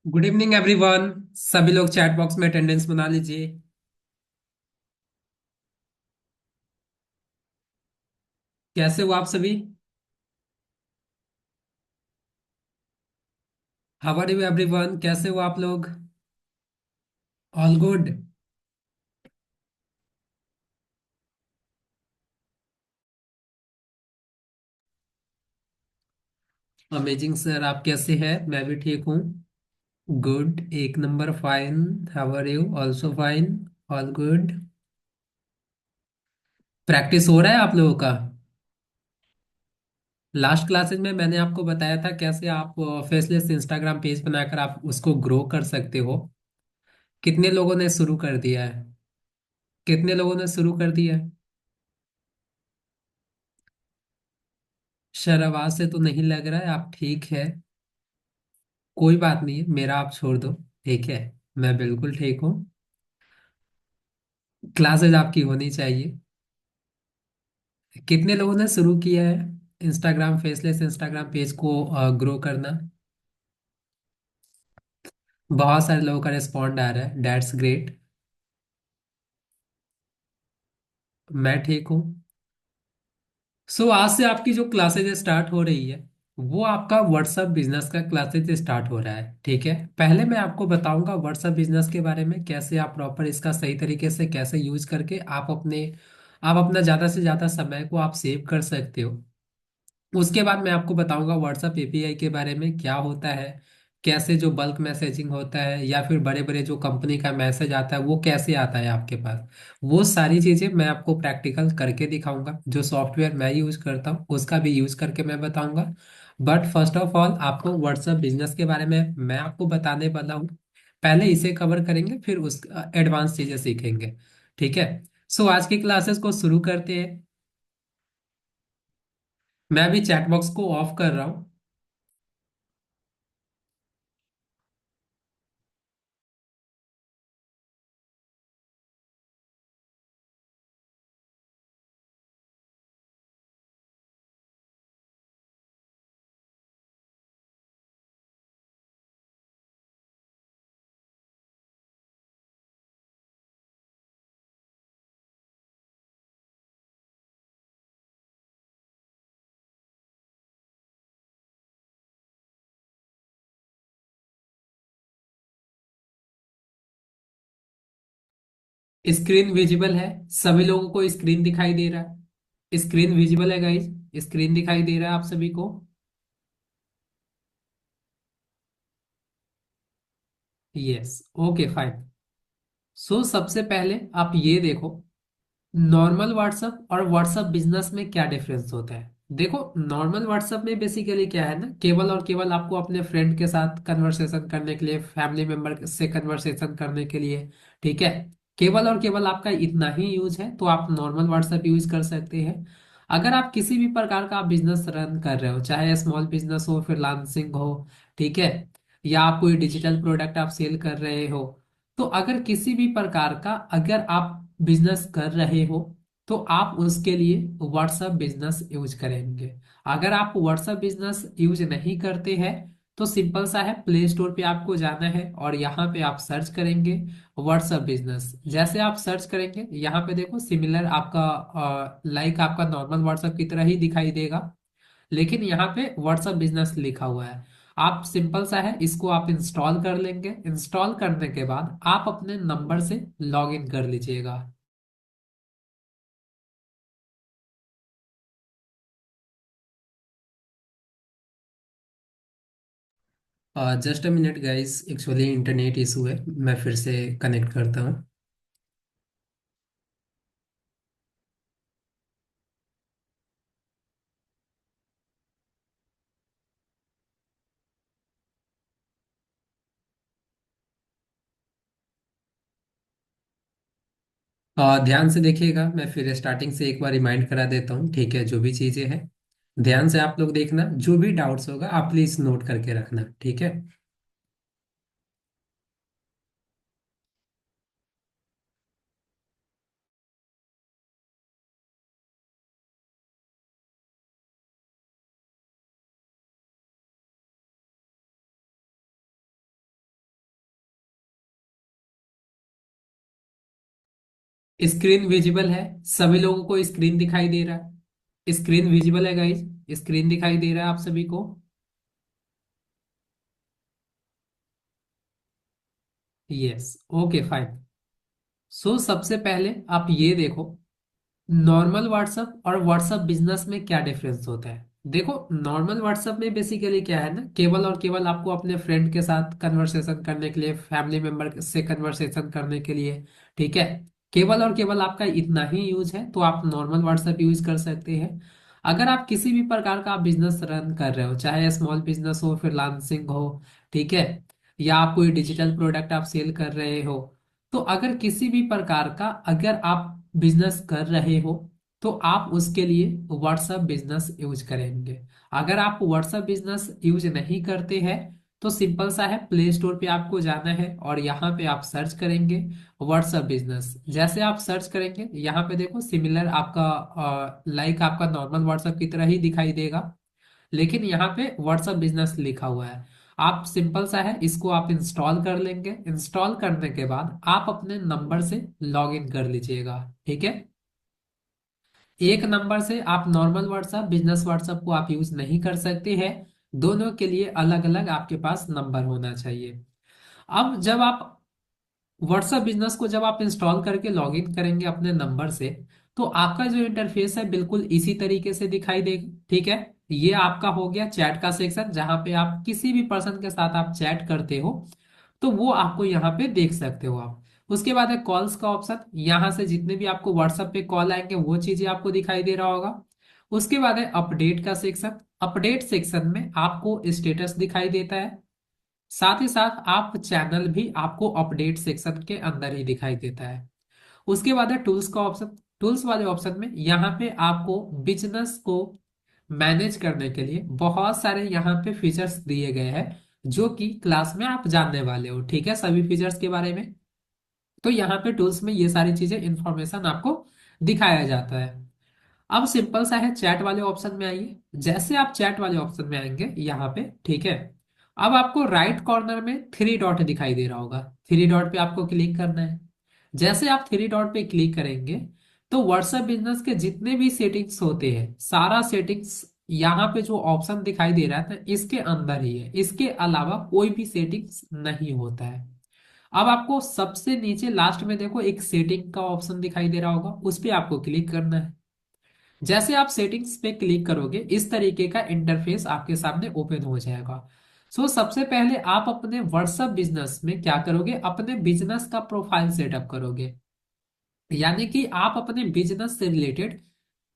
Good evening everyone. सभी लोग chat box में अटेंडेंस बना लीजिए। कैसे हो आप सभी? How are you everyone? कैसे हो आप लोग? All good. अमेजिंग सर, आप कैसे हैं? मैं भी ठीक हूँ। गुड, एक number fine. How are you? Also fine. All good. Practice हो रहा है आप लोगों का? लास्ट क्लासेज में मैंने आपको बताया था कैसे आप फेसलेस इंस्टाग्राम पेज बनाकर आप उसको ग्रो कर सकते हो। कितने लोगों ने शुरू कर दिया है? कितने लोगों ने शुरू कर दिया है? सर, आवाज से तो नहीं लग रहा है आप ठीक है। कोई बात नहीं है, मेरा आप छोड़ दो। ठीक है। मैं बिल्कुल ठीक हूँ। क्लासेज आपकी होनी चाहिए। कितने लोगों ने शुरू किया है इंस्टाग्राम, फेसलेस इंस्टाग्राम पेज को ग्रो करना? बहुत सारे लोगों का रिस्पॉन्ड आ रहा है, दैट्स ग्रेट। मैं ठीक हूँ। सो आज से आपकी जो क्लासेज स्टार्ट हो रही है, वो आपका व्हाट्सएप बिजनेस का क्लासेज स्टार्ट हो रहा है। ठीक है, पहले मैं आपको बताऊंगा व्हाट्सएप बिजनेस के बारे में, कैसे आप प्रॉपर इसका सही तरीके से कैसे यूज करके आप अपना ज्यादा से ज्यादा समय को आप सेव कर सकते हो। उसके बाद मैं आपको बताऊंगा व्हाट्सएप एपीआई के बारे में, क्या होता है, कैसे जो बल्क मैसेजिंग होता है या फिर बड़े बड़े जो कंपनी का मैसेज आता है वो कैसे आता है आपके पास। वो सारी चीजें मैं आपको प्रैक्टिकल करके दिखाऊंगा। जो सॉफ्टवेयर मैं यूज करता हूँ उसका भी यूज करके मैं बताऊंगा। बट फर्स्ट ऑफ ऑल आपको व्हाट्सएप बिजनेस के बारे में मैं आपको बताने वाला हूँ। पहले इसे कवर करेंगे, फिर उस एडवांस चीजें सीखेंगे। ठीक है। सो आज की क्लासेस को शुरू करते हैं। मैं अभी चैट बॉक्स को ऑफ कर रहा हूँ। स्क्रीन विजिबल है? सभी लोगों को स्क्रीन दिखाई दे रहा है? स्क्रीन विजिबल है गाइस? स्क्रीन दिखाई दे रहा है आप सभी को? यस। Okay fine. सो सबसे पहले आप ये देखो, नॉर्मल व्हाट्सएप और व्हाट्सएप बिजनेस में क्या डिफरेंस होता है। देखो, नॉर्मल व्हाट्सएप में बेसिकली क्या है ना, केवल और केवल आपको अपने फ्रेंड के साथ कन्वर्सेशन करने के लिए, फैमिली मेंबर से कन्वर्सेशन करने के लिए, ठीक है, केवल और केवल आपका इतना ही यूज है तो आप नॉर्मल व्हाट्सएप यूज कर सकते हैं। अगर आप किसी भी प्रकार का बिजनेस रन कर रहे हो, चाहे स्मॉल बिजनेस हो, फ्रीलांसिंग हो, ठीक है, या आप कोई डिजिटल प्रोडक्ट आप सेल कर रहे हो, तो अगर किसी भी प्रकार का अगर आप बिजनेस कर रहे हो तो आप उसके लिए व्हाट्सएप बिजनेस यूज करेंगे। अगर आप व्हाट्सएप बिजनेस यूज नहीं करते हैं तो सिंपल सा है, प्ले स्टोर पे आपको जाना है और यहाँ पे आप सर्च करेंगे व्हाट्सएप बिजनेस। जैसे आप सर्च करेंगे यहाँ पे देखो सिमिलर आपका लाइक आपका नॉर्मल व्हाट्सएप की तरह ही दिखाई देगा, लेकिन यहाँ पे व्हाट्सएप बिजनेस लिखा हुआ है। आप सिंपल सा है, इसको आप इंस्टॉल कर लेंगे। इंस्टॉल करने के बाद आप अपने नंबर से लॉग इन कर लीजिएगा। Just a minute guys, actually internet issue है, मैं फिर से कनेक्ट करता हूँ। ध्यान से देखिएगा, मैं फिर स्टार्टिंग से एक बार रिमाइंड करा देता हूँ, ठीक है, जो भी चीज़ें हैं ध्यान से आप लोग देखना, जो भी डाउट्स होगा आप प्लीज़ नोट करके रखना, ठीक है। स्क्रीन विजिबल है, सभी लोगों को स्क्रीन दिखाई दे रहा है, स्क्रीन विजिबल है गाइज, स्क्रीन दिखाई दे रहा है आप सभी को। Yes, okay fine. सो सबसे पहले आप ये देखो, नॉर्मल व्हाट्सएप और व्हाट्सएप बिजनेस में क्या डिफरेंस होता है। देखो, नॉर्मल व्हाट्सएप में बेसिकली क्या है ना, केवल और केवल आपको अपने फ्रेंड के साथ कन्वर्सेशन करने के लिए, फैमिली मेंबर से कन्वर्सेशन करने के लिए, ठीक है, केवल और केवल आपका इतना ही यूज है, तो आप नॉर्मल व्हाट्सएप यूज कर सकते हैं। अगर आप किसी भी प्रकार का बिजनेस रन कर रहे हो, चाहे स्मॉल बिजनेस हो, फ्रीलांसिंग हो, ठीक है, या आप कोई डिजिटल प्रोडक्ट आप सेल कर रहे हो, तो अगर किसी भी प्रकार का अगर आप बिजनेस कर रहे हो, तो आप उसके लिए व्हाट्सएप बिजनेस यूज करेंगे। अगर आप व्हाट्सएप बिजनेस यूज नहीं करते हैं, तो सिंपल सा है, प्ले स्टोर पे आपको जाना है और यहाँ पे आप सर्च करेंगे व्हाट्सएप बिजनेस। जैसे आप सर्च करेंगे, यहाँ पे देखो सिमिलर आपका लाइक आपका नॉर्मल व्हाट्सएप की तरह ही दिखाई देगा, लेकिन यहाँ पे व्हाट्सएप बिजनेस लिखा हुआ है। आप सिंपल सा है, इसको आप इंस्टॉल कर लेंगे। इंस्टॉल करने के बाद आप अपने नंबर से लॉग इन कर लीजिएगा, ठीक है। एक नंबर से आप नॉर्मल व्हाट्सएप, बिजनेस व्हाट्सएप को आप यूज नहीं कर सकते हैं। दोनों के लिए अलग अलग आपके पास नंबर होना चाहिए। अब जब आप व्हाट्सएप बिजनेस को जब आप इंस्टॉल करके लॉगिन करेंगे अपने नंबर से, तो आपका जो इंटरफेस है बिल्कुल इसी तरीके से दिखाई देगा, ठीक है। ये आपका हो गया चैट का सेक्शन, जहां पे आप किसी भी पर्सन के साथ आप चैट करते हो, तो वो आपको यहाँ पे देख सकते हो आप। उसके बाद है कॉल्स का ऑप्शन, यहाँ से जितने भी आपको व्हाट्सएप पे कॉल आएंगे वो चीजें आपको दिखाई दे रहा होगा। उसके बाद है अपडेट का सेक्शन। अपडेट सेक्शन में आपको स्टेटस दिखाई देता है, साथ ही साथ आप चैनल भी आपको अपडेट सेक्शन के अंदर ही दिखाई देता है। उसके बाद है टूल्स का ऑप्शन। टूल्स वाले ऑप्शन में यहाँ पे आपको बिजनेस को मैनेज करने के लिए बहुत सारे यहाँ पे फीचर्स दिए गए हैं, जो कि क्लास में आप जानने वाले हो, ठीक है, सभी फीचर्स के बारे में। तो यहाँ पे टूल्स में ये सारी चीजें इंफॉर्मेशन आपको दिखाया जाता है। अब सिंपल सा है, चैट वाले ऑप्शन में आइए। जैसे आप चैट वाले ऑप्शन में आएंगे यहाँ पे, ठीक है, अब आपको राइट कॉर्नर में थ्री डॉट दिखाई दे रहा होगा, थ्री डॉट पे आपको क्लिक करना है। जैसे आप थ्री डॉट पे क्लिक करेंगे, तो व्हाट्सएप बिजनेस के जितने भी सेटिंग्स होते हैं, सारा सेटिंग्स यहाँ पे जो ऑप्शन दिखाई दे रहा है इसके अंदर ही है, इसके अलावा कोई भी सेटिंग्स नहीं होता है। अब आपको सबसे नीचे लास्ट में देखो एक सेटिंग का ऑप्शन दिखाई दे रहा होगा, उस पे आपको क्लिक करना है। जैसे आप सेटिंग्स पे क्लिक करोगे, इस तरीके का इंटरफेस आपके सामने ओपन हो जाएगा। सबसे पहले आप अपने व्हाट्सएप बिजनेस में क्या करोगे, अपने बिजनेस का प्रोफाइल सेटअप करोगे। यानी कि आप अपने बिजनेस से related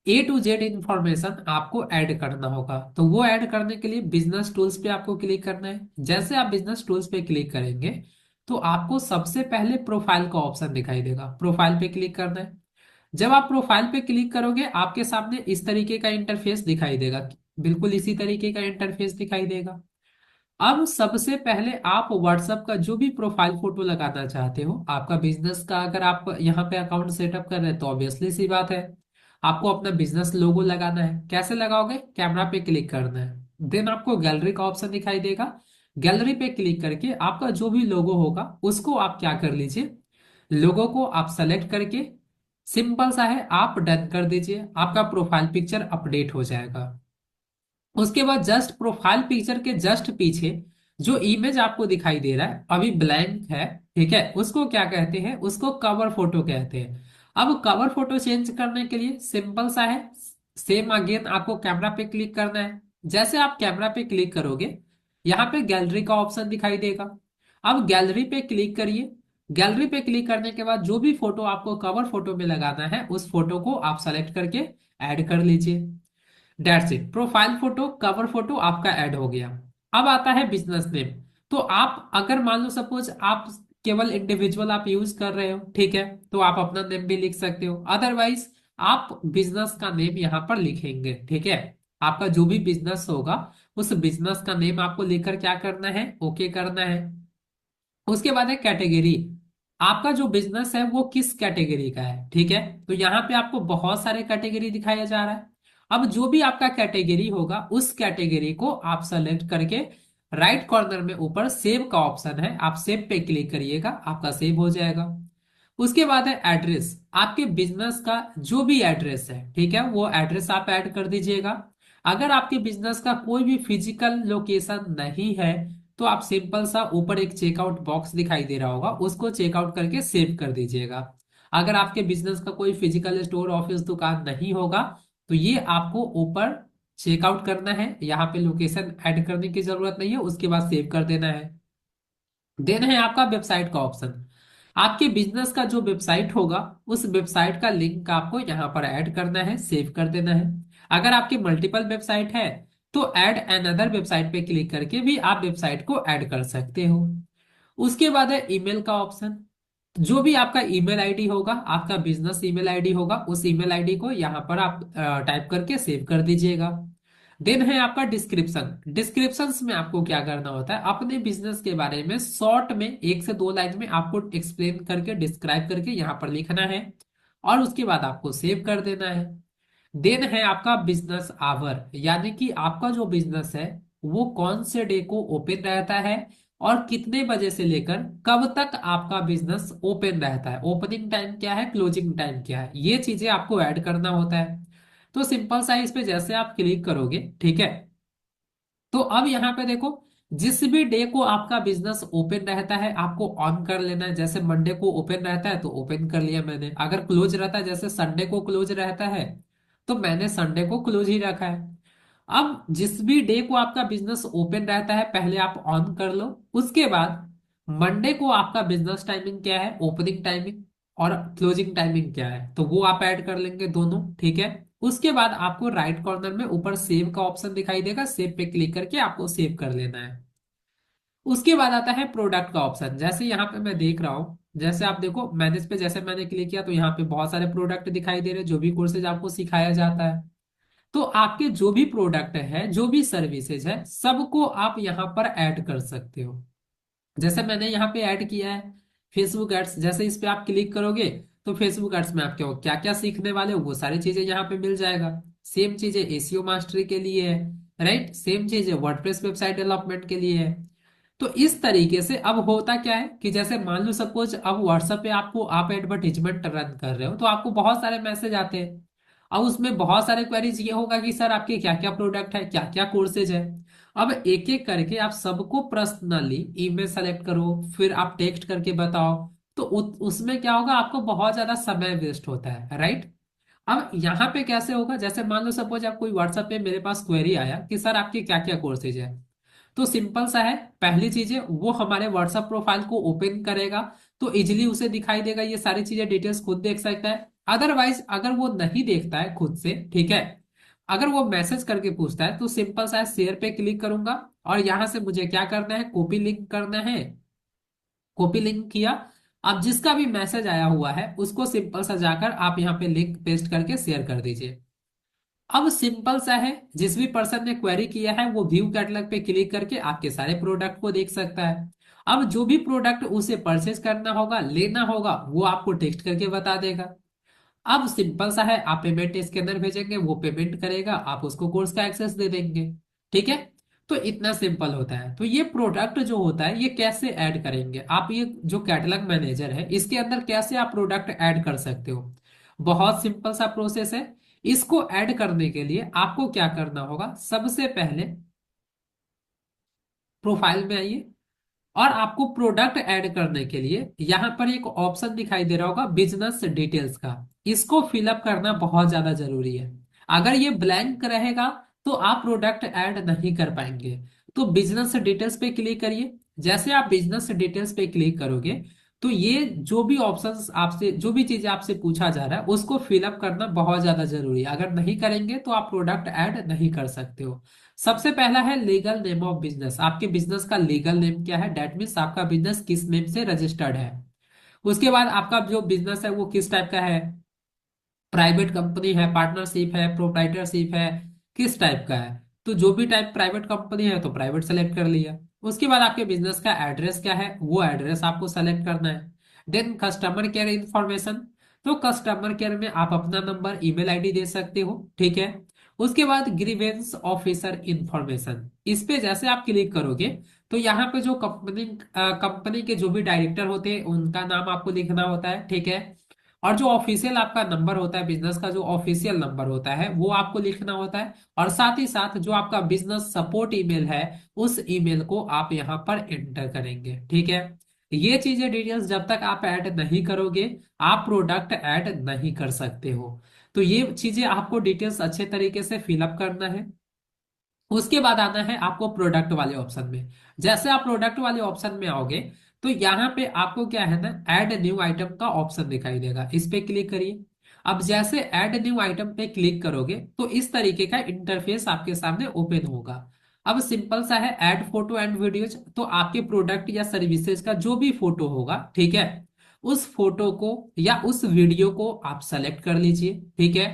A to Z information आपको ऐड करना होगा। तो वो ऐड करने के लिए बिजनेस टूल्स पे आपको क्लिक करना है। जैसे आप बिजनेस टूल्स पे क्लिक करेंगे, तो आपको सबसे पहले प्रोफाइल का ऑप्शन दिखाई देगा, प्रोफाइल पे क्लिक करना है। जब आप प्रोफाइल पे क्लिक करोगे, आपके सामने इस तरीके का इंटरफेस दिखाई देगा, बिल्कुल इसी तरीके का इंटरफेस दिखाई देगा। अब सबसे पहले आप व्हाट्सएप का जो भी प्रोफाइल फोटो लगाना चाहते हो, आपका बिजनेस का अगर आप यहाँ पे अकाउंट सेटअप कर रहे हैं, तो ऑब्वियसली सी बात है, आपको अपना बिजनेस लोगो लगाना है। कैसे लगाओगे, कैमरा पे क्लिक करना है, देन आपको गैलरी का ऑप्शन दिखाई देगा। गैलरी पे क्लिक करके आपका जो भी लोगो होगा उसको आप क्या कर लीजिए, लोगो को आप सेलेक्ट करके सिंपल सा है आप डन कर दीजिए, आपका प्रोफाइल पिक्चर अपडेट हो जाएगा। उसके बाद जस्ट प्रोफाइल पिक्चर के जस्ट पीछे जो इमेज आपको दिखाई दे रहा है अभी ब्लैंक है, ठीक है, उसको क्या कहते हैं, उसको कवर फोटो कहते हैं। अब कवर फोटो चेंज करने के लिए सिंपल सा है, सेम अगेन आपको कैमरा पे क्लिक करना है। जैसे आप कैमरा पे क्लिक करोगे, यहाँ पे गैलरी का ऑप्शन दिखाई देगा। अब गैलरी पे क्लिक करिए। गैलरी पे क्लिक करने के बाद जो भी फोटो आपको कवर फोटो में लगाना है, उस फोटो को आप सेलेक्ट करके ऐड कर लीजिए। That's it, profile photo cover photo आपका ऐड हो गया। अब आता है बिजनेस नेम। तो आप अगर मान लो सपोज आप केवल इंडिविजुअल आप यूज कर रहे हो, ठीक है, तो आप अपना नेम भी लिख सकते हो, अदरवाइज आप बिजनेस का नेम यहाँ पर लिखेंगे, ठीक है। आपका जो भी बिजनेस होगा, उस बिजनेस का नेम आपको लिखकर क्या करना है, ओके करना है। उसके बाद है कैटेगरी, आपका जो बिजनेस है वो किस कैटेगरी का है, ठीक है। तो यहाँ पे आपको बहुत सारे कैटेगरी दिखाया जा रहा है। अब जो भी आपका कैटेगरी होगा, उस कैटेगरी को आप सेलेक्ट करके राइट कॉर्नर में ऊपर सेव का ऑप्शन है, आप सेव पे क्लिक करिएगा, आपका सेव हो जाएगा। उसके बाद है एड्रेस, आपके बिजनेस का जो भी एड्रेस है, ठीक है, वो एड्रेस आप ऐड कर दीजिएगा। अगर आपके बिजनेस का कोई भी फिजिकल लोकेशन नहीं है, तो आप सिंपल सा ऊपर एक चेकआउट बॉक्स दिखाई दे रहा होगा, उसको चेकआउट करके सेव कर दीजिएगा। अगर आपके बिजनेस का कोई फिजिकल स्टोर ऑफिस दुकान नहीं होगा, तो ये आपको ऊपर चेकआउट करना है, यहाँ पे लोकेशन ऐड करने की जरूरत नहीं है, उसके बाद सेव कर देना है। देन है आपका वेबसाइट का ऑप्शन। आपके बिजनेस का जो वेबसाइट होगा, उस वेबसाइट का लिंक आपको यहाँ पर ऐड करना है, सेव कर देना है। अगर आपकी मल्टीपल वेबसाइट है, तो ऐड अनदर वेबसाइट पे क्लिक करके भी आप वेबसाइट को ऐड कर सकते हो। उसके बाद है ईमेल का ऑप्शन। जो भी आपका ईमेल आईडी होगा, आपका बिजनेस ईमेल आईडी होगा, उस ईमेल आईडी को यहाँ पर आप टाइप करके सेव कर दीजिएगा। देन है आपका डिस्क्रिप्शन। डिस्क्रिप्शंस में आपको क्या करना होता है, अपने बिजनेस के बारे में शॉर्ट में 1 से 2 लाइन में आपको एक्सप्लेन करके डिस्क्राइब करके यहाँ पर लिखना है, और उसके बाद आपको सेव कर देना है। देन है आपका बिजनेस आवर, यानी कि आपका जो बिजनेस है वो कौन से डे को ओपन रहता है, और कितने बजे से लेकर कब तक आपका बिजनेस ओपन रहता है, ओपनिंग टाइम क्या है, क्लोजिंग टाइम क्या है, ये चीजें आपको ऐड करना होता है। तो सिंपल सा इस पे जैसे आप क्लिक करोगे, ठीक है, तो अब यहाँ पे देखो, जिस भी डे को आपका बिजनेस ओपन रहता है आपको ऑन कर लेना है। जैसे मंडे को ओपन रहता है तो ओपन कर लिया मैंने, अगर क्लोज रहता है, जैसे संडे को क्लोज रहता है, तो मैंने संडे को क्लोज ही रखा है। अब जिस भी डे को आपका बिजनेस ओपन रहता है पहले आप ऑन कर लो, उसके बाद मंडे को आपका बिजनेस टाइमिंग क्या है, ओपनिंग टाइमिंग और क्लोजिंग टाइमिंग क्या है, तो वो आप ऐड कर लेंगे दोनों, ठीक है। उसके बाद आपको राइट कॉर्नर में ऊपर सेव का ऑप्शन दिखाई देगा, सेव पे क्लिक करके आपको सेव कर लेना है। उसके बाद आता है प्रोडक्ट का ऑप्शन। जैसे यहाँ पे मैं देख रहा हूँ, जैसे आप देखो मैनेज पे जैसे मैंने क्लिक किया, तो यहाँ पे बहुत सारे प्रोडक्ट दिखाई दे रहे हैं, जो भी कोर्सेज आपको सिखाया जाता है। तो आपके जो भी प्रोडक्ट है, जो भी सर्विसेज है, सबको आप यहाँ पर ऐड कर सकते हो। जैसे मैंने यहाँ पे ऐड किया है फेसबुक एड्स, जैसे इस पे आप क्लिक करोगे, तो फेसबुक एड्स में आप क्या क्या सीखने वाले हो वो सारी चीजें यहाँ पे मिल जाएगा। सेम चीजें एसीओ मास्टरी के लिए है, राइट, सेम चीजें वर्डप्रेस वेबसाइट डेवलपमेंट के लिए है। तो इस तरीके से अब होता क्या है कि जैसे मान लो सपोज अब व्हाट्सएप पे आपको आप एडवर्टीजमेंट रन कर रहे हो, तो आपको बहुत सारे मैसेज आते हैं। अब उसमें बहुत सारे क्वेरीज ये होगा कि सर आपके क्या क्या प्रोडक्ट है, क्या क्या कोर्सेज है। अब एक एक करके आप सबको पर्सनली ईमेल सेलेक्ट करो, फिर आप टेक्स्ट करके बताओ, तो उसमें क्या होगा, आपको बहुत ज्यादा समय वेस्ट होता है, राइट। अब यहाँ पे कैसे होगा, जैसे मान लो सपोज आप कोई व्हाट्सएप पे मेरे पास क्वेरी आया कि सर आपके क्या क्या कोर्सेज है, तो सिंपल सा है, पहली चीज है वो हमारे व्हाट्सएप प्रोफाइल को ओपन करेगा, तो इजिली उसे दिखाई देगा, ये सारी चीजें डिटेल्स खुद देख सकता है। अदरवाइज अगर वो नहीं देखता है खुद से, ठीक है, अगर वो मैसेज करके पूछता है, तो सिंपल सा है शेयर पे क्लिक करूंगा, और यहां से मुझे क्या करना है, कॉपी लिंक करना है। कॉपी लिंक किया, अब जिसका भी मैसेज आया हुआ है उसको सिंपल सा जाकर आप यहाँ पे लिंक पेस्ट करके शेयर कर दीजिए। अब सिंपल सा है, जिस भी पर्सन ने क्वेरी किया है वो व्यू कैटलॉग पे क्लिक करके आपके सारे प्रोडक्ट को देख सकता है। अब जो भी प्रोडक्ट उसे परचेज करना होगा, लेना होगा, वो आपको टेक्स्ट करके बता देगा। अब सिंपल सा है, आप पेमेंट स्कैनर भेजेंगे, वो पेमेंट करेगा, आप उसको कोर्स का एक्सेस दे देंगे, ठीक है। तो इतना सिंपल होता है। तो ये प्रोडक्ट जो होता है ये कैसे ऐड करेंगे आप, ये जो कैटलॉग मैनेजर है इसके अंदर कैसे आप प्रोडक्ट ऐड कर सकते हो, बहुत सिंपल सा प्रोसेस है। इसको ऐड करने के लिए आपको क्या करना होगा, सबसे पहले प्रोफाइल में आइए, और आपको प्रोडक्ट ऐड करने के लिए यहां पर एक ऑप्शन दिखाई दे रहा होगा बिजनेस डिटेल्स का, इसको फिलअप करना बहुत ज्यादा जरूरी है। अगर ये ब्लैंक रहेगा तो आप प्रोडक्ट ऐड नहीं कर पाएंगे। तो बिजनेस डिटेल्स पे क्लिक करिए। जैसे आप बिजनेस डिटेल्स पे क्लिक करोगे, तो ये जो भी ऑप्शंस आपसे, जो भी चीजें आपसे पूछा जा रहा है उसको फिलअप करना बहुत ज्यादा जरूरी है। अगर नहीं करेंगे तो आप प्रोडक्ट ऐड नहीं कर सकते हो। सबसे पहला है लीगल नेम ऑफ बिजनेस, आपके बिजनेस का लीगल नेम क्या है, डेट मीन्स आपका बिजनेस किस नेम से रजिस्टर्ड है। उसके बाद आपका जो बिजनेस है वो किस टाइप का है, प्राइवेट कंपनी है, पार्टनरशिप है, प्रोप्राइटरशिप है, किस टाइप का है। तो जो भी टाइप प्राइवेट कंपनी है तो प्राइवेट सेलेक्ट कर लिया। उसके बाद आपके बिजनेस का एड्रेस क्या है, वो एड्रेस आपको सेलेक्ट करना है। देन कस्टमर केयर इंफॉर्मेशन, तो कस्टमर केयर में आप अपना नंबर ईमेल आईडी दे सकते हो, ठीक है। उसके बाद ग्रीवेंस ऑफिसर इंफॉर्मेशन, इस पे जैसे आप क्लिक करोगे तो यहाँ पे जो कंपनी के जो भी डायरेक्टर होते हैं उनका नाम आपको लिखना होता है, ठीक है। और जो ऑफिशियल आपका नंबर होता है बिजनेस का, जो ऑफिशियल नंबर होता है वो आपको लिखना होता है। और साथ ही साथ जो आपका बिजनेस सपोर्ट ईमेल है उस ईमेल को आप यहाँ पर एंटर करेंगे, ठीक है। ये चीजें डिटेल्स जब तक आप ऐड नहीं करोगे आप प्रोडक्ट ऐड नहीं कर सकते हो। तो ये चीजें आपको डिटेल्स अच्छे तरीके से फिलअप करना है। उसके बाद आना है आपको प्रोडक्ट वाले ऑप्शन में। जैसे आप प्रोडक्ट वाले ऑप्शन में आओगे तो यहाँ पे आपको क्या है ना, ऐड न्यू आइटम का ऑप्शन दिखाई देगा, इस पे क्लिक करिए। अब जैसे ऐड न्यू आइटम पे क्लिक करोगे तो इस तरीके का इंटरफेस आपके सामने ओपन होगा। अब सिंपल सा है, ऐड फोटो एंड वीडियोज, तो आपके प्रोडक्ट या सर्विसेज का जो भी फोटो होगा, ठीक है, उस फोटो को या उस वीडियो को आप सेलेक्ट कर लीजिए, ठीक है।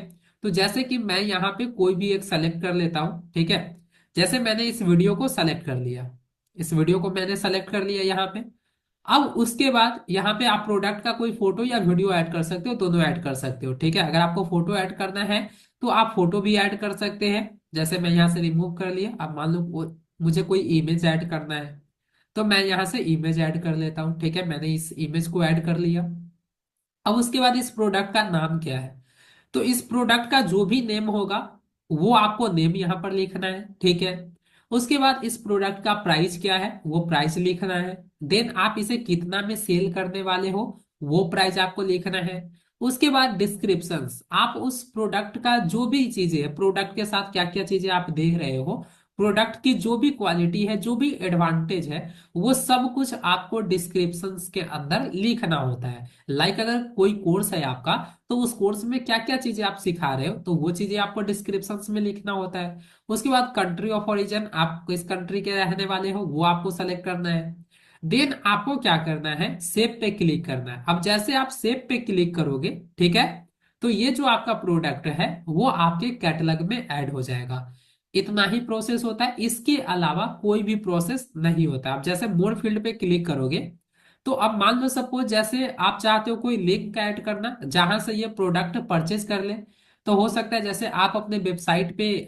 तो जैसे कि मैं यहाँ पे कोई भी एक सेलेक्ट कर लेता हूँ, ठीक है। जैसे मैंने इस वीडियो को सेलेक्ट कर लिया, इस वीडियो को मैंने सेलेक्ट कर लिया यहाँ पे। अब उसके बाद यहाँ पे आप प्रोडक्ट का कोई फोटो या वीडियो ऐड कर सकते हो, दोनों ऐड कर सकते हो, ठीक है। अगर आपको फोटो ऐड करना है तो आप फोटो भी ऐड कर सकते हैं। जैसे मैं यहाँ से रिमूव कर लिया, अब मान लो मुझे कोई इमेज ऐड करना है तो मैं यहाँ से इमेज ऐड कर लेता हूँ, ठीक है। मैंने इस इमेज को ऐड कर लिया। अब उसके बाद इस प्रोडक्ट का नाम क्या है, तो इस प्रोडक्ट का जो भी नेम होगा वो आपको नेम यहाँ पर लिखना है, ठीक है। उसके बाद इस प्रोडक्ट का प्राइस क्या है वो प्राइस लिखना है। देन आप इसे कितना में सेल करने वाले हो वो प्राइस आपको लिखना है। उसके बाद डिस्क्रिप्शंस, आप उस प्रोडक्ट का जो भी चीजें है, प्रोडक्ट के साथ क्या क्या चीजें आप देख रहे हो, प्रोडक्ट की जो भी क्वालिटी है, जो भी एडवांटेज है, वो सब कुछ आपको डिस्क्रिप्शंस के अंदर लिखना होता है। लाइक अगर कोई कोर्स है आपका तो उस कोर्स में क्या क्या चीजें आप सिखा रहे हो तो वो चीजें आपको डिस्क्रिप्शन में लिखना होता है। उसके बाद कंट्री ऑफ ओरिजिन, आप किस कंट्री के रहने वाले हो वो आपको सेलेक्ट करना है। देन आपको क्या करना है, सेव पे क्लिक करना है। अब जैसे आप सेव पे क्लिक करोगे, ठीक है, तो ये जो आपका प्रोडक्ट है वो आपके कैटलॉग में ऐड हो जाएगा। इतना ही प्रोसेस होता है, इसके अलावा कोई भी प्रोसेस नहीं होता। आप जैसे मोर फील्ड पे क्लिक करोगे तो अब मान लो सपोज जैसे आप चाहते हो कोई लिंक ऐड करना जहां से ये प्रोडक्ट परचेज कर ले, तो हो सकता है जैसे आप अपने वेबसाइट पे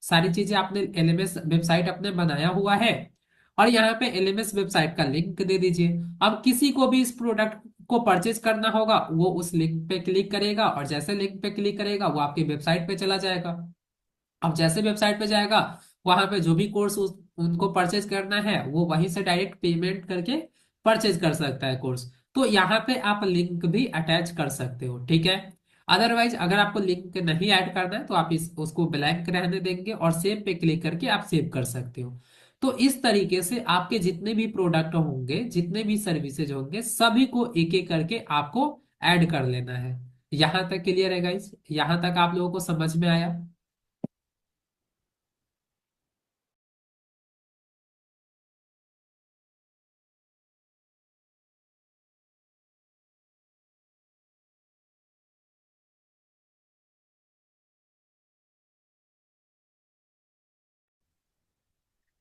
सारी चीजें आपने एलएमएस वेबसाइट अपने बनाया हुआ है और यहाँ पे एलएमएस वेबसाइट का लिंक दे दीजिए। अब किसी को भी इस प्रोडक्ट को परचेज करना होगा वो उस लिंक पे क्लिक करेगा और जैसे लिंक पे क्लिक करेगा वो आपकी वेबसाइट पे चला जाएगा। अब जैसे वेबसाइट पे जाएगा वहां पे जो भी कोर्स उनको परचेज करना है वो वहीं से डायरेक्ट पेमेंट करके परचेज कर सकता है कोर्स। तो यहाँ पे आप लिंक भी अटैच कर सकते हो, ठीक है। अदरवाइज अगर आपको लिंक नहीं ऐड करना है तो आप इस उसको ब्लैंक रहने देंगे और सेव पे क्लिक करके आप सेव कर सकते हो। तो इस तरीके से आपके जितने भी प्रोडक्ट होंगे, जितने भी सर्विसेज होंगे, सभी को एक एक करके आपको ऐड कर लेना है। यहां तक क्लियर है गाइस? यहां तक आप लोगों को समझ में आया?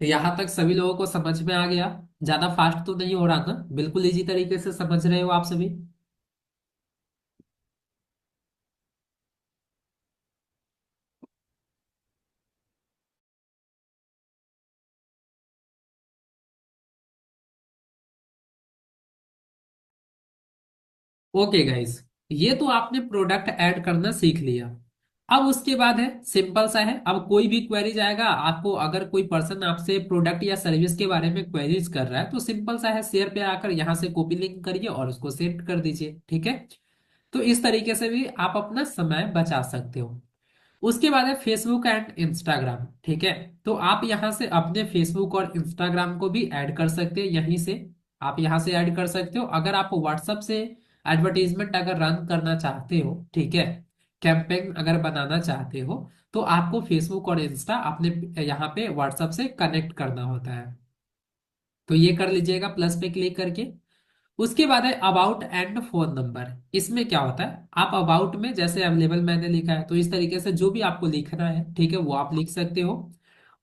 यहाँ तक सभी लोगों को समझ में आ गया? ज्यादा फास्ट तो नहीं हो रहा ना? बिल्कुल इजी तरीके से समझ रहे हो आप सभी? ओके गाइस, ये तो आपने प्रोडक्ट ऐड करना सीख लिया। अब उसके बाद है सिंपल सा है, अब कोई भी क्वेरी जाएगा आपको, अगर कोई पर्सन आपसे प्रोडक्ट या सर्विस के बारे में क्वेरीज कर रहा है तो सिंपल सा है, शेयर पे आकर यहाँ से कॉपी लिंक करिए और उसको सेंड कर दीजिए, ठीक है। तो इस तरीके से भी आप अपना समय बचा सकते हो। उसके बाद है फेसबुक एंड इंस्टाग्राम, ठीक है। तो आप यहां से अपने फेसबुक और इंस्टाग्राम को भी ऐड कर सकते हैं, यहीं से आप यहां से ऐड कर सकते हो। अगर आप व्हाट्सएप से एडवर्टीजमेंट अगर रन करना चाहते हो, ठीक है, कैंपेन अगर बनाना चाहते हो, तो आपको फेसबुक और इंस्टा अपने यहाँ पे व्हाट्सएप से कनेक्ट करना होता है। तो ये कर लीजिएगा प्लस पे क्लिक करके। उसके बाद है अबाउट एंड फोन नंबर। इसमें क्या होता है, आप अबाउट में जैसे अवेलेबल मैंने लिखा है तो इस तरीके से जो भी आपको लिखना है, ठीक है, वो आप लिख सकते हो।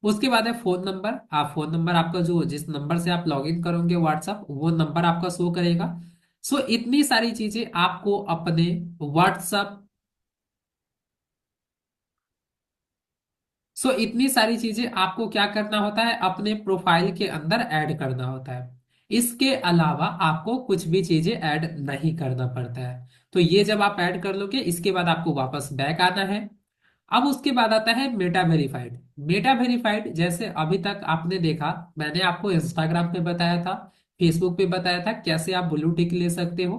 उसके बाद है फोन नंबर। आप फोन नंबर आपका जो जिस नंबर से आप लॉगिन करोगे व्हाट्सएप, वो नंबर आपका शो करेगा। सो इतनी सारी चीजें आपको अपने व्हाट्सएप सो इतनी सारी चीजें आपको क्या करना होता है, अपने प्रोफाइल के अंदर ऐड करना होता है। इसके अलावा आपको कुछ भी चीजें ऐड नहीं करना पड़ता है। तो ये जब आप ऐड कर लोगे, इसके बाद आपको वापस बैक आना है। अब उसके बाद आता है मेटा वेरीफाइड। मेटा वेरीफाइड जैसे अभी तक आपने देखा, मैंने आपको इंस्टाग्राम पे बताया था, फेसबुक पे बताया था कैसे आप ब्लू टिक ले सकते हो।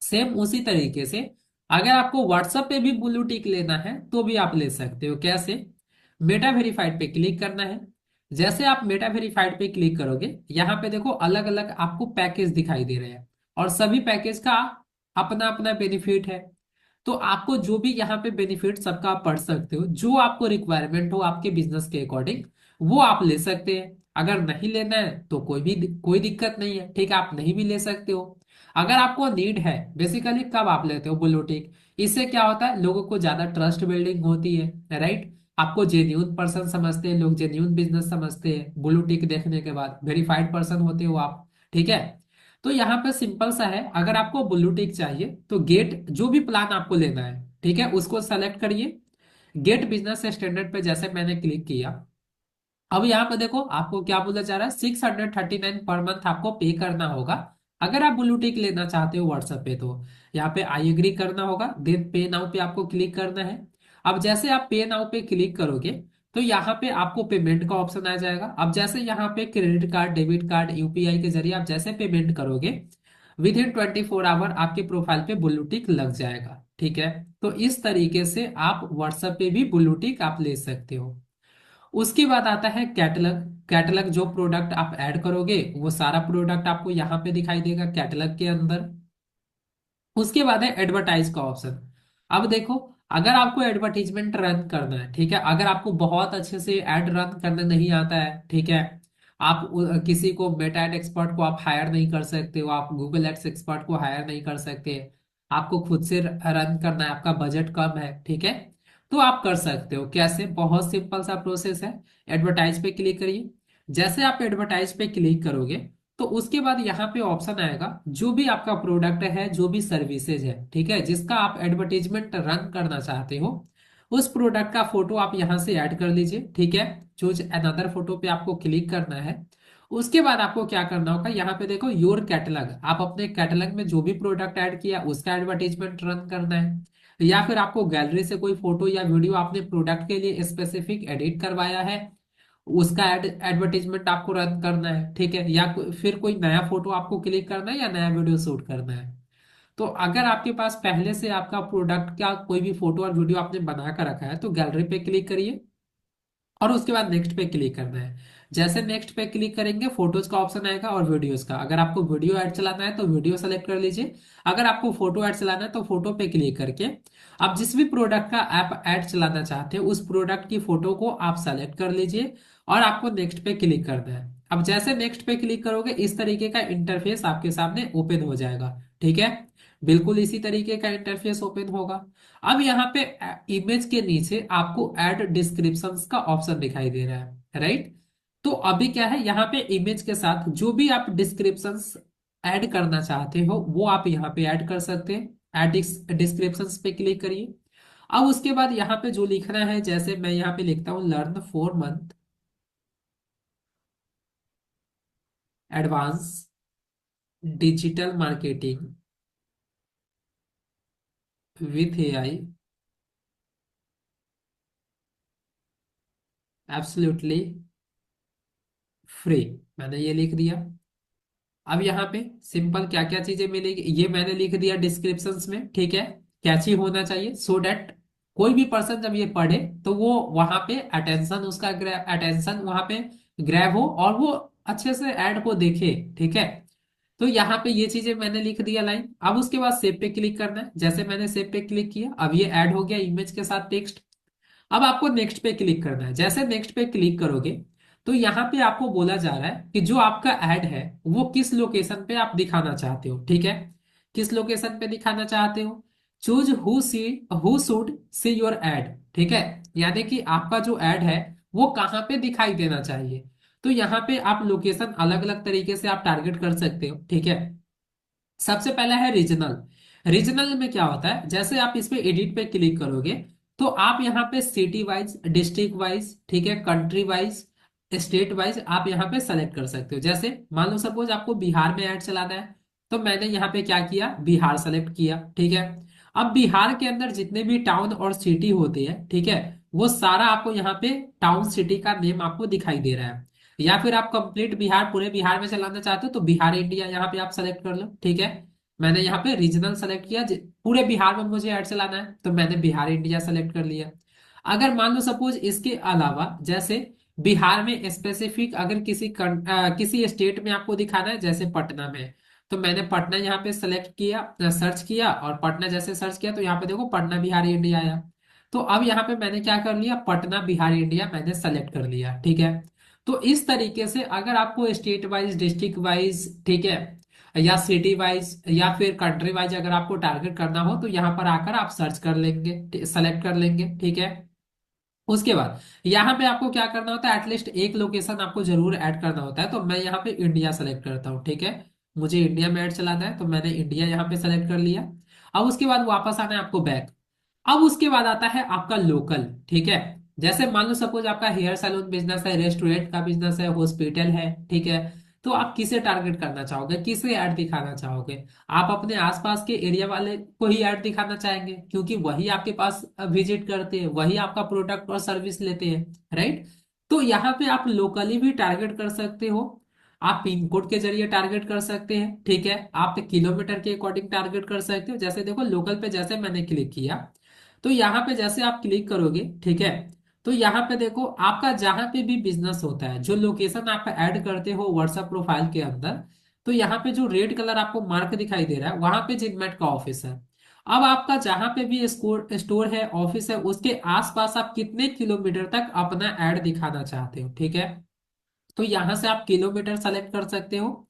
सेम उसी तरीके से अगर आपको व्हाट्सएप पे भी ब्लू टिक लेना है तो भी आप ले सकते हो। कैसे? मेटा वेरीफाइड पे क्लिक करना है। जैसे आप मेटा वेरीफाइड पे क्लिक करोगे, यहाँ पे देखो अलग अलग आपको पैकेज दिखाई दे रहे हैं, और सभी पैकेज का अपना अपना बेनिफिट है। तो आपको जो भी यहाँ पे बेनिफिट सबका आप पढ़ सकते हो, जो आपको रिक्वायरमेंट हो आपके बिजनेस के अकॉर्डिंग, वो आप ले सकते हैं। अगर नहीं लेना है तो कोई दिक्कत नहीं है, ठीक है, आप नहीं भी ले सकते हो। अगर आपको नीड है, बेसिकली कब आप लेते हो ब्लू टिक? इससे क्या होता है, लोगों को ज्यादा ट्रस्ट बिल्डिंग होती है, राइट? आपको जेन्यून पर्सन समझते हैं लोग, जेन्यून बिजनेस समझते हैं ब्लू टिक देखने के बाद, वेरीफाइड पर्सन होते हो आप, ठीक है। तो यहाँ पे सिंपल सा है, अगर आपको ब्लू टिक चाहिए तो गेट जो भी प्लान आपको लेना है, ठीक है, उसको सेलेक्ट करिए। गेट बिजनेस स्टैंडर्ड पे जैसे मैंने क्लिक किया, अब यहाँ पे देखो आपको क्या बोला जा रहा है, 639 पर मंथ आपको पे करना होगा अगर आप ब्लू टिक लेना चाहते हो व्हाट्सएप पे। तो यहाँ पे आई एग्री करना होगा, देन पे नाउ पे आपको क्लिक करना है। अब जैसे आप पे नाउ पे क्लिक करोगे तो यहाँ पे आपको पेमेंट का ऑप्शन आ जाएगा। अब जैसे यहाँ पे credit card, debit card, UPI के जरिए आप जैसे पेमेंट करोगे, विद इन 24 आवर आपके प्रोफाइल पे ब्लू टिक लग जाएगा, ठीक है। तो इस तरीके से आप व्हाट्सएप पे भी ब्लू टिक आप ले सकते हो। उसके बाद आता है कैटलॉग। कैटलॉग जो प्रोडक्ट आप ऐड करोगे वो सारा प्रोडक्ट आपको यहाँ पे दिखाई देगा कैटलॉग के अंदर। उसके बाद है एडवर्टाइज का ऑप्शन। अब देखो, अगर आपको एडवर्टीजमेंट रन करना है, ठीक है, अगर आपको बहुत अच्छे से एड रन करना नहीं आता है, ठीक है, आप किसी को मेटा एड एक्सपर्ट को आप हायर नहीं कर सकते हो, आप गूगल एड्स एक्सपर्ट को हायर नहीं कर सकते, आपको खुद से रन करना है, आपका बजट कम है, ठीक है, तो आप कर सकते हो। कैसे? बहुत सिंपल सा प्रोसेस है। एडवर्टाइज पे क्लिक करिए। जैसे आप एडवर्टाइज पे क्लिक करोगे तो उसके बाद यहाँ पे ऑप्शन आएगा, जो भी आपका प्रोडक्ट है, जो भी सर्विसेज है, ठीक है, जिसका आप एडवर्टीजमेंट रन करना चाहते हो, उस प्रोडक्ट का फोटो आप यहाँ से ऐड कर लीजिए, ठीक है। चूज अनदर फोटो पे आपको क्लिक करना है। उसके बाद आपको क्या करना होगा, यहाँ पे देखो योर कैटलॉग, आप अपने कैटलॉग में जो भी प्रोडक्ट ऐड किया उसका एडवर्टीजमेंट रन करना है। या फिर आपको गैलरी से कोई फोटो या वीडियो आपने प्रोडक्ट के लिए स्पेसिफिक एडिट करवाया है, उसका एडवर्टीजमेंट आपको रन करना है, ठीक है। या फिर कोई नया फोटो आपको क्लिक करना है या नया वीडियो शूट करना है। तो अगर आपके पास पहले से आपका प्रोडक्ट का कोई भी फोटो और वीडियो आपने बना कर रखा है तो गैलरी पे क्लिक करिए, और उसके बाद नेक्स्ट पे क्लिक करना है। जैसे नेक्स्ट पे क्लिक करेंगे, फोटोज का ऑप्शन आएगा और वीडियोस का। अगर आपको वीडियो ऐड चलाना है तो वीडियो सेलेक्ट कर लीजिए, अगर आपको फोटो ऐड चलाना है तो फोटो पे क्लिक करके आप जिस भी प्रोडक्ट का ऐप ऐड चलाना चाहते हैं उस प्रोडक्ट की फोटो को आप सेलेक्ट कर लीजिए, और आपको नेक्स्ट पे क्लिक करना है। अब जैसे नेक्स्ट पे क्लिक करोगे, इस तरीके का इंटरफेस आपके सामने ओपन हो जाएगा, ठीक है। बिल्कुल इसी तरीके का इंटरफेस ओपन होगा। अब यहाँ पे इमेज के नीचे आपको ऐड डिस्क्रिप्शंस का ऑप्शन दिखाई दे रहा है, राइट? तो अभी क्या है, यहाँ पे इमेज के साथ जो भी आप डिस्क्रिप्शंस ऐड करना चाहते हो वो आप यहाँ पे ऐड कर सकते हैं। ऐड डिस्क्रिप्शंस पे क्लिक करिए। अब उसके बाद यहाँ पे जो लिखना है, जैसे मैं यहाँ पे लिखता हूँ, learn 4 month advance digital marketing with AI absolutely free, मैंने ये लिख दिया। अब यहाँ पे सिंपल क्या क्या चीजें मिलेगी ये मैंने लिख दिया डिस्क्रिप्शंस में, ठीक है। कैची होना चाहिए सो डैट कोई भी पर्सन जब ये पढ़े तो वो वहां पे अटेंशन, उसका अटेंशन वहां पे ग्रैब हो और वो अच्छे से ऐड को देखे, ठीक है। तो यहाँ पे ये चीजें मैंने लिख दिया लाइन। अब उसके बाद सेव पे क्लिक करना है। जैसे मैंने सेव पे क्लिक किया, अब ये ऐड हो गया इमेज के साथ टेक्स्ट। अब आपको नेक्स्ट पे क्लिक करना है। जैसे नेक्स्ट पे क्लिक करोगे तो यहाँ पे आपको बोला जा रहा है कि जो आपका ऐड है वो किस लोकेशन पे आप दिखाना चाहते हो, ठीक है। किस लोकेशन पे दिखाना चाहते हो? Choose who should see your add, ठीक है। यानी कि आपका जो ऐड है वो कहाँ पे दिखाई देना चाहिए। तो यहाँ पे आप लोकेशन अलग अलग तरीके से आप टारगेट कर सकते हो, ठीक है। सबसे पहला है रीजनल। रीजनल में क्या होता है, जैसे आप इस पे एडिट पे क्लिक करोगे तो आप यहाँ पे सिटी वाइज, डिस्ट्रिक्ट वाइज, ठीक है, कंट्री वाइज, स्टेट वाइज आप यहाँ पे सेलेक्ट कर सकते हो। जैसे मान लो सपोज आपको बिहार में ऐड चलाना है, तो मैंने यहाँ पे क्या किया, बिहार सेलेक्ट किया, ठीक है। अब बिहार के अंदर जितने भी टाउन और सिटी होते हैं, ठीक है, वो सारा आपको यहाँ पे टाउन सिटी का नेम आपको दिखाई दे रहा है। या फिर आप कंप्लीट बिहार, पूरे बिहार में चलाना चाहते हो तो बिहार इंडिया यहाँ पे आप सेलेक्ट कर लो, ठीक है। मैंने यहाँ पे रीजनल सेलेक्ट किया, पूरे बिहार में मुझे ऐड चलाना है तो मैंने बिहार इंडिया सेलेक्ट कर लिया। अगर मान लो सपोज इसके अलावा जैसे बिहार में स्पेसिफिक अगर किसी स्टेट में आपको दिखाना है, जैसे पटना में, तो मैंने पटना यहाँ पे सेलेक्ट किया, सर्च किया, और पटना जैसे सर्च किया तो यहाँ पे देखो पटना बिहार इंडिया आया। तो अब यहाँ पे मैंने क्या कर लिया, पटना बिहार इंडिया मैंने सेलेक्ट कर लिया, ठीक है। तो इस तरीके से अगर आपको स्टेट वाइज, डिस्ट्रिक्ट वाइज, ठीक है, या सिटी वाइज या फिर कंट्री वाइज अगर आपको टारगेट करना हो तो यहाँ पर आकर आप सर्च कर लेंगे, सेलेक्ट कर लेंगे, ठीक है। उसके बाद यहाँ पे आपको क्या करना होता है, एटलीस्ट एक लोकेशन आपको जरूर ऐड करना होता है। तो मैं यहाँ पे इंडिया सेलेक्ट करता हूँ, ठीक है। मुझे इंडिया में ऐड चलाना है तो मैंने इंडिया यहाँ पे सेलेक्ट कर लिया। अब उसके बाद वापस आना है आपको बैक। अब उसके बाद आता है आपका लोकल, ठीक है। जैसे मान लो सपोज आपका हेयर सैलून बिजनेस है, रेस्टोरेंट का बिजनेस है, हॉस्पिटल है, ठीक है। तो आप किसे टारगेट करना चाहोगे, किसे ऐड दिखाना चाहोगे? आप अपने आसपास के एरिया वाले को ही ऐड दिखाना चाहेंगे, क्योंकि वही आपके पास विजिट करते हैं, वही आपका प्रोडक्ट और सर्विस लेते हैं, राइट। तो यहाँ पे आप लोकली भी टारगेट कर सकते हो, आप पिन कोड के जरिए टारगेट कर सकते हैं, ठीक है। आप किलोमीटर के अकॉर्डिंग टारगेट कर सकते हो। जैसे देखो लोकल पे जैसे मैंने क्लिक किया, तो यहाँ पे जैसे आप क्लिक करोगे, ठीक है, तो यहाँ पे देखो आपका जहां पे भी बिजनेस होता है, जो लोकेशन आप ऐड करते हो व्हाट्सएप प्रोफाइल के अंदर, तो यहाँ पे जो रेड कलर आपको मार्क दिखाई दे रहा है वहां पे जिनमेट का ऑफिस है। अब आपका जहां पे भी स्टोर है, ऑफिस है, उसके आसपास आप कितने किलोमीटर तक अपना ऐड दिखाना चाहते हो, ठीक है। तो यहां से आप किलोमीटर सेलेक्ट कर सकते हो।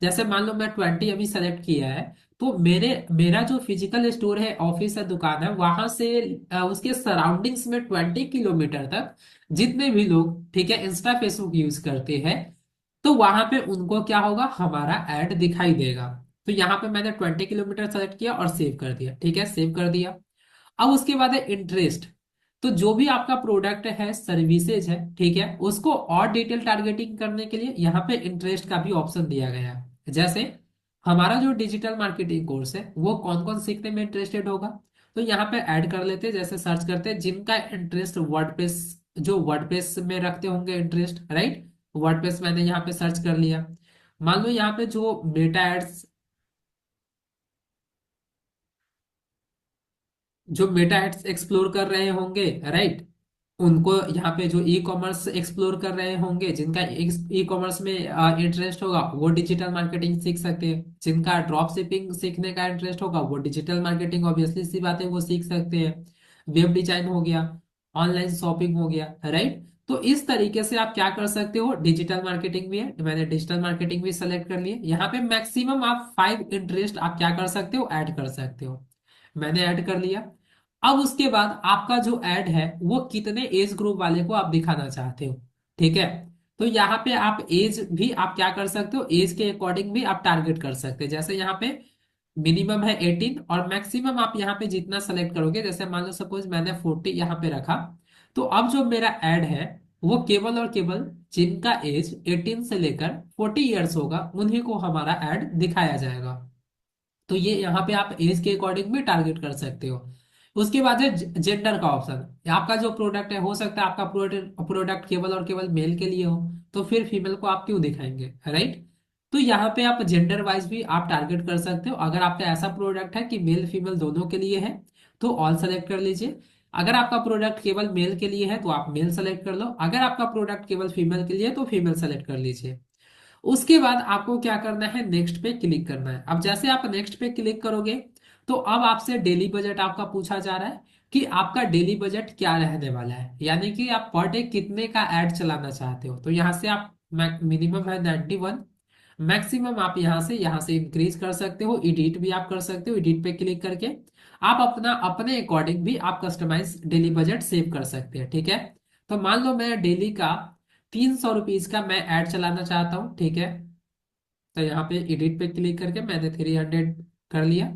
जैसे मान लो मैं 20 अभी सेलेक्ट किया है, तो मेरा जो फिजिकल स्टोर है, ऑफिस है, दुकान है, वहां से उसके सराउंडिंग्स में 20 किलोमीटर तक जितने भी लोग, ठीक है, इंस्टा फेसबुक यूज करते हैं, तो वहां पे उनको क्या होगा, हमारा ऐड दिखाई देगा। तो यहाँ पे मैंने 20 किलोमीटर सेलेक्ट किया और सेव कर दिया, ठीक है, सेव कर दिया। अब उसके बाद है इंटरेस्ट। तो जो भी आपका प्रोडक्ट है, सर्विसेज है, ठीक है, उसको और डिटेल टारगेटिंग करने के लिए यहाँ पे इंटरेस्ट का भी ऑप्शन दिया गया है। जैसे हमारा जो डिजिटल मार्केटिंग कोर्स है वो कौन कौन सीखने में इंटरेस्टेड होगा, तो यहाँ पे ऐड कर लेते हैं। जैसे सर्च करते हैं जिनका इंटरेस्ट वर्डप्रेस, जो वर्डप्रेस में रखते होंगे इंटरेस्ट, राइट। वर्डप्रेस मैंने यहाँ पे सर्च कर लिया। मान लो यहाँ पे जो मेटा एड्स, जो मेटा एड्स एक्सप्लोर कर रहे होंगे, राइट, उनको यहाँ पे जो ई कॉमर्स एक्सप्लोर कर रहे होंगे, जिनका ई कॉमर्स में इंटरेस्ट होगा वो डिजिटल मार्केटिंग सीख सकते हैं। जिनका ड्रॉप शिपिंग सीखने का इंटरेस्ट होगा वो डिजिटल मार्केटिंग, ऑब्वियसली सी बात है, वो सीख सकते हैं। वेब डिजाइन हो गया, ऑनलाइन शॉपिंग हो गया, राइट। तो इस तरीके से आप क्या कर सकते हो, डिजिटल मार्केटिंग भी है, मैंने डिजिटल मार्केटिंग भी सेलेक्ट कर लिया। यहाँ पे मैक्सिमम आप 5 इंटरेस्ट आप क्या कर सकते हो, ऐड कर सकते हो। मैंने ऐड कर लिया। अब उसके बाद आपका जो ऐड है वो कितने एज ग्रुप वाले को आप दिखाना चाहते हो, ठीक है। तो यहाँ पे आप एज भी आप क्या कर सकते हो, एज के अकॉर्डिंग भी आप टारगेट कर सकते हैं। जैसे यहाँ पे मिनिमम है 18 और मैक्सिमम आप यहाँ पे जितना सेलेक्ट करोगे, जैसे मान लो सपोज मैंने 40 यहाँ पे रखा, तो अब जो मेरा ऐड है वो केवल और केवल जिनका एज 18 से लेकर 40 ईयर्स होगा उन्हीं को हमारा ऐड दिखाया जाएगा। तो ये यहाँ पे आप एज के अकॉर्डिंग भी टारगेट कर सकते हो। उसके बाद है जेंडर का ऑप्शन। आपका जो प्रोडक्ट है, हो सकता है आपका प्रोडक्ट केवल और केवल मेल के लिए हो, तो फिर फीमेल को आप क्यों दिखाएंगे, राइट। तो यहाँ पे आप जेंडर वाइज भी आप टारगेट कर सकते हो। अगर आपका ऐसा प्रोडक्ट है कि मेल फीमेल दोनों के लिए है तो ऑल सेलेक्ट कर लीजिए। अगर आपका प्रोडक्ट केवल मेल के लिए है तो आप मेल सेलेक्ट कर लो। अगर आपका प्रोडक्ट केवल फीमेल के लिए है तो फीमेल सेलेक्ट कर लीजिए। उसके बाद आपको क्या करना है, नेक्स्ट पे क्लिक करना है। अब जैसे आप नेक्स्ट पे क्लिक करोगे, तो अब आपसे डेली बजट आपका पूछा जा रहा है कि आपका डेली बजट क्या रहने वाला है, यानी कि आप पर डे कितने का ऐड चलाना चाहते हो। तो यहाँ से आप मिनिमम है 91, मैक्सिमम आप यहाँ से इंक्रीज कर सकते हो, एडिट भी आप कर सकते हो। एडिट पे क्लिक करके आप अपना अपने अकॉर्डिंग भी आप कस्टमाइज डेली बजट सेव कर सकते हैं, ठीक है। तो मान लो मैं डेली का 300 रुपीज का मैं ऐड चलाना चाहता हूँ, ठीक है। तो यहाँ पे एडिट पे क्लिक करके मैंने 300 कर लिया।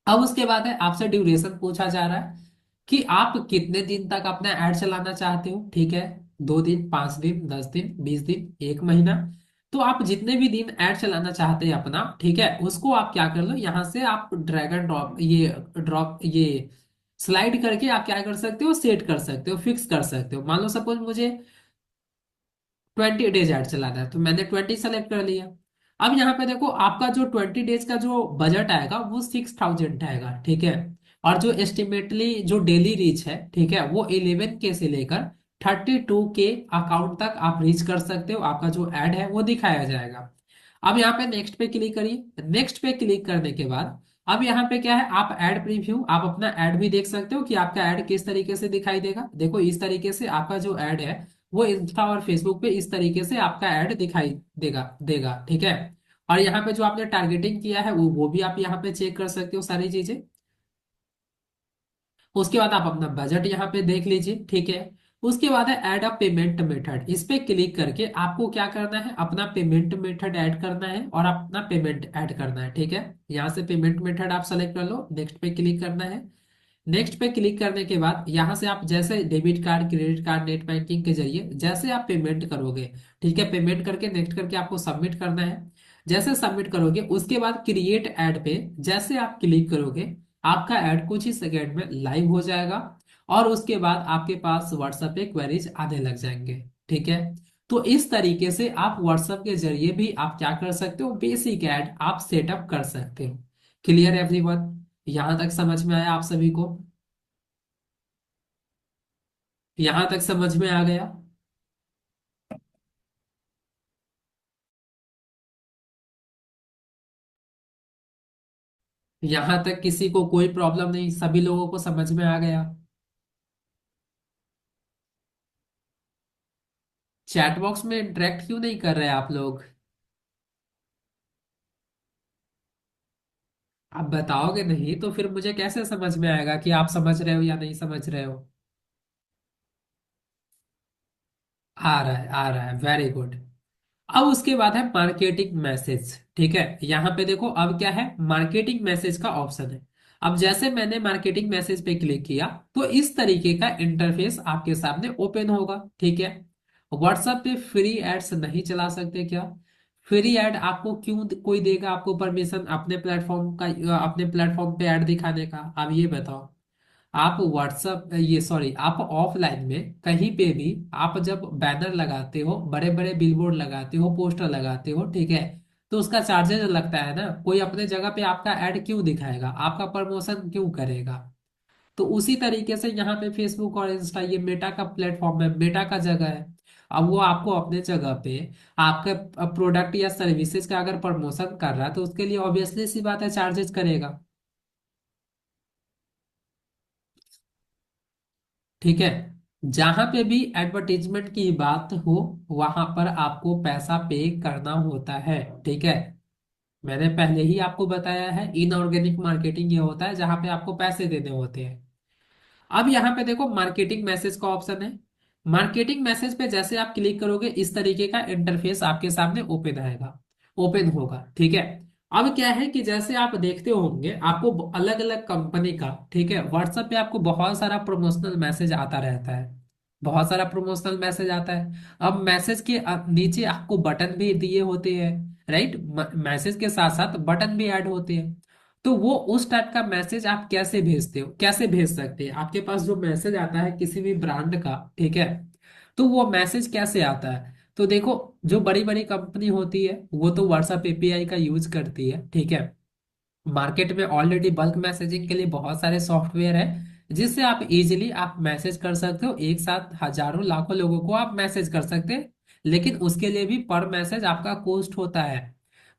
अब उसके बाद है आपसे ड्यूरेशन पूछा जा रहा है कि आप कितने दिन तक अपना ऐड चलाना चाहते हो, ठीक है। 2 दिन, 5 दिन, 10 दिन, 20 दिन, 1 महीना। तो आप जितने भी दिन ऐड चलाना चाहते हैं अपना, ठीक है, उसको आप क्या कर लो, यहाँ से आप ड्रैग एंड ड्रॉप ये स्लाइड करके आप क्या कर सकते हो, सेट कर सकते हो, फिक्स कर सकते हो। मान लो सपोज मुझे 20 डेज ऐड चलाना है, तो मैंने 20 सेलेक्ट कर लिया। अब यहाँ पे देखो, आपका जो 20 डेज का जो बजट आएगा वो 6,000 आएगा, ठीक है। और जो एस्टिमेटली जो डेली रीच है, ठीक है, वो 11K से लेकर 32K अकाउंट तक आप रीच कर सकते हो। आपका जो ऐड है वो दिखाया जाएगा। अब यहाँ पे नेक्स्ट पे क्लिक करिए। नेक्स्ट पे क्लिक करने के बाद अब यहाँ पे क्या है, आप ऐड प्रीव्यू, आप अपना ऐड भी देख सकते हो कि आपका ऐड किस तरीके से दिखाई देगा। देखो इस तरीके से आपका जो ऐड है वो इंस्टा और फेसबुक पे इस तरीके से आपका ऐड दिखाई देगा देगा, ठीक है। और यहाँ पे जो आपने टारगेटिंग किया है वो भी आप यहाँ पे चेक कर सकते हो सारी चीजें। उसके बाद आप अपना बजट यहाँ पे देख लीजिए, ठीक है। उसके बाद है ऐड अ पेमेंट मेथड। इस पे क्लिक करके आपको क्या करना है, अपना पेमेंट मेथड ऐड करना है और अपना पेमेंट ऐड करना है, ठीक है। यहाँ से पेमेंट मेथड आप सेलेक्ट कर लो, नेक्स्ट पे क्लिक करना है। नेक्स्ट पे क्लिक करने के बाद यहाँ से आप जैसे debit card, credit card, net banking के जरिए जैसे आप पेमेंट करोगे, ठीक है, पेमेंट करके नेक्स्ट करके आपको सबमिट करना है। जैसे सबमिट करोगे उसके बाद क्रिएट ऐड पे जैसे आप क्लिक करोगे, आपका ऐड कुछ ही सेकेंड में लाइव हो जाएगा। और उसके बाद आपके पास व्हाट्सएप पे क्वेरीज आने लग जाएंगे, ठीक है। तो इस तरीके से आप व्हाट्सएप के जरिए भी आप क्या कर सकते हो, बेसिक ऐड आप सेटअप कर सकते हो। Clear everyone? यहां तक समझ में आया आप सभी को? यहां तक समझ में आ गया? यहां तक किसी को कोई प्रॉब्लम नहीं, सभी लोगों को समझ में आ गया? चैट बॉक्स में इंटरेक्ट क्यों नहीं कर रहे आप लोग? आप बताओगे नहीं तो फिर मुझे कैसे समझ में आएगा कि आप समझ रहे हो या नहीं समझ रहे हो? आ रहा है, आ रहा है, वेरी गुड। अब उसके बाद है मार्केटिंग मैसेज, ठीक है। यहाँ पे देखो अब क्या है, मार्केटिंग मैसेज का ऑप्शन है। अब जैसे मैंने मार्केटिंग मैसेज पे क्लिक किया तो इस तरीके का इंटरफेस आपके सामने ओपन होगा, ठीक है। व्हाट्सएप पे फ्री एड्स नहीं चला सकते क्या? फ्री एड आपको क्यों कोई देगा आपको परमिशन अपने प्लेटफॉर्म का, अपने प्लेटफॉर्म पे ऐड दिखाने का? आप ये बताओ। आप व्हाट्सअप ये सॉरी आप ऑफलाइन में कहीं पे भी आप जब बैनर लगाते हो, बड़े बड़े बिलबोर्ड लगाते हो, पोस्टर लगाते हो, ठीक है, तो उसका चार्जेस लगता है ना। कोई अपने जगह पे आपका ऐड क्यों दिखाएगा, आपका प्रमोशन क्यों करेगा? तो उसी तरीके से यहाँ पे फेसबुक और इंस्टा ये मेटा का प्लेटफॉर्म है, मेटा का जगह है। अब वो आपको अपने जगह पे आपके प्रोडक्ट या सर्विसेज का अगर प्रमोशन कर रहा है तो उसके लिए ऑब्वियसली सी बात है चार्जेस करेगा, ठीक है। जहां पे भी एडवर्टीजमेंट की बात हो वहां पर आपको पैसा पे करना होता है, ठीक है। मैंने पहले ही आपको बताया है, इनऑर्गेनिक मार्केटिंग ये होता है जहां पे आपको पैसे देने होते हैं। अब यहाँ पे देखो मार्केटिंग मैसेज का ऑप्शन है। मार्केटिंग मैसेज पे जैसे आप क्लिक करोगे इस तरीके का इंटरफेस आपके सामने ओपन आएगा, ओपन होगा, ठीक है। अब क्या है कि जैसे आप देखते होंगे आपको अलग अलग कंपनी का, ठीक है, व्हाट्सएप पे आपको बहुत सारा प्रमोशनल मैसेज आता रहता है, बहुत सारा प्रमोशनल मैसेज आता है। अब मैसेज के नीचे आपको बटन भी दिए होते हैं, राइट। मैसेज के साथ साथ बटन भी ऐड होते हैं। तो वो उस टाइप का मैसेज आप कैसे भेजते हो, कैसे भेज सकते हैं? आपके पास जो मैसेज आता है किसी भी ब्रांड का, ठीक है, तो वो मैसेज कैसे आता है? तो देखो, जो बड़ी बड़ी कंपनी होती है वो तो व्हाट्सएप एपीआई का यूज करती है, ठीक है। मार्केट में ऑलरेडी बल्क मैसेजिंग के लिए बहुत सारे सॉफ्टवेयर है जिससे आप इजीली आप मैसेज कर सकते हो, एक साथ हजारों लाखों लोगों को आप मैसेज कर सकते हैं। लेकिन उसके लिए भी पर मैसेज आपका कॉस्ट होता है,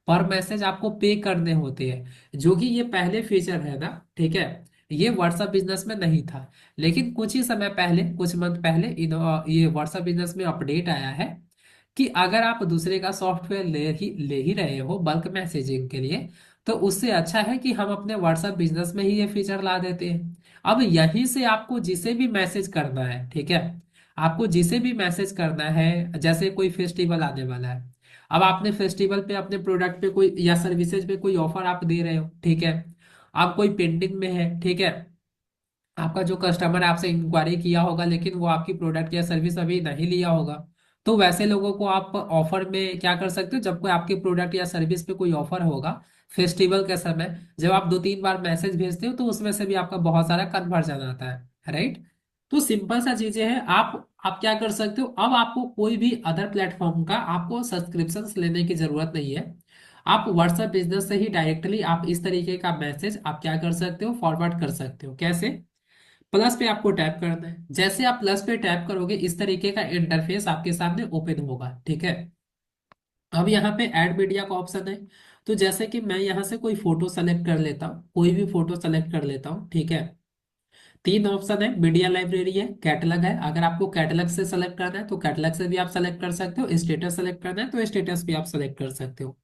पर मैसेज आपको पे करने होते हैं, जो कि ये पहले फीचर है ना, ठीक है। ये व्हाट्सएप बिजनेस में नहीं था, लेकिन कुछ ही समय पहले, कुछ मंथ पहले ये व्हाट्सएप बिजनेस में अपडेट आया है कि अगर आप दूसरे का सॉफ्टवेयर ले ही रहे हो बल्क मैसेजिंग के लिए, तो उससे अच्छा है कि हम अपने व्हाट्सएप बिजनेस में ही ये फीचर ला देते हैं। अब यहीं से आपको जिसे भी मैसेज करना है, ठीक है, आपको जिसे भी मैसेज करना है, जैसे कोई फेस्टिवल आने वाला है, अब आपने फेस्टिवल पे अपने प्रोडक्ट पे कोई या सर्विसेज पे कोई ऑफर आप दे रहे हो, ठीक है, आप कोई पेंडिंग में है, ठीक है, आपका जो कस्टमर आपसे इंक्वायरी किया होगा लेकिन वो आपकी प्रोडक्ट या सर्विस अभी नहीं लिया होगा, तो वैसे लोगों को आप ऑफर में क्या कर सकते हो, जब कोई आपके प्रोडक्ट या सर्विस पे कोई ऑफर होगा फेस्टिवल के समय, जब आप 2-3 बार मैसेज भेजते हो तो उसमें से भी आपका बहुत सारा कन्वर्जन आता है, राइट। तो सिंपल सा चीजें हैं। आप क्या कर सकते हो, अब आपको कोई भी अदर प्लेटफॉर्म का आपको सब्सक्रिप्शन लेने की जरूरत नहीं है। आप व्हाट्सएप बिजनेस से ही डायरेक्टली आप इस तरीके का मैसेज आप क्या कर सकते हो, फॉरवर्ड कर सकते हो। कैसे? प्लस पे आपको टैप करना है। जैसे आप प्लस पे टैप करोगे इस तरीके का इंटरफेस आपके सामने ओपन होगा, ठीक है। अब यहाँ पे ऐड मीडिया का ऑप्शन है। तो जैसे कि मैं यहाँ से कोई फोटो सेलेक्ट कर लेता हूँ, कोई भी फोटो सेलेक्ट कर लेता हूँ, ठीक है। तीन ऑप्शन है, मीडिया लाइब्रेरी है, कैटलॉग है। अगर आपको कैटलॉग से सेलेक्ट करना है तो कैटलॉग से भी आप सेलेक्ट कर सकते हो, स्टेटस सेलेक्ट करना है तो स्टेटस भी आप सेलेक्ट कर सकते हो।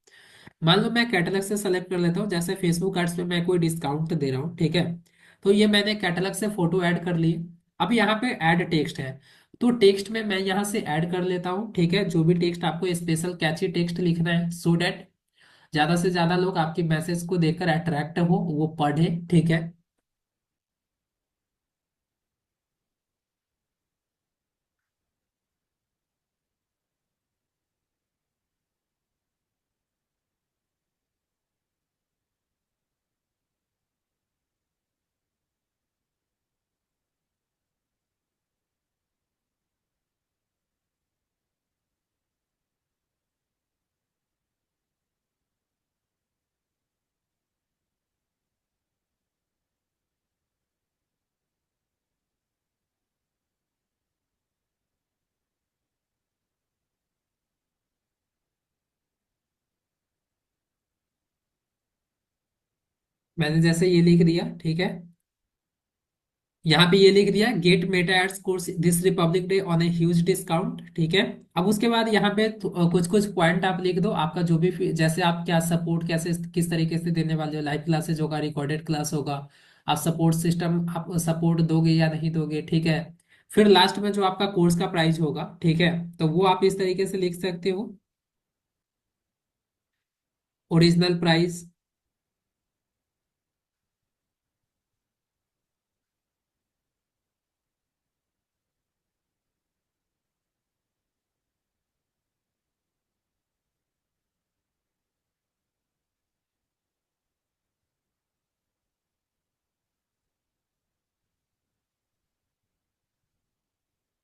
मान लो मैं कैटलॉग से सेलेक्ट कर लेता हूँ, जैसे फेसबुक एड्स पे मैं कोई डिस्काउंट दे रहा हूँ, ठीक है। तो ये मैंने कैटलॉग से फोटो ऐड कर ली। अब यहाँ पे ऐड टेक्स्ट है, तो टेक्स्ट में मैं यहाँ से ऐड कर लेता हूँ, ठीक है। जो भी टेक्स्ट आपको स्पेशल कैची टेक्स्ट लिखना है, सो डेट ज्यादा से ज्यादा लोग आपके मैसेज को देखकर अट्रैक्ट हो, वो पढ़े, ठीक है। मैंने जैसे ये लिख दिया, ठीक है। यहाँ पे ये लिख दिया, get Meta ads course this republic day on a huge discount, ठीक है। अब उसके बाद यहाँ पे कुछ कुछ पॉइंट आप लिख दो, आपका जो भी जैसे आप क्या सपोर्ट कैसे किस तरीके से देने वाले हो, लाइव क्लासेज होगा, रिकॉर्डेड क्लास होगा, आप सपोर्ट सिस्टम आप सपोर्ट दोगे या नहीं दोगे, ठीक है। फिर लास्ट में जो आपका कोर्स का प्राइस होगा, ठीक है, तो वो आप इस तरीके से लिख सकते हो, ओरिजिनल प्राइस।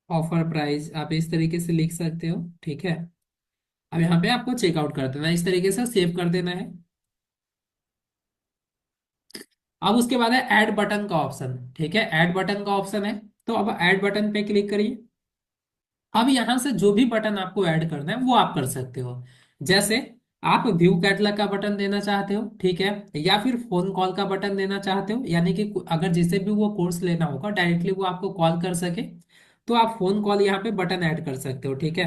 ऑफर प्राइस आप इस तरीके से लिख सकते हो, ठीक है। अब यहाँ पे आपको चेकआउट कर देना है, इस तरीके से सेव कर देना है। अब उसके बाद है ऐड बटन का ऑप्शन, ठीक है। ऐड बटन का ऑप्शन है, तो अब ऐड बटन पे क्लिक करिए। अब यहां से जो भी बटन आपको ऐड करना है वो आप कर सकते हो। जैसे आप व्यू कैटलॉग का बटन देना चाहते हो, ठीक है, या फिर फोन कॉल का बटन देना चाहते हो, यानी कि अगर जिसे भी वो कोर्स लेना होगा डायरेक्टली वो आपको कॉल कर सके, तो आप फोन कॉल यहाँ पे बटन ऐड कर सकते हो, ठीक है।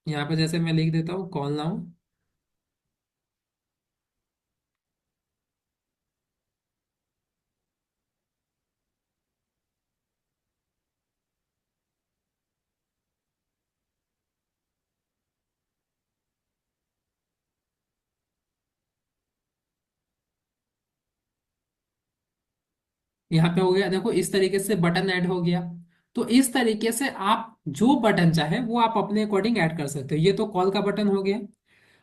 यहाँ पे जैसे मैं लिख देता हूँ कॉल नाउ। यहाँ पे हो गया, देखो इस तरीके से बटन ऐड हो गया। तो इस तरीके से आप जो बटन चाहे वो आप अपने अकॉर्डिंग ऐड कर सकते हो। ये तो कॉल का बटन हो गया।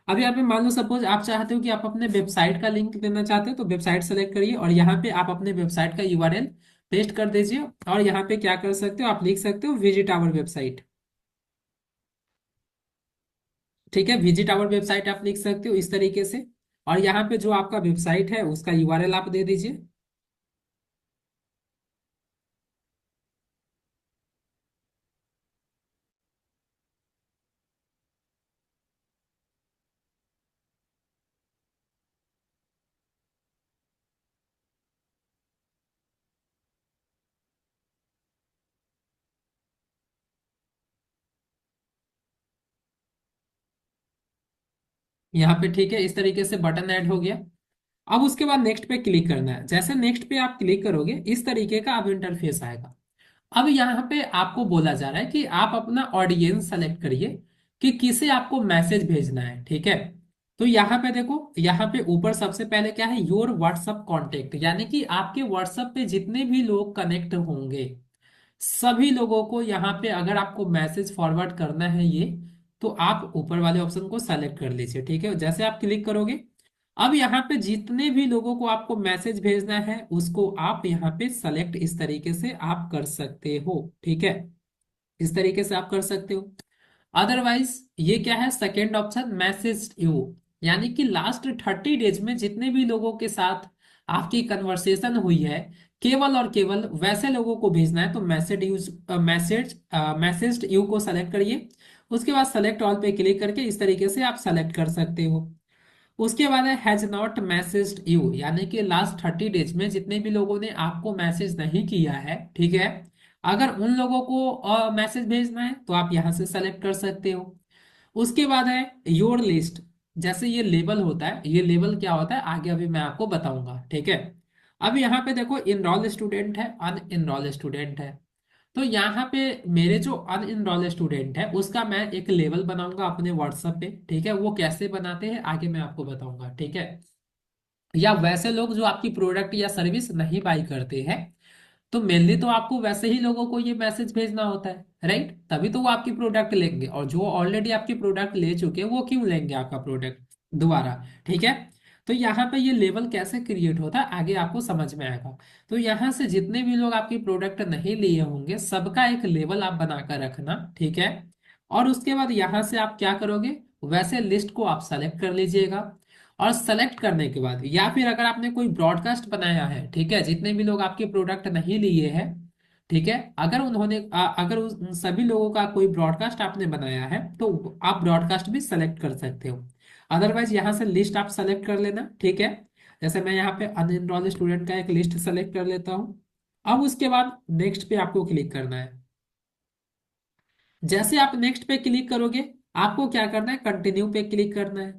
अब यहाँ पे मान लो सपोज आप चाहते हो कि आप अपने वेबसाइट का लिंक देना चाहते हो, तो वेबसाइट सेलेक्ट करिए और यहाँ पे आप अपने वेबसाइट का यूआरएल पेस्ट कर दीजिए। और यहाँ पे क्या कर सकते हो, आप लिख सकते हो विजिट आवर वेबसाइट, ठीक है। विजिट आवर वेबसाइट आप लिख सकते हो इस तरीके से। और यहाँ पे जो आपका वेबसाइट है उसका यूआरएल आप दे दीजिए। यहाँ पे ठीक है, इस तरीके से बटन ऐड हो गया। अब उसके बाद नेक्स्ट पे क्लिक करना है। जैसे नेक्स्ट पे आप क्लिक करोगे इस तरीके का अब इंटरफेस आएगा। अब यहाँ पे आपको बोला जा रहा है कि आप अपना ऑडियंस सेलेक्ट करिए कि किसे आपको मैसेज भेजना है, ठीक है। तो यहाँ पे देखो, यहाँ पे ऊपर सबसे पहले क्या है, योर व्हाट्सअप कॉन्टेक्ट, यानी कि आपके व्हाट्सएप पे जितने भी लोग कनेक्ट होंगे सभी लोगों को यहाँ पे अगर आपको मैसेज फॉरवर्ड करना है ये, तो आप ऊपर वाले ऑप्शन को सेलेक्ट कर लीजिए। ठीक है, जैसे आप क्लिक करोगे, अब यहाँ पे जितने भी लोगों को आपको मैसेज भेजना है उसको आप यहाँ पे सेलेक्ट इस तरीके से आप कर सकते हो। ठीक है, इस तरीके से आप कर सकते हो। अदरवाइज ये क्या है, सेकेंड ऑप्शन मैसेज यू, यानी कि लास्ट 30 डेज में जितने भी लोगों के साथ आपकी कन्वर्सेशन हुई है केवल और केवल वैसे लोगों को भेजना है, तो मैसेज यू को सेलेक्ट करिए। उसके बाद सेलेक्ट ऑल पे क्लिक करके इस तरीके से आप सेलेक्ट कर सकते हो। उसके बाद है हैज नॉट मैसेज्ड यू, यानी कि लास्ट 30 डेज में जितने भी लोगों ने आपको मैसेज नहीं किया है, ठीक है, अगर उन लोगों को मैसेज भेजना है तो आप यहां से सेलेक्ट कर सकते हो। उसके बाद है योर लिस्ट, जैसे ये लेबल होता है, ये लेबल क्या होता है आगे अभी मैं आपको बताऊंगा। ठीक है, अब यहाँ पे देखो इनरोल स्टूडेंट है, अन इनरोल स्टूडेंट है। तो यहाँ पे मेरे जो अन इनरोल स्टूडेंट है उसका मैं एक लेवल बनाऊंगा अपने व्हाट्सएप पे। ठीक है, वो कैसे बनाते हैं आगे मैं आपको बताऊंगा। ठीक है, या वैसे लोग जो आपकी प्रोडक्ट या सर्विस नहीं बाई करते हैं, तो मेनली तो आपको वैसे ही लोगों को ये मैसेज भेजना होता है, राइट, तभी तो वो आपकी प्रोडक्ट लेंगे। और जो ऑलरेडी आपकी प्रोडक्ट ले चुके हैं वो क्यों लेंगे आपका प्रोडक्ट दोबारा। ठीक है, तो यहाँ पे ये लेवल कैसे क्रिएट होता है आगे आपको समझ में आएगा। तो यहाँ से जितने भी लोग आपकी प्रोडक्ट नहीं लिए होंगे सबका एक लेवल आप बनाकर रखना। ठीक है, और उसके बाद यहाँ से आप क्या करोगे, वैसे लिस्ट को आप सेलेक्ट कर लीजिएगा। और सेलेक्ट करने के बाद या फिर अगर आपने कोई ब्रॉडकास्ट बनाया है, ठीक है, जितने भी लोग आपके प्रोडक्ट नहीं लिए हैं, ठीक है, अगर उन्होंने अगर उन सभी लोगों का कोई ब्रॉडकास्ट आपने बनाया है तो आप ब्रॉडकास्ट भी सेलेक्ट कर सकते हो। अदरवाइज यहाँ से लिस्ट आप सेलेक्ट कर लेना। ठीक है, जैसे मैं यहाँ पे अनएनरोल्ड स्टूडेंट का एक लिस्ट सेलेक्ट कर लेता हूँ। अब उसके बाद नेक्स्ट पे आपको क्लिक करना है। जैसे आप नेक्स्ट पे क्लिक करोगे आपको क्या करना है, कंटिन्यू पे क्लिक करना है।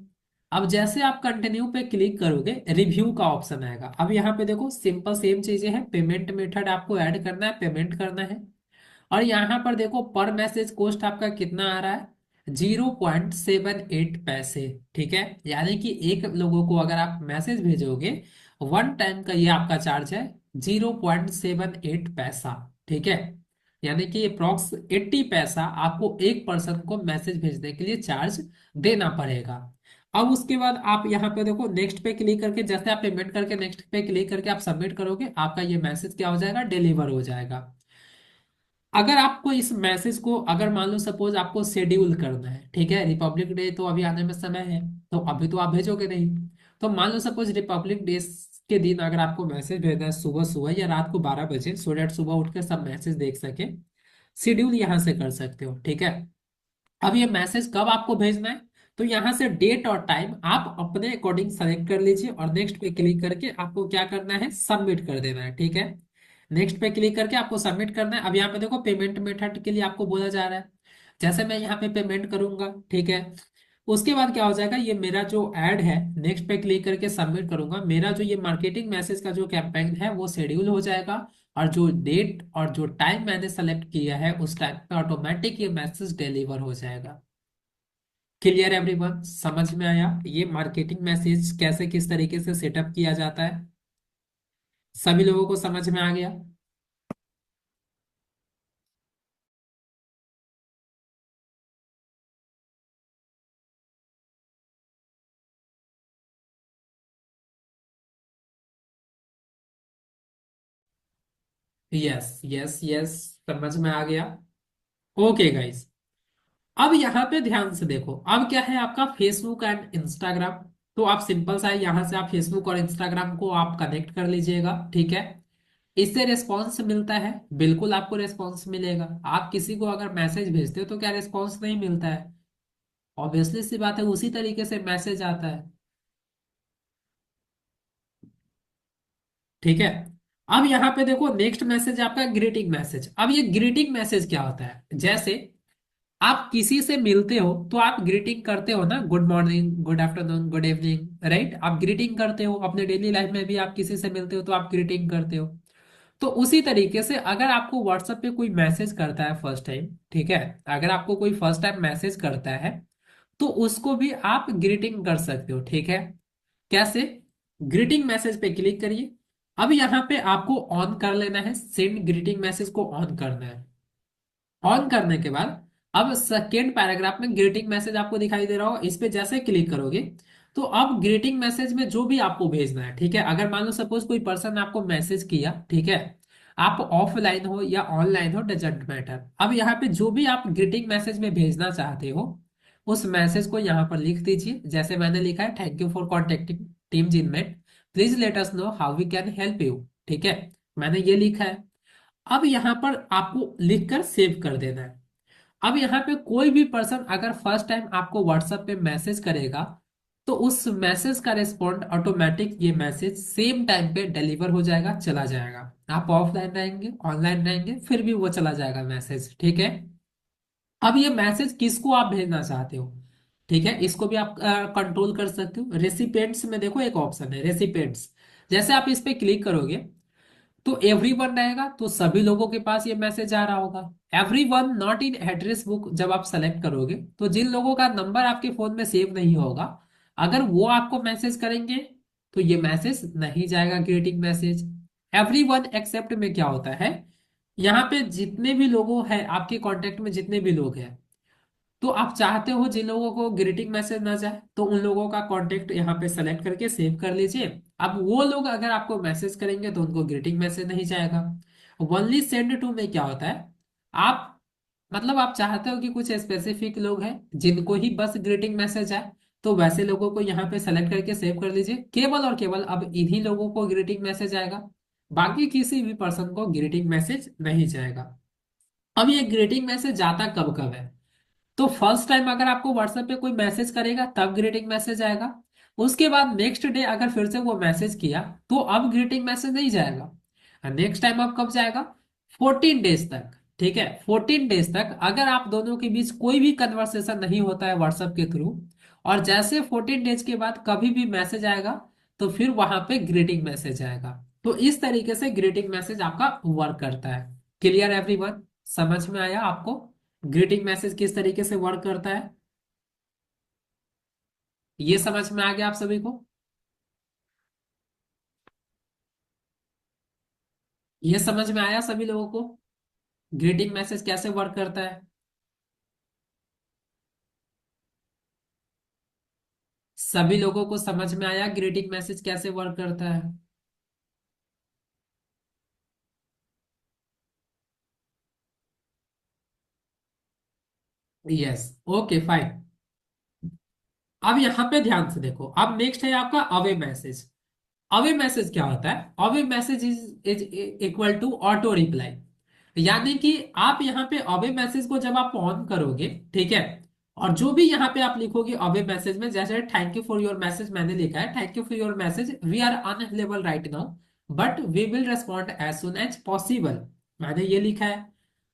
अब जैसे आप कंटिन्यू पे क्लिक करोगे रिव्यू का ऑप्शन आएगा। अब यहाँ पे देखो सिंपल सेम चीजें हैं, पेमेंट मेथड आपको ऐड करना है, पेमेंट करना है। और यहाँ पर देखो पर मैसेज कॉस्ट आपका कितना आ रहा है, 0.78 पैसे। ठीक है, यानी कि एक लोगों को अगर आप मैसेज भेजोगे वन टाइम का ये आपका चार्ज है 0.78 पैसा। ठीक है, यानी कि अप्रॉक्स 80 पैसा आपको एक पर्सन को मैसेज भेजने के लिए चार्ज देना पड़ेगा। अब उसके बाद आप यहाँ पे देखो नेक्स्ट पे क्लिक करके, जैसे आप पेमेंट करके नेक्स्ट पे क्लिक करके आप सबमिट करोगे आपका ये मैसेज क्या हो जाएगा, डिलीवर हो जाएगा। अगर आपको इस मैसेज को अगर मान लो सपोज आपको शेड्यूल करना है, ठीक है, रिपब्लिक डे तो अभी आने में समय है, तो अभी तो आप भेजोगे नहीं। तो मान लो सपोज रिपब्लिक डे के दिन अगर आपको मैसेज भेजना है सुबह सुबह या रात को 12 बजे, सो डेट सुबह उठ के सब मैसेज देख सके, शेड्यूल यहां से कर सकते हो। ठीक है, अब ये मैसेज कब आपको भेजना है, तो यहां से डेट और टाइम आप अपने अकॉर्डिंग सेलेक्ट कर लीजिए और नेक्स्ट पे क्लिक करके आपको क्या करना है, सबमिट कर देना है। ठीक है, नेक्स्ट पे क्लिक करके आपको सबमिट करना है। अब यहाँ पे देखो पेमेंट मेथड के लिए आपको बोला जा रहा है, जैसे मैं यहाँ पे पेमेंट करूंगा। ठीक है, उसके बाद क्या हो जाएगा, ये मेरा जो ऐड है नेक्स्ट पे क्लिक करके सबमिट करूंगा, मेरा जो ये मार्केटिंग मैसेज का जो कैंपेन है वो शेड्यूल हो जाएगा। और जो डेट और जो टाइम मैंने सेलेक्ट किया है उस टाइम पे ऑटोमेटिक ये मैसेज डिलीवर हो जाएगा। क्लियर एवरीवन, समझ में आया ये मार्केटिंग मैसेज कैसे किस तरीके से सेटअप किया जाता है, सभी लोगों को समझ में आ गया। यस यस यस, समझ में आ गया। ओके गाइस, अब यहाँ पे ध्यान से देखो, अब क्या है आपका फेसबुक एंड इंस्टाग्राम। तो आप सिंपल सा है, यहाँ से आप फेसबुक और इंस्टाग्राम को आप कनेक्ट कर लीजिएगा। ठीक है, इससे रिस्पॉन्स मिलता है, बिल्कुल आपको रिस्पॉन्स मिलेगा। आप किसी को अगर मैसेज भेजते हो तो क्या रिस्पॉन्स नहीं मिलता है, ऑब्वियसली सी बात है, उसी तरीके से मैसेज आता है। ठीक है, अब यहाँ पे देखो नेक्स्ट मैसेज आपका ग्रीटिंग मैसेज। अब ये ग्रीटिंग मैसेज क्या होता है, जैसे आप किसी से मिलते हो तो आप ग्रीटिंग करते हो ना, good morning, good afternoon, good evening, right, आप ग्रीटिंग करते हो अपने डेली लाइफ में भी, आप किसी से मिलते हो तो आप ग्रीटिंग करते हो। तो उसी तरीके से अगर आपको व्हाट्सएप पे कोई मैसेज करता है फर्स्ट टाइम, ठीक है, अगर आपको कोई फर्स्ट टाइम मैसेज करता है तो उसको भी आप ग्रीटिंग कर सकते हो, ठीक है। कैसे? ग्रीटिंग मैसेज पे क्लिक करिए। अब यहाँ पे आपको ऑन कर लेना है, सेंड ग्रीटिंग मैसेज को ऑन करना है। ऑन करने के बाद अब सेकेंड पैराग्राफ में ग्रीटिंग मैसेज आपको दिखाई दे रहा होगा, इस पे जैसे क्लिक करोगे तो अब ग्रीटिंग मैसेज में जो भी आपको भेजना है, ठीक है। अगर मान लो सपोज कोई पर्सन आपको मैसेज किया, ठीक है, आप ऑफलाइन हो या ऑनलाइन हो, डजेंट मैटर। अब यहाँ पे जो भी आप ग्रीटिंग मैसेज में भेजना चाहते हो उस मैसेज को यहाँ पर लिख दीजिए, जैसे मैंने लिखा है, thank you for contacting team जिनमेट, please let us know how we can help you, ठीक है। मैंने ये लिखा है। अब यहाँ पर आपको लिखकर सेव कर देना है। अब यहाँ पे कोई भी पर्सन अगर फर्स्ट टाइम आपको व्हाट्सएप पे मैसेज करेगा तो उस मैसेज का रिस्पॉन्ड ऑटोमेटिक ये मैसेज सेम टाइम पे डिलीवर हो जाएगा, चला जाएगा। आप ऑफलाइन रहेंगे, ऑनलाइन रहेंगे, फिर भी वो चला जाएगा मैसेज, ठीक है। अब ये मैसेज किसको आप भेजना चाहते हो, ठीक है, इसको भी आप कंट्रोल कर सकते हो। रेसिपिएंट्स में देखो एक ऑप्शन है रेसिपिएंट्स, जैसे आप इस पे क्लिक करोगे तो एवरीवन रहेगा, तो सभी लोगों के पास ये मैसेज आ रहा होगा। Everyone not in address book जब आप सेलेक्ट करोगे तो जिन लोगों का नंबर आपके फोन में सेव नहीं होगा, अगर वो आपको मैसेज करेंगे तो ये मैसेज नहीं जाएगा ग्रीटिंग मैसेज। एवरीवन एक्सेप्ट में क्या होता है, यहाँ पे जितने भी लोगों हैं आपके कांटेक्ट में, जितने भी लोग हैं, तो आप चाहते हो जिन लोगों को ग्रीटिंग मैसेज ना जाए तो उन लोगों का कांटेक्ट यहाँ पे सेलेक्ट करके सेव कर लीजिए। अब वो लोग अगर आपको मैसेज करेंगे तो उनको ग्रीटिंग मैसेज नहीं जाएगा। ओनली सेंड टू में क्या होता है, आप मतलब आप चाहते हो कि कुछ स्पेसिफिक लोग हैं जिनको ही बस ग्रीटिंग मैसेज आए, तो वैसे लोगों को यहाँ पे सेलेक्ट करके सेव कर लीजिए। केवल और केवल अब इन्हीं लोगों को ग्रीटिंग मैसेज आएगा, बाकी किसी भी पर्सन को ग्रीटिंग मैसेज नहीं जाएगा। अब ये ग्रीटिंग मैसेज जाता कब कब है, तो फर्स्ट टाइम अगर आपको व्हाट्सएप पे कोई मैसेज करेगा तब ग्रीटिंग मैसेज आएगा। उसके बाद नेक्स्ट डे अगर फिर से वो मैसेज किया तो अब ग्रीटिंग मैसेज नहीं जाएगा। नेक्स्ट टाइम अब कब जाएगा, 14 डेज तक, ठीक है। 14 डेज तक अगर आप दोनों के बीच कोई भी कन्वर्सेशन नहीं होता है व्हाट्सएप के थ्रू, और जैसे 14 डेज के बाद कभी भी मैसेज आएगा तो फिर वहां पे ग्रीटिंग मैसेज आएगा। तो इस तरीके से ग्रीटिंग मैसेज आपका वर्क करता है। Clear everyone? समझ में आया आपको ग्रीटिंग मैसेज किस तरीके से वर्क करता है? ये समझ में आ गया आप सभी को? ये समझ में आया सभी लोगों को ग्रीटिंग मैसेज कैसे वर्क करता है? सभी लोगों को समझ में आया ग्रीटिंग मैसेज कैसे वर्क करता है? Yes, okay fine. अब यहां पे ध्यान से देखो, अब नेक्स्ट है आपका अवे मैसेज। अवे मैसेज क्या होता है, away message is equal to auto reply. यानी कि आप यहाँ पे अवे मैसेज को जब आप ऑन करोगे, ठीक है, और जो भी यहाँ पे आप लिखोगे अवे मैसेज में, जैसे thank you for your message मैंने लिखा है, thank you for your message, we are unavailable right now but we will respond as soon as possible, मैंने ये लिखा है।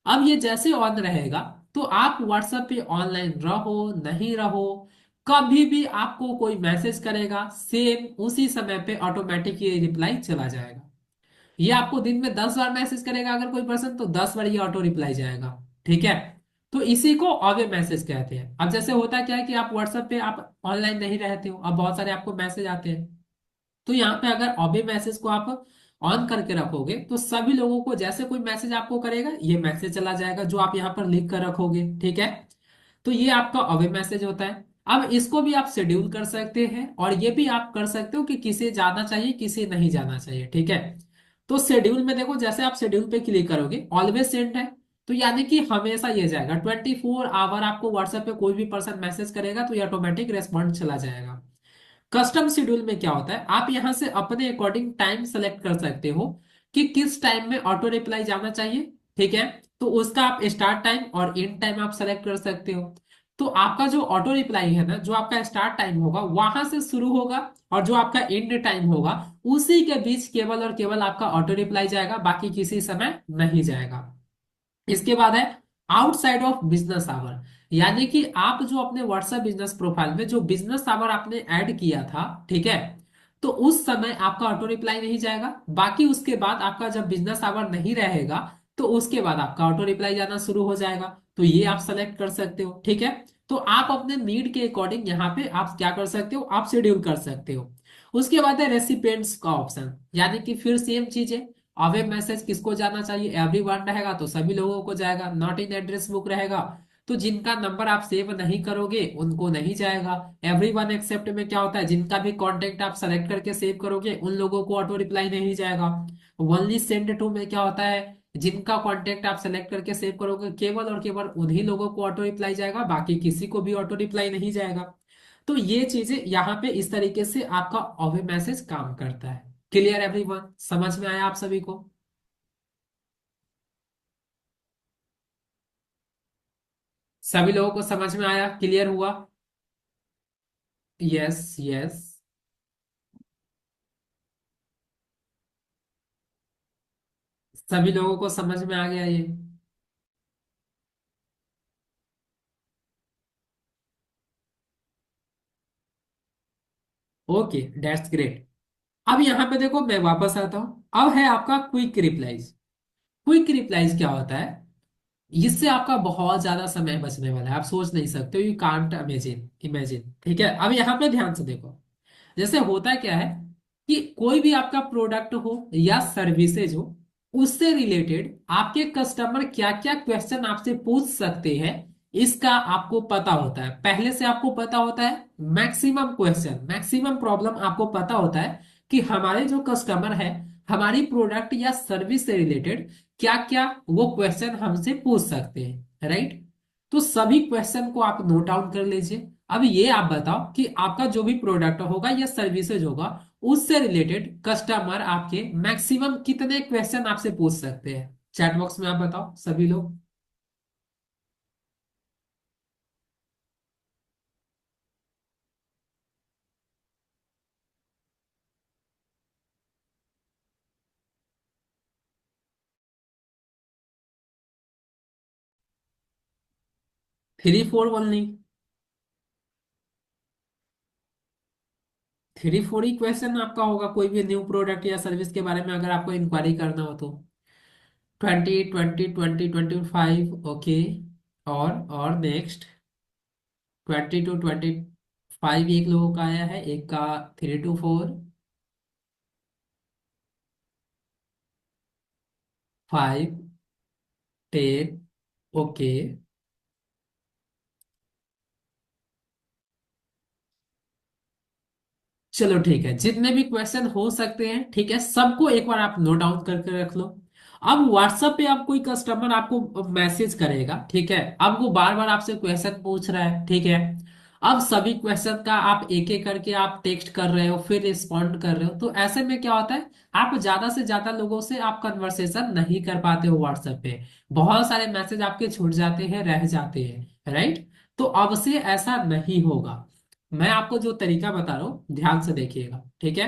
अब ये जैसे ऑन रहेगा तो आप व्हाट्सएप पे ऑनलाइन रहो नहीं रहो, कभी भी आपको कोई मैसेज करेगा सेम उसी समय पे ऑटोमेटिक ये रिप्लाई चला जाएगा। ये आपको दिन में 10 बार मैसेज करेगा अगर कोई पर्सन, तो 10 बार ये ऑटो रिप्लाई जाएगा, ठीक है। तो इसी को ऑवे मैसेज कहते हैं। अब जैसे होता क्या है कि आप व्हाट्सएप पे आप ऑनलाइन नहीं रहते हो, अब बहुत सारे आपको मैसेज आते हैं, तो यहाँ पे अगर ऑबे मैसेज को आप ऑन करके रखोगे तो सभी लोगों को जैसे कोई मैसेज आपको करेगा ये मैसेज चला जाएगा जो आप यहाँ पर लिख कर रखोगे, ठीक है। तो ये आपका अवे मैसेज होता है। अब इसको भी आप शेड्यूल कर सकते हैं और ये भी आप कर सकते हो कि किसे जाना चाहिए किसे नहीं जाना चाहिए, ठीक है। तो शेड्यूल में देखो, जैसे आप शेड्यूल पे क्लिक करोगे ऑलवेज सेंड है, तो यानी कि हमेशा ये जाएगा 24 आवर, आपको व्हाट्सएप पे कोई भी पर्सन मैसेज करेगा तो ये ऑटोमेटिक रेस्पॉन्ड चला जाएगा। कस्टम शेड्यूल में क्या होता है, आप यहां से अपने अकॉर्डिंग टाइम सेलेक्ट कर सकते हो कि किस टाइम में ऑटो रिप्लाई जाना चाहिए, ठीक है। तो उसका आप स्टार्ट टाइम और एंड टाइम आप सेलेक्ट कर सकते हो। तो आपका जो ऑटो रिप्लाई है ना, जो आपका स्टार्ट टाइम होगा वहां से शुरू होगा, और जो आपका एंड टाइम होगा उसी के बीच केवल और केवल आपका ऑटो रिप्लाई जाएगा, बाकी किसी समय नहीं जाएगा। इसके बाद है आउटसाइड ऑफ बिजनेस आवर, यानी कि आप जो अपने व्हाट्सएप बिजनेस प्रोफाइल में जो बिजनेस आवर आपने ऐड किया था, ठीक है, तो उस समय आपका ऑटो रिप्लाई नहीं जाएगा। बाकी उसके बाद आपका जब बिजनेस आवर नहीं रहेगा तो उसके बाद आपका ऑटो रिप्लाई जाना शुरू हो जाएगा। तो ये आप सेलेक्ट कर सकते हो, ठीक है। तो आप अपने नीड के अकॉर्डिंग यहाँ पे आप क्या कर सकते हो, आप शेड्यूल कर सकते हो। उसके बाद है रेसिपिएंट्स का ऑप्शन, यानी कि फिर सेम चीज है। अवे मैसेज किसको जाना चाहिए, एवरीवन रहेगा तो सभी लोगों को जाएगा। नॉट इन एड्रेस बुक रहेगा तो जिनका नंबर आप सेव नहीं करोगे उनको नहीं जाएगा। एवरीवन एक्सेप्ट में क्या होता है, जिनका भी कांटेक्ट आप सेलेक्ट करके सेव करोगे उन लोगों को ऑटो रिप्लाई नहीं जाएगा। ओनली सेंड टू में क्या होता है, जिनका कांटेक्ट आप सेलेक्ट करके सेव करोगे केवल और केवल उन्हीं लोगों को ऑटो रिप्लाई जाएगा, बाकी किसी को भी ऑटो रिप्लाई नहीं जाएगा। तो ये चीजें यहाँ पे इस तरीके से आपका ओवे मैसेज काम करता है। क्लियर एवरीवन, समझ में आया आप सभी को? सभी लोगों को समझ में आया, क्लियर हुआ? Yes yes. सभी लोगों को समझ में आ गया ये? Okay, that's great. अब यहाँ पे देखो मैं वापस आता हूँ, अब है आपका क्विक रिप्लाईज। क्विक रिप्लाईज क्या होता है, इससे आपका बहुत ज्यादा समय बचने वाला है, आप सोच नहीं सकते, यू कांट इमेजिन इमेजिन, ठीक है। अब यहाँ पे ध्यान से देखो, जैसे होता क्या है कि कोई भी आपका प्रोडक्ट हो या सर्विसेज हो, उससे रिलेटेड आपके कस्टमर क्या क्या क्वेश्चन आपसे पूछ सकते हैं, इसका आपको पता होता है, पहले से आपको पता होता है। मैक्सिमम क्वेश्चन, मैक्सिमम प्रॉब्लम आपको पता होता है कि हमारे जो कस्टमर है हमारी प्रोडक्ट या सर्विस से रिलेटेड क्या क्या वो क्वेश्चन हमसे पूछ सकते हैं, राइट। तो सभी क्वेश्चन को आप नोट डाउन कर लीजिए। अब ये आप बताओ कि आपका जो भी प्रोडक्ट होगा या सर्विसेज होगा उससे रिलेटेड कस्टमर आपके मैक्सिमम कितने क्वेश्चन आपसे पूछ सकते हैं, चैट बॉक्स में आप बताओ सभी लोग। 3 4 ओनली? 3 4 ही क्वेश्चन आपका होगा कोई भी न्यू प्रोडक्ट या सर्विस के बारे में अगर आपको इंक्वायरी करना हो तो। 20 20 20 25, ओके। और नेक्स्ट 20 to 25 एक लोगों का आया है, एक का 3 to 4, 5 10, ओके। चलो ठीक है, जितने भी क्वेश्चन हो सकते हैं ठीक है, सबको एक बार आप नोट डाउन करके रख लो। अब व्हाट्सएप पे आप कोई कस्टमर आपको मैसेज करेगा, ठीक है, अब वो बार बार आपसे क्वेश्चन पूछ रहा है, ठीक है। अब सभी क्वेश्चन का आप एक एक करके आप टेक्स्ट कर रहे हो फिर रिस्पॉन्ड कर रहे हो, तो ऐसे में क्या होता है, आप ज्यादा से ज्यादा लोगों से आप कन्वर्सेशन नहीं कर पाते हो व्हाट्सएप पे। बहुत सारे मैसेज आपके छूट जाते हैं, रह जाते हैं, राइट। तो अब से ऐसा नहीं होगा। मैं आपको जो तरीका बता रहा हूँ ध्यान से देखिएगा, ठीक है।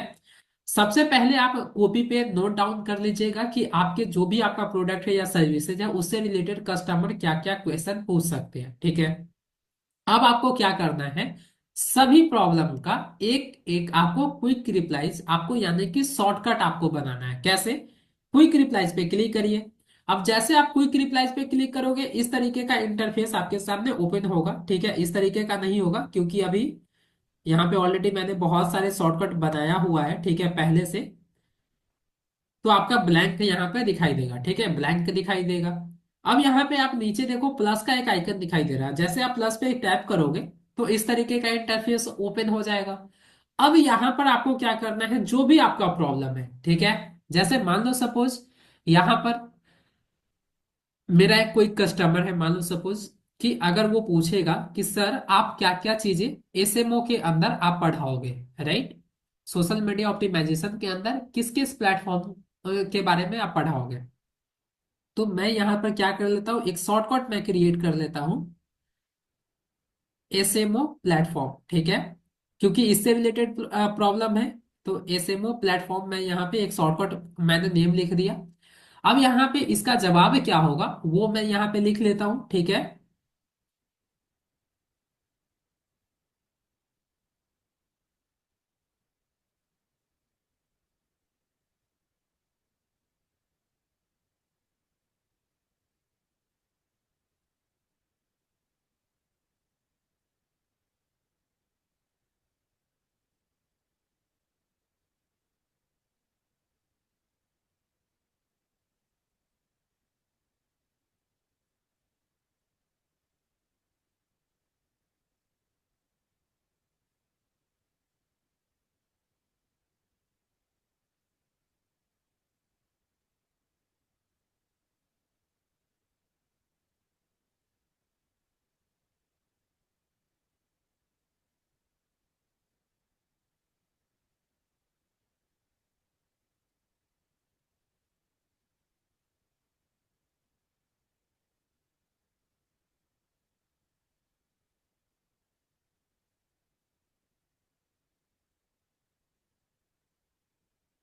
सबसे पहले आप कॉपी पे नोट डाउन कर लीजिएगा कि आपके जो भी आपका प्रोडक्ट है या सर्विसेज है उससे रिलेटेड कस्टमर क्या क्या क्वेश्चन पूछ सकते हैं, ठीक है। अब आपको क्या करना है, सभी प्रॉब्लम का एक एक आपको क्विक रिप्लाईज आपको यानी कि शॉर्टकट आपको बनाना है। कैसे? क्विक रिप्लाईज पे क्लिक करिए। अब जैसे आप क्विक रिप्लाईज पे क्लिक करोगे इस तरीके का इंटरफेस आपके सामने ओपन होगा, ठीक है। इस तरीके का नहीं होगा क्योंकि अभी यहाँ पे ऑलरेडी मैंने बहुत सारे शॉर्टकट बनाया हुआ है, ठीक है, पहले से। तो आपका ब्लैंक यहाँ पे दिखाई देगा, ठीक है, ब्लैंक दिखाई देगा। अब यहाँ पे आप नीचे देखो प्लस का एक आइकन दिखाई दे रहा है, जैसे आप प्लस पे टैप करोगे तो इस तरीके का इंटरफेस ओपन हो जाएगा। अब यहाँ पर आपको क्या करना है, जो भी आपका प्रॉब्लम है, ठीक है, जैसे मान लो सपोज यहाँ पर मेरा एक कोई कस्टमर है, मान लो सपोज कि अगर वो पूछेगा कि सर आप क्या क्या चीजें एसएमओ के अंदर आप पढ़ाओगे, राइट, सोशल मीडिया ऑप्टिमाइजेशन के अंदर किस किस प्लेटफॉर्म के बारे में आप पढ़ाओगे। तो मैं यहाँ पर क्या कर लेता हूँ, एक शॉर्टकट मैं क्रिएट कर लेता हूँ, एसएमओ प्लेटफॉर्म, ठीक है, क्योंकि इससे रिलेटेड प्रॉब्लम है। तो एसएमओ प्लेटफॉर्म में यहाँ पे एक शॉर्टकट मैंने नेम लिख दिया। अब यहाँ पे इसका जवाब क्या होगा वो मैं यहाँ पे लिख लेता हूँ, ठीक है।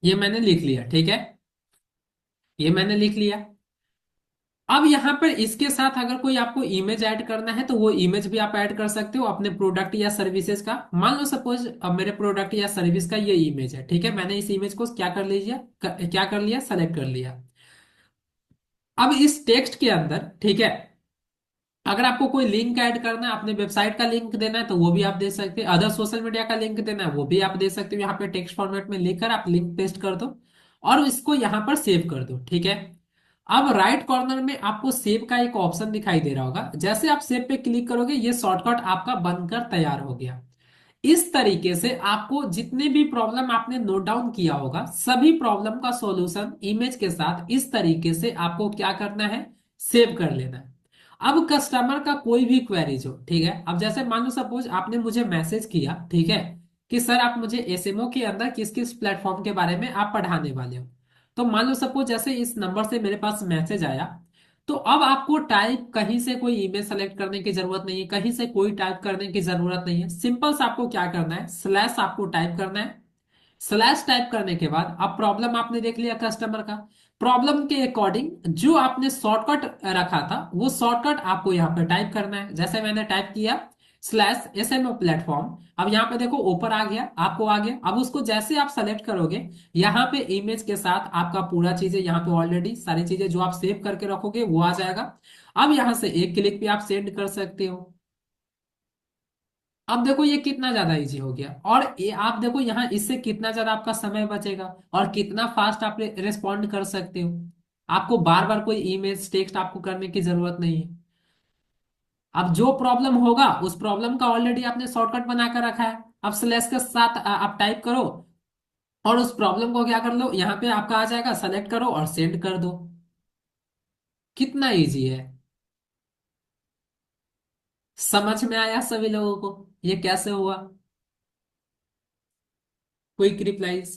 ये मैंने लिख लिया, ठीक है। ये मैंने लिख लिया। अब यहाँ पर इसके साथ अगर कोई आपको इमेज ऐड करना है तो वो इमेज भी आप ऐड कर सकते हो अपने प्रोडक्ट या सर्विसेज का। मान लो सपोज अब मेरे प्रोडक्ट या सर्विस का ये इमेज है, ठीक है। मैंने इस इमेज को क्या कर लीजिए, क्या कर लिया, सेलेक्ट कर लिया। अब इस टेक्स्ट के अंदर, ठीक है, अगर आपको कोई लिंक ऐड करना है, अपने वेबसाइट का लिंक देना है तो वो भी आप दे सकते हैं, अदर सोशल मीडिया का लिंक देना है वो भी आप दे सकते हो। यहाँ पे टेक्स्ट फॉर्मेट में लिखकर आप लिंक पेस्ट कर दो और इसको यहाँ पर सेव कर दो, ठीक है। अब राइट कॉर्नर में आपको सेव का एक ऑप्शन दिखाई दे रहा होगा, जैसे आप सेव पे क्लिक करोगे ये शॉर्टकट आपका बनकर तैयार हो गया। इस तरीके से आपको जितने भी प्रॉब्लम आपने नोट डाउन किया होगा सभी प्रॉब्लम का सॉल्यूशन इमेज के साथ इस तरीके से आपको क्या करना है, सेव कर लेना है। अब कस्टमर का कोई भी क्वेरीज हो, ठीक है, अब जैसे मान लो सपोज आपने मुझे मैसेज किया, ठीक है, कि सर आप मुझे एसएमओ के अंदर किस किस प्लेटफॉर्म के बारे में आप पढ़ाने वाले हो। तो मान लो सपोज जैसे इस नंबर से मेरे पास मैसेज आया, तो अब आपको टाइप कहीं से कोई ईमेल सेलेक्ट करने की जरूरत नहीं है, कहीं से कोई टाइप करने की जरूरत नहीं है। सिंपल से आपको क्या करना है, स्लैश आपको टाइप करना है। स्लैश टाइप करने के बाद अब प्रॉब्लम आपने देख लिया कस्टमर का, प्रॉब्लम के अकॉर्डिंग जो आपने शॉर्टकट रखा था वो शॉर्टकट आपको यहाँ पे टाइप करना है। जैसे मैंने टाइप किया स्लैश एसएमओ प्लेटफॉर्म, अब यहाँ पे देखो ऊपर आ गया, आपको आ गया। अब उसको जैसे आप सेलेक्ट करोगे यहाँ पे इमेज के साथ आपका पूरा चीजें यहाँ पे ऑलरेडी सारी चीजें जो आप सेव करके रखोगे वो आ जाएगा। अब यहाँ से एक क्लिक पे आप सेंड कर सकते हो। अब देखो ये कितना ज्यादा इजी हो गया, और ये आप देखो यहाँ इससे कितना ज्यादा आपका समय बचेगा और कितना फास्ट आप रिस्पॉन्ड कर सकते हो। आपको बार बार कोई ईमेल टेक्स्ट आपको करने की जरूरत नहीं है। अब जो प्रॉब्लम होगा उस प्रॉब्लम का ऑलरेडी आपने शॉर्टकट बना कर रखा है। अब स्लैश के साथ आप टाइप करो और उस प्रॉब्लम को क्या कर लो, यहाँ पे आपका आ जाएगा, सेलेक्ट करो और सेंड कर दो। कितना इजी है। समझ में आया सभी लोगों को ये कैसे हुआ? क्विक रिप्लाईज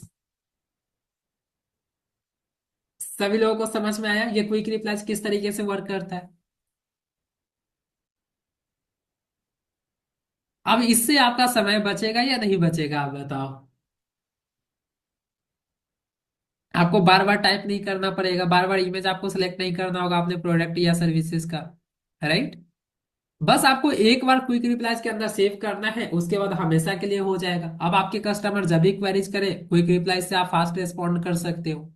सभी लोगों को समझ में आया ये क्विक रिप्लाईज किस तरीके से वर्क करता है? अब इससे आपका समय बचेगा या नहीं बचेगा आप बताओ। आपको बार बार टाइप नहीं करना पड़ेगा, बार बार इमेज आपको सेलेक्ट नहीं करना होगा अपने प्रोडक्ट या सर्विसेज का, राइट। बस आपको एक बार क्विक रिप्लाईज के अंदर सेव करना है, उसके बाद हमेशा के लिए हो जाएगा। अब आपके कस्टमर जब भी क्वेरीज करे क्विक रिप्लाईज से आप फास्ट रिस्पॉन्ड कर सकते हो।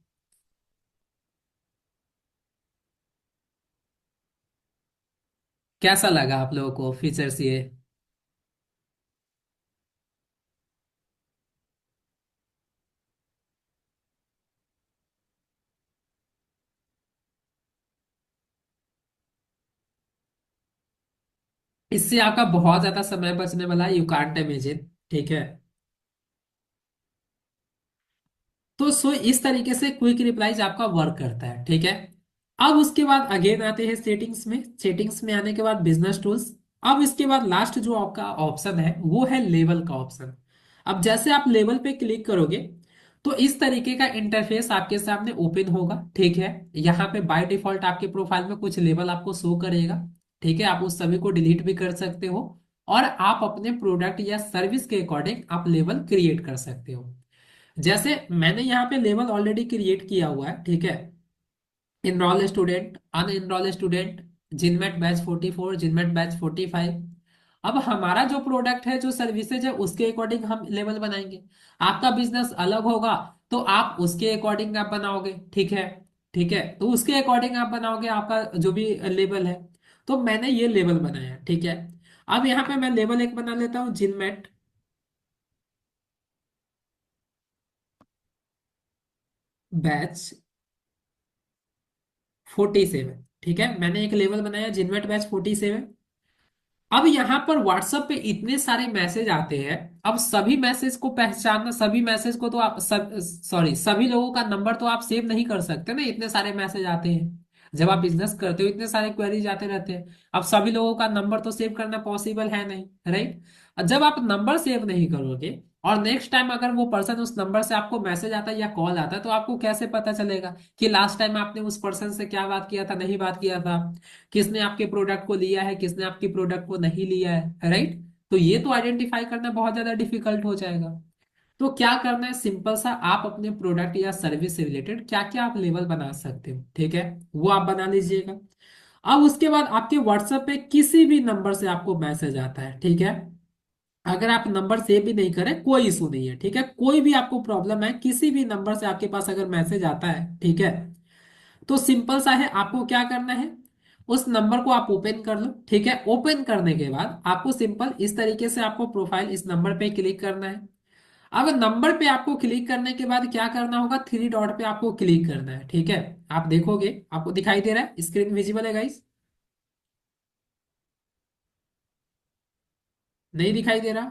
कैसा लगा आप लोगों को फीचर्स ये? इससे आपका बहुत ज्यादा समय बचने वाला है, यू कांट इमेजिन, ठीक है। तो सो इस तरीके से क्विक रिप्लाईज आपका वर्क करता है, ठीक है। अब उसके बाद अगेन आते हैं सेटिंग्स में, सेटिंग्स में आने के बाद बिजनेस टूल्स। अब इसके बाद लास्ट जो आपका ऑप्शन है वो है लेवल का ऑप्शन। अब जैसे आप लेवल पे क्लिक करोगे तो इस तरीके का इंटरफेस आपके सामने ओपन होगा, ठीक है। यहाँ पे बाय डिफॉल्ट आपके प्रोफाइल में कुछ लेवल आपको शो करेगा, ठीक है। आप उस सभी को डिलीट भी कर सकते हो और आप अपने प्रोडक्ट या सर्विस के अकॉर्डिंग आप लेवल क्रिएट कर सकते हो। जैसे मैंने यहाँ पे लेवल ऑलरेडी क्रिएट किया हुआ है, ठीक है। इनरोल स्टूडेंट, अन इनरोल स्टूडेंट, जिनमेट बैच 44, जिनमेट बैच 45। अब हमारा जो प्रोडक्ट है जो सर्विसेज है उसके अकॉर्डिंग हम लेवल बनाएंगे। आपका बिजनेस अलग होगा तो आप उसके अकॉर्डिंग आप बनाओगे, ठीक है। ठीक है, तो उसके अकॉर्डिंग आप बनाओगे आपका जो भी लेवल है। तो मैंने ये लेवल बनाया, ठीक है। अब यहाँ पे मैं लेवल एक बना लेता हूँ, जिनमेट बैच 47, ठीक है। मैंने एक लेवल बनाया जिनमेट बैच 47। अब यहाँ पर व्हाट्सएप पे इतने सारे मैसेज आते हैं, अब सभी मैसेज को पहचानना, सभी मैसेज को तो आप सॉरी सभी लोगों का नंबर तो आप सेव नहीं कर सकते ना, इतने सारे मैसेज आते हैं। जब आप बिजनेस करते हो इतने सारे क्वेरीज आते रहते हैं, अब सभी लोगों का नंबर तो सेव करना पॉसिबल है नहीं, राइट। जब आप नंबर सेव नहीं करोगे और नेक्स्ट टाइम अगर वो पर्सन उस नंबर से आपको मैसेज आता है या कॉल आता है तो आपको कैसे पता चलेगा कि लास्ट टाइम आपने उस पर्सन से क्या बात किया था, नहीं बात किया था, किसने आपके प्रोडक्ट को लिया है, किसने आपके प्रोडक्ट को नहीं लिया है, राइट। तो ये तो आइडेंटिफाई करना बहुत ज्यादा डिफिकल्ट हो जाएगा। तो क्या करना है, सिंपल सा आप अपने प्रोडक्ट या सर्विस से रिलेटेड क्या क्या आप लेवल बना सकते हो, ठीक है, वो आप बना लीजिएगा। अब उसके बाद आपके व्हाट्सएप पे किसी भी नंबर से आपको मैसेज आता है, ठीक है, अगर आप नंबर सेव भी नहीं करें कोई इशू नहीं है, ठीक है, कोई भी आपको प्रॉब्लम है, किसी भी नंबर से आपके पास अगर मैसेज आता है, ठीक है, तो सिंपल सा है, आपको क्या करना है, उस नंबर को आप ओपन कर लो, ठीक है, ओपन करने के बाद आपको सिंपल इस तरीके से आपको प्रोफाइल इस नंबर पे क्लिक करना है। अब नंबर पे आपको क्लिक करने के बाद क्या करना होगा, थ्री डॉट पे आपको क्लिक करना है, ठीक है, आप देखोगे आपको दिखाई दे रहा है, स्क्रीन विजिबल है गाइस, नहीं दिखाई दे रहा।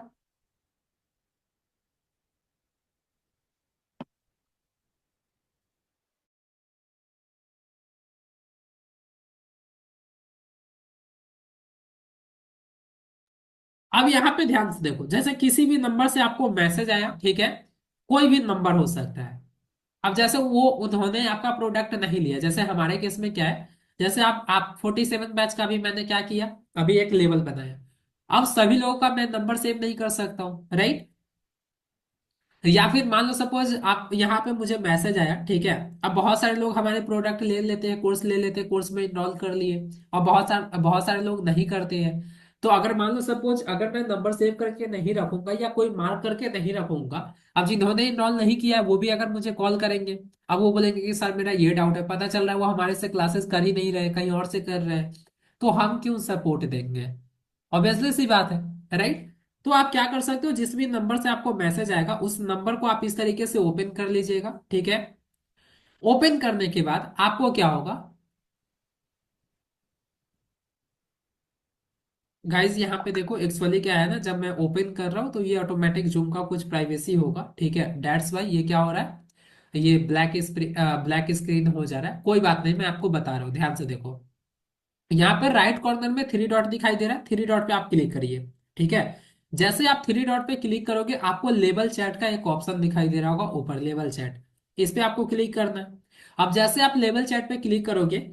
अब यहाँ पे ध्यान से देखो, जैसे किसी भी नंबर से आपको मैसेज आया, ठीक है, कोई भी नंबर हो सकता है। अब जैसे वो उन्होंने आपका प्रोडक्ट नहीं लिया, जैसे हमारे केस में क्या है, जैसे आप 47 बैच का भी मैंने क्या किया, अभी एक लेवल बनाया। अब सभी लोगों का मैं नंबर सेव नहीं कर सकता हूँ, राइट। या फिर मान लो सपोज आप यहाँ पे मुझे मैसेज आया, ठीक है, अब बहुत सारे लोग हमारे प्रोडक्ट ले लेते हैं, कोर्स ले लेते हैं, कोर्स में इनरोल कर लिए, और बहुत सारे लोग नहीं करते हैं। तो अगर मान लो सपोज अगर मैं नंबर सेव करके नहीं रखूंगा या कोई मार्क करके नहीं रखूंगा, अब जिन्होंने इनरोल नहीं किया है वो भी अगर मुझे कॉल करेंगे, अब वो बोलेंगे कि सर मेरा ये डाउट है, पता चल रहा है वो हमारे से क्लासेस कर ही नहीं रहे, कहीं और से कर रहे हैं, तो हम क्यों सपोर्ट देंगे, ऑब्वियसली सी बात है, राइट। तो आप क्या कर सकते हो, जिस भी नंबर से आपको मैसेज आएगा उस नंबर को आप इस तरीके से ओपन कर लीजिएगा, ठीक है। ओपन करने के बाद आपको क्या होगा, गाइज यहाँ पे देखो एक्चुअली क्या है ना, जब मैं ओपन कर रहा हूँ तो ये ऑटोमेटिक जूम का कुछ प्राइवेसी होगा, ठीक है, दैट्स वाई ये क्या हो रहा है, ये ब्लैक स्क्रीन हो जा रहा है, कोई बात नहीं, मैं आपको बता रहा हूँ, ध्यान से देखो। यहाँ पर राइट कॉर्नर में थ्री डॉट दिखाई दे रहा है, थ्री डॉट पे आप क्लिक करिए, ठीक है। जैसे आप थ्री डॉट पे क्लिक करोगे आपको लेवल चैट का एक ऑप्शन दिखाई दे रहा होगा ऊपर, लेवल चैट, इस पे आपको क्लिक करना है। अब जैसे आप लेवल चैट पे क्लिक करोगे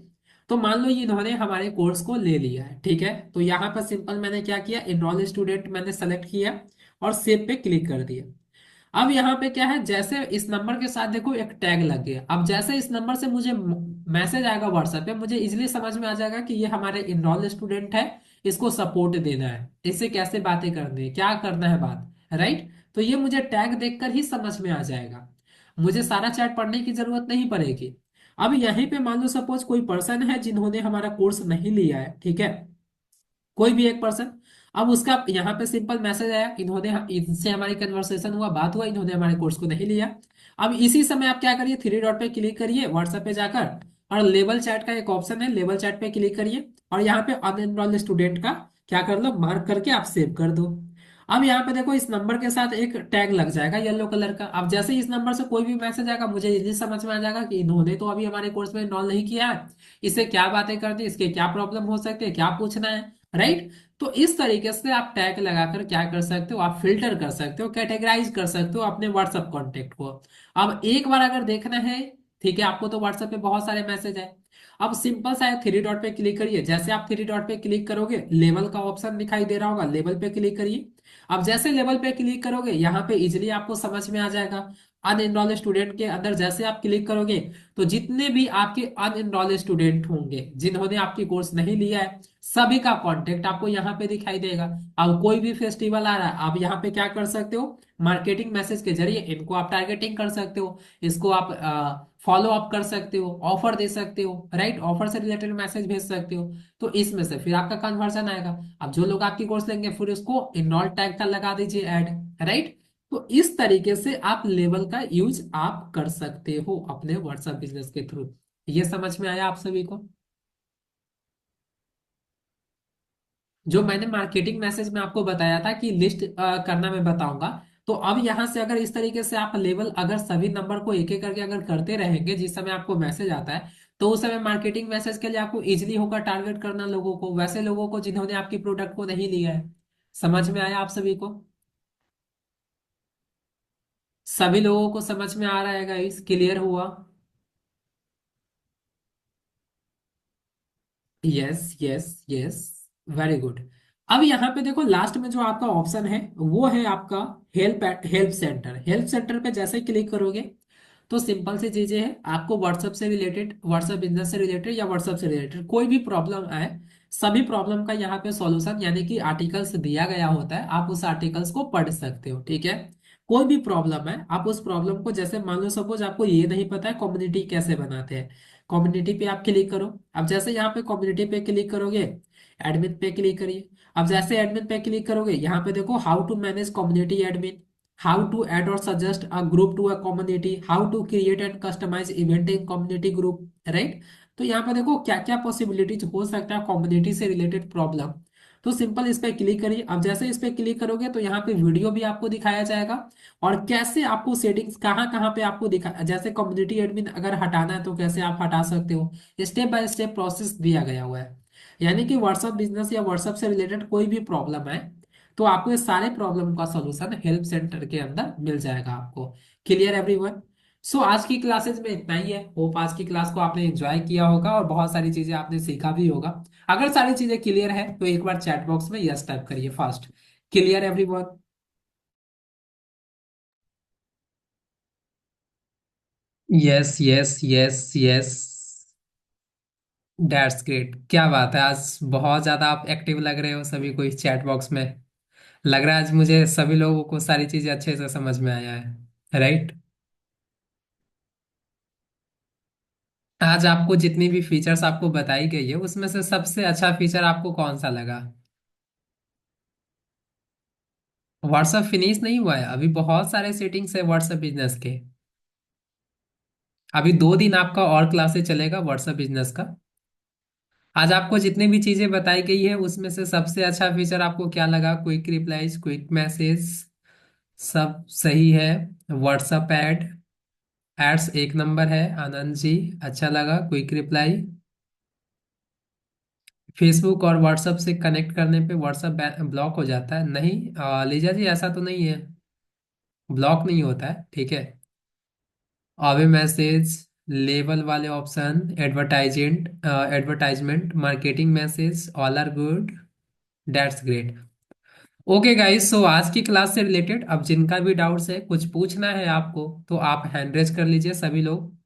तो मान लो ये इन्होंने हमारे कोर्स को ले लिया है, ठीक है, तो यहाँ पर सिंपल मैंने क्या किया, इनरोल स्टूडेंट मैंने सेलेक्ट किया और सेव पे क्लिक कर दिया। अब यहाँ पे क्या है, जैसे इस नंबर के साथ देखो एक टैग लग गया, अब जैसे इस नंबर से मुझे मैसेज आएगा व्हाट्सएप पे, मुझे इजीली समझ में आ जाएगा कि ये हमारे इनरोल स्टूडेंट है, इसको सपोर्ट देना है, इससे कैसे बातें करनी है, क्या करना है बात, राइट। तो ये मुझे टैग देखकर ही समझ में आ जाएगा, मुझे सारा चैट पढ़ने की जरूरत नहीं पड़ेगी। अब यहीं पे मान लो सपोज कोई पर्सन है जिन्होंने हमारा कोर्स नहीं लिया है, ठीक है, कोई भी एक पर्सन, अब उसका यहाँ पे सिंपल मैसेज आया, इन्होंने इनसे हमारी कन्वर्सेशन हुआ, बात हुआ, इन्होंने हमारे कोर्स को नहीं लिया। अब इसी समय आप क्या करिए, थ्री डॉट पे क्लिक करिए व्हाट्सएप पे जाकर, और लेवल चैट का एक ऑप्शन है, लेवल चैट पे क्लिक करिए, और यहाँ पे अनएनरोल्ड स्टूडेंट का क्या कर लो, मार्क करके आप सेव कर दो। अब यहाँ पे देखो इस नंबर के साथ एक टैग लग जाएगा येलो कलर का, अब जैसे ही इस नंबर से कोई भी मैसेज आएगा मुझे इजीली समझ में आ जाएगा कि इन्होंने तो अभी हमारे कोर्स में इनरोल नहीं किया है, इससे क्या बातें करनी है, इसके क्या प्रॉब्लम हो सकती है, क्या पूछना है, राइट। तो इस तरीके से आप टैग लगाकर क्या कर सकते हो, आप फिल्टर कर सकते हो, कैटेगराइज कर सकते हो अपने व्हाट्सएप कॉन्टेक्ट को। अब एक बार अगर देखना है, ठीक है, आपको तो व्हाट्सएप पे बहुत सारे मैसेज है, अब सिंपल सा है, थ्री डॉट पे क्लिक करिए, जैसे आप थ्री डॉट पे क्लिक करोगे लेवल का ऑप्शन दिखाई दे रहा होगा, लेवल पे क्लिक करिए। अब जैसे लेवल पे क्लिक करोगे यहाँ पे इजिली आपको समझ में आ जाएगा, अनएनरोल्ड स्टूडेंट के अंदर जैसे आप क्लिक करोगे तो जितने भी आपके अनएनरोल्ड स्टूडेंट होंगे जिन्होंने आपकी कोर्स नहीं लिया है, सभी का कांटेक्ट आपको यहाँ पे दिखाई देगा। अब कोई भी फेस्टिवल आ रहा है आप यहाँ पे क्या कर सकते हो, मार्केटिंग मैसेज के जरिए इनको आप टारगेटिंग कर सकते हो, इसको आप फॉलो अप कर सकते हो, ऑफर दे सकते हो, राइट, ऑफर से रिलेटेड मैसेज भेज सकते हो। तो इसमें से फिर आपका कन्वर्जन आएगा, अब जो लोग आपकी कोर्स लेंगे फिर उसको इनरोल टैग का लगा दीजिए ऐड, राइट। तो इस तरीके से आप लेवल का यूज आप कर सकते हो अपने व्हाट्सएप बिजनेस के थ्रू। ये समझ में आया आप सभी को, जो मैंने मार्केटिंग मैसेज में आपको बताया था कि लिस्ट करना मैं बताऊंगा। तो अब यहां से अगर इस तरीके से आप लेवल अगर सभी नंबर को एक एक करके अगर करते रहेंगे जिस समय आपको मैसेज आता है, तो उस समय मार्केटिंग मैसेज के लिए आपको इजिली होगा टारगेट करना लोगों को, वैसे लोगों को जिन्होंने आपकी प्रोडक्ट को नहीं लिया है। समझ में आया आप सभी को, सभी लोगों को समझ में आ रहा है गाइस, क्लियर हुआ। Yes yes yes, very good. अब यहाँ पे देखो लास्ट में जो आपका ऑप्शन है वो है आपका help help centre. Help centre पे जैसे ही क्लिक करोगे तो सिंपल सी चीजें हैं, आपको व्हाट्सएप से रिलेटेड, व्हाट्सएप बिजनेस से रिलेटेड या व्हाट्सएप से रिलेटेड कोई भी प्रॉब्लम आए, सभी प्रॉब्लम का यहाँ पे सॉल्यूशन यानी कि आर्टिकल्स दिया गया होता है, आप उस आर्टिकल्स को पढ़ सकते हो। ठीक है, कोई भी प्रॉब्लम है आप उस प्रॉब्लम को, जैसे मान लो सपोज आपको ये नहीं पता है कम्युनिटी कैसे बनाते हैं, कम्युनिटी पे आप क्लिक करो। अब जैसे यहाँ पे कम्युनिटी पे क्लिक करोगे, एडमिन पे क्लिक करिए। अब जैसे एडमिन पे क्लिक करोगे यहाँ पे देखो how to manage community admin, how to add or suggest a group to a community, how to create and customize event in community group, right. तो यहाँ पे देखो क्या क्या पॉसिबिलिटीज हो सकता है कम्युनिटी से रिलेटेड प्रॉब्लम। तो सिंपल इस पे क्लिक करिए। अब जैसे इस पे क्लिक करोगे तो यहाँ पे वीडियो भी आपको दिखाया जाएगा, और कैसे आपको सेटिंग्स कहाँ कहाँ पे आपको दिखा, जैसे कम्युनिटी एडमिन अगर हटाना है तो कैसे आप हटा सकते हो, स्टेप बाय स्टेप प्रोसेस दिया गया हुआ है। यानी कि व्हाट्सएप बिजनेस या व्हाट्सएप से रिलेटेड कोई भी प्रॉब्लम है तो आपको ये सारे प्रॉब्लम का सॉल्यूशन हेल्प सेंटर के अंदर मिल जाएगा आपको। Clear everyone. सो आज की क्लासेस में इतना ही है। होप आज की क्लास को आपने एंजॉय किया होगा और बहुत सारी चीजें आपने सीखा भी होगा। अगर सारी चीजें क्लियर है तो एक बार चैट बॉक्स में यस टाइप करिए fast. Clear everyone. Yes yes yes yes. That's great, क्या बात है, आज बहुत ज्यादा आप एक्टिव लग रहे हो सभी को इस चैट बॉक्स में। लग रहा है आज मुझे सभी लोगों को सारी चीजें अच्छे से समझ में आया है, राइट। आज आपको जितनी भी फीचर्स आपको बताई गई है उसमें से सबसे अच्छा फीचर आपको कौन सा लगा? व्हाट्सएप फिनिश नहीं हुआ है, अभी बहुत सारे सेटिंग्स है व्हाट्सएप बिजनेस के। अभी 2 दिन आपका और क्लासेस चलेगा व्हाट्सएप बिजनेस का। आज आपको जितनी भी चीजें बताई गई है उसमें से सबसे अच्छा फीचर आपको क्या लगा? क्विक रिप्लाईज, क्विक मैसेज, सब सही है। व्हाट्सएप एड्स एक नंबर है आनंद जी, अच्छा लगा। क्विक रिप्लाई, फेसबुक और व्हाट्सएप से कनेक्ट करने पे व्हाट्सएप ब्लॉक हो जाता है? नहीं लीजा जी, ऐसा तो नहीं है, ब्लॉक नहीं होता है, ठीक है। अवे मैसेज, लेबल वाले option, advertisement, marketing message, all are good, that's great. Okay guys, so आज की क्लास से रिलेटेड अब जिनका भी डाउट्स है, कुछ पूछना है आपको, तो आप हैंड रेज कर लीजिए सभी लोग।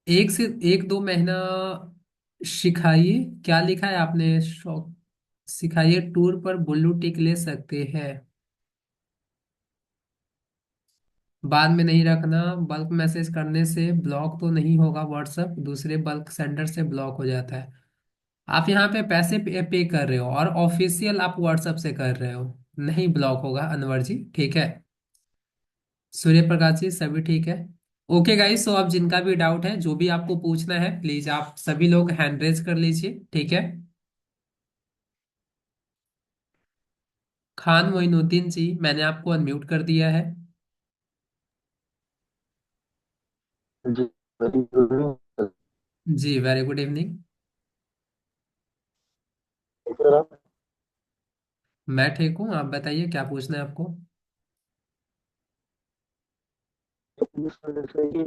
1 से 1 2 महीना सिखाइए, क्या लिखा है आपने? शौक सिखाइए टूर पर ब्लू टिक ले सकते हैं, बाद में नहीं रखना। बल्क मैसेज करने से ब्लॉक तो नहीं होगा व्हाट्सएप, दूसरे बल्क सेंडर से ब्लॉक हो जाता है। आप यहाँ पे पैसे पे कर रहे हो और ऑफिशियल आप व्हाट्सएप से कर रहे हो, नहीं ब्लॉक होगा अनवर जी, ठीक है। सूर्य प्रकाश जी सभी ठीक है। ओके गाइस, सो अब जिनका भी डाउट है, जो भी आपको पूछना है, प्लीज आप सभी लोग हैंड रेज कर लीजिए, ठीक है। खान मोइनुद्दीन जी, मैंने आपको अनम्यूट कर दिया है। जी, वेरी गुड। जी वेरी गुड इवनिंग। सर आप मैं ठीक हूँ, आप बताइए क्या पूछना है आपको? इस वजह से ये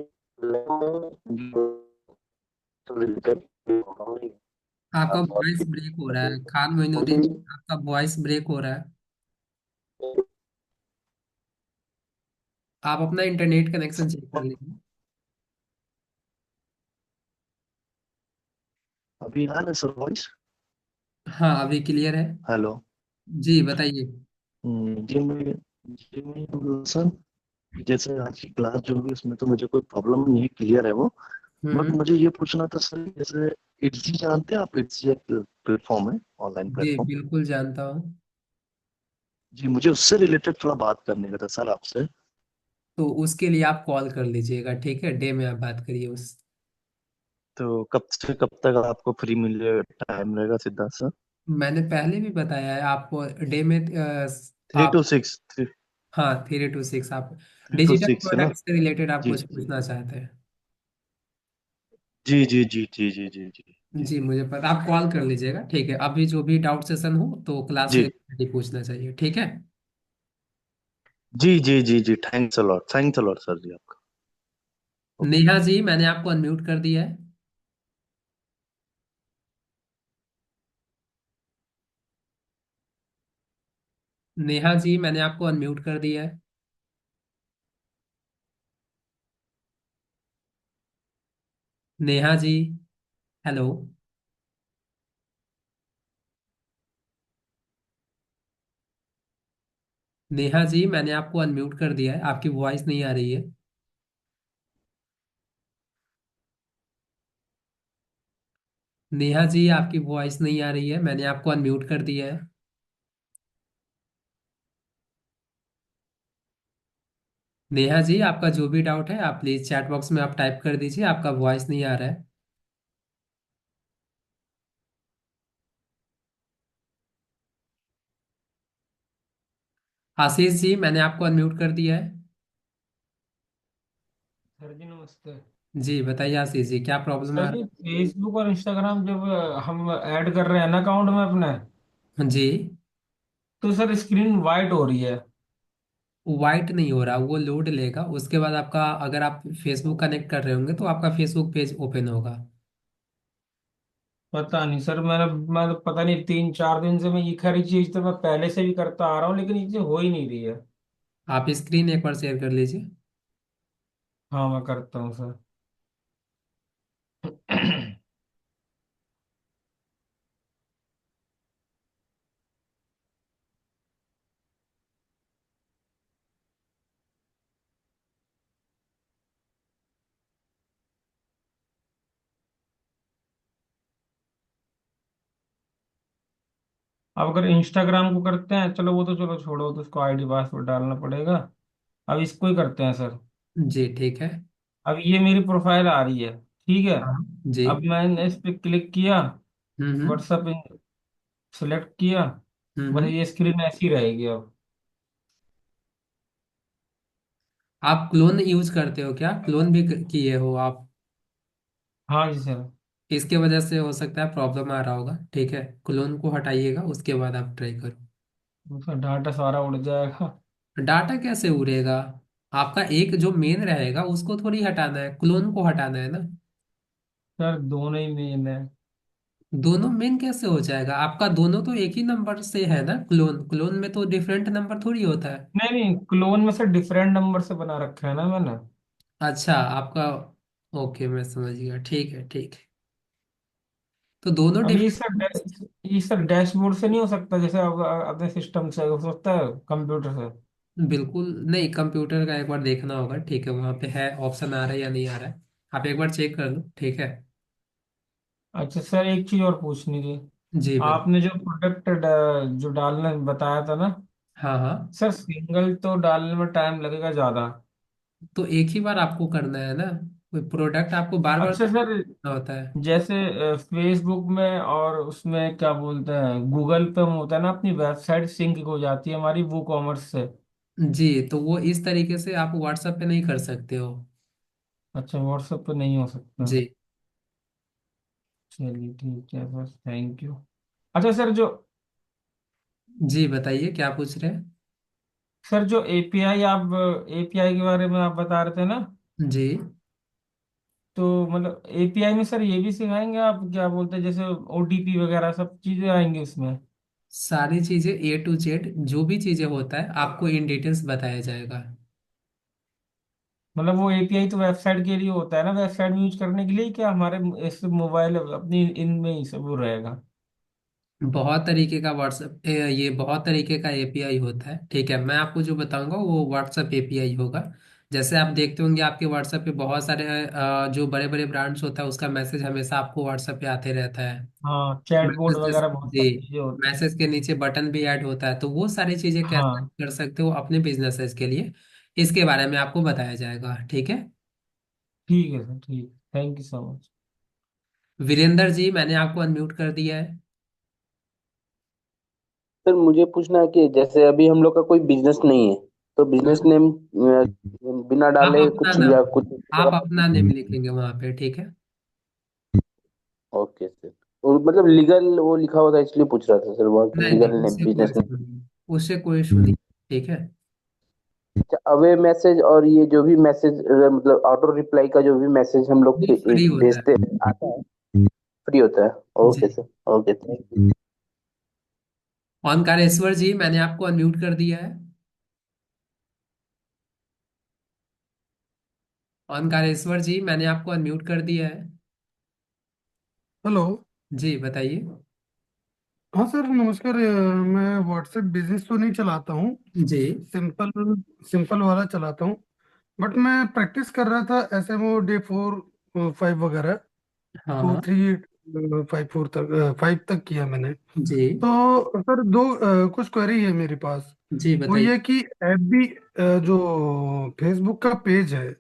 रिलेटेड आपका आप बात वॉइस की ब्रेक हो रहा मुझे है खान मुझे मोइनुद्दीन जी, आपका वॉइस ब्रेक हो रहा है। आप अपना इंटरनेट कनेक्शन चेक कर लीजिए। अभी आ रहा सर वॉइस। हाँ अभी क्लियर है। हेलो। जी बताइए। जी मैं सर, जैसे आज की क्लास जो हुई उसमें तो मुझे कोई प्रॉब्लम नहीं, क्लियर है वो। बट हम्म। मुझे ये पूछना था सर, जैसे इट्जी जानते हैं आप? इट्जी एक प्लेटफॉर्म है, ऑनलाइन जी प्लेटफॉर्म। बिल्कुल जानता हूँ। जी मुझे उससे रिलेटेड थोड़ा बात करने का था सर आपसे। तो उसके लिए आप कॉल कर लीजिएगा, ठीक है, डे में आप बात करिए उस। तो कब से कब तक आपको फ्री मिले टाइम रहेगा सिद्धार्थ सर? मैंने पहले भी बताया है आपको, डे में थ्री आप, टू सिक्स थ्री हाँ 3 to 6, आप थ्री टू डिजिटल सिक्स है ना? प्रोडक्ट से रिलेटेड आप जी कुछ पूछना चाहते हैं? जी जी जी जी जी जी जी जी जी मुझे पता, आप कॉल कर लीजिएगा, ठीक है। अभी जो भी डाउट सेशन हो तो क्लास से जी रिलेटेड ही पूछना चाहिए, ठीक है। जी जी जी जी। थैंक्स अ लॉट सर जी आपका। ओके। नेहा जी मैंने आपको अनम्यूट कर दिया है। नेहा जी, मैंने आपको अनम्यूट कर दिया है। नेहा जी, हेलो। नेहा जी, मैंने आपको अनम्यूट कर दिया है, आपकी वॉइस नहीं आ रही है। नेहा जी, आपकी वॉइस नहीं आ रही है, मैंने आपको अनम्यूट कर दिया है। नेहा जी, आपका जो भी डाउट है आप प्लीज चैट बॉक्स में आप टाइप कर दीजिए, आपका वॉइस नहीं आ रहा है। आशीष जी, मैंने आपको अनम्यूट कर दिया है। सर जी नमस्ते। जी बताइए आशीष जी, क्या प्रॉब्लम सर आ जी रहा फेसबुक और इंस्टाग्राम जब हम ऐड कर रहे हैं ना अकाउंट में अपने, है? जी। तो सर स्क्रीन वाइट हो रही है। वाइट नहीं हो रहा, वो लोड लेगा, उसके बाद आपका, अगर आप फेसबुक कनेक्ट कर रहे होंगे तो आपका फेसबुक पेज ओपन होगा। पता नहीं सर, मैं तो पता नहीं 3 4 दिन से मैं ये खरी चीज तो मैं पहले से भी करता आ रहा हूँ, लेकिन ये चीज़ हो ही नहीं रही है। आप स्क्रीन एक बार शेयर कर लीजिए। हाँ मैं करता हूँ सर। अब अगर इंस्टाग्राम को करते हैं, चलो वो तो चलो छोड़ो, तो उसको आईडी पासवर्ड डालना पड़ेगा। अब इसको ही करते हैं सर। जी ठीक है। अब ये मेरी प्रोफाइल आ रही है, ठीक है। हाँ। जी। अब मैंने इस पे क्लिक किया, हम्म। व्हाट्सएप सेलेक्ट किया, बस हम्म। ये स्क्रीन ऐसी रहेगी अब। आप क्लोन यूज करते हो क्या? क्लोन भी किए हो आप? हाँ जी सर। इसके वजह से हो सकता है प्रॉब्लम आ रहा होगा, ठीक है, क्लोन को हटाइएगा, उसके बाद आप ट्राई करो। उसका डाटा सारा उड़ जाएगा। डाटा कैसे उड़ेगा? आपका एक जो मेन रहेगा उसको थोड़ी हटाना है, क्लोन को हटाना है ना। सर दोनों ही मेन है। दोनों मेन कैसे हो जाएगा? आपका दोनों तो एक ही नंबर से है ना, क्लोन क्लोन में तो डिफरेंट नंबर थोड़ी होता है। नहीं नहीं, क्लोन में से डिफरेंट नंबर से बना रखा है ना मैंने। अच्छा आपका, ओके मैं समझ गया, ठीक है ठीक है। तो दोनों अब डिफरेंट। ये सर डैशबोर्ड से नहीं हो सकता, जैसे अब अपने सिस्टम से हो सकता है, कंप्यूटर से। बिल्कुल नहीं, कंप्यूटर का एक बार देखना होगा, ठीक है, वहां पे है ऑप्शन आ रहा है या नहीं आ रहा है, आप एक बार चेक कर लो, ठीक है। अच्छा सर, एक चीज और पूछनी थी। जी बता। आपने जो प्रोडक्ट जो डालने बताया था ना, हाँ हाँ। सर सिंगल तो डालने में टाइम लगेगा ज्यादा। तो एक ही बार आपको करना है ना, कोई प्रोडक्ट आपको बार बार अच्छा सर, करना होता है? जैसे फेसबुक में और उसमें क्या बोलते हैं, गूगल पे होता है ना, अपनी वेबसाइट सिंक हो जाती है हमारी वो कॉमर्स से। जी, तो वो इस तरीके से आप व्हाट्सएप पे नहीं कर सकते हो। अच्छा व्हाट्सएप पे नहीं हो सकता। जी। चलिए ठीक है बस, थैंक यू। अच्छा सर जो, जी बताइए क्या पूछ रहे हैं। जो एपीआई आप, एपीआई के बारे में आप बता रहे थे ना, जी। तो मतलब एपीआई में सर ये भी सिखाएंगे आप, क्या बोलते हैं, जैसे ओटीपी वगैरह सब चीजें आएंगी उसमें? सारी चीजें A to Z, जो भी चीजें होता है आपको इन डिटेल्स बताया जाएगा। मतलब वो एपीआई तो वेबसाइट के लिए होता है ना, वेबसाइट में यूज करने के लिए, क्या हमारे इस मोबाइल अपनी इनमें ही सब वो रहेगा? बहुत तरीके का व्हाट्सएप, ये बहुत तरीके का एपीआई होता है, ठीक है, मैं आपको जो बताऊंगा वो व्हाट्सएप एपीआई होगा। जैसे आप देखते होंगे आपके व्हाट्सएप पे बहुत सारे जो बड़े बड़े ब्रांड्स होता है उसका मैसेज हमेशा आपको व्हाट्सएप पे आते रहता है। हाँ चैट बोर्ड मैसेज, वगैरह बहुत जी, सारी चीजें होती हैं। मैसेज के नीचे बटन भी ऐड होता है, तो वो सारी चीजें कैसे हाँ कर सकते हो अपने बिजनेसेस के लिए, इसके बारे में आपको बताया जाएगा, ठीक है। ठीक है सर, ठीक, thank you so much. Virendra ji, मैंने आपको अनम्यूट कर दिया है। सर मुझे पूछना है कि जैसे अभी हम लोग का कोई बिजनेस नहीं है, तो बिजनेस हम्म। नेम बिना आप डाले अपना कुछ नाम, या कुछ आप अपना नेम लिखेंगे वहां पे, ठीक है। Okay sir. और मतलब लीगल वो लिखा हुआ था इसलिए पूछ रहा था सर, वहाँ नहीं लीगल नहीं, नेम उससे कोई बिजनेस इशू नहीं, उससे कोई इशू नहीं, ठीक है। नेम। अवे मैसेज और ये जो भी मैसेज मतलब ऑटो रिप्लाई का जो भी मैसेज हम लोग वो फ्री होता है। भेजते हैं आता है, फ्री होता है। Okay ji. Sir. Okay thank you. Omkareshwar ji, मैंने आपको अनम्यूट कर दिया है। ओंकारेश्वर जी, मैंने आपको अनम्यूट कर दिया है। हेलो। जी बताइए। हाँ सर, नमस्कार। मैं व्हाट्सएप बिजनेस तो नहीं चलाता हूँ। जी। सिंपल सिंपल वाला चलाता हूँ। बट मैं प्रैक्टिस कर रहा था SMO Day 4 5 वगैरह। हाँ टू हाँ। थ्री 5 तक किया मैंने। जी। तो सर दो कुछ क्वेरी है मेरे पास। जी वो बताइए। ये कि FB जो फेसबुक का पेज है,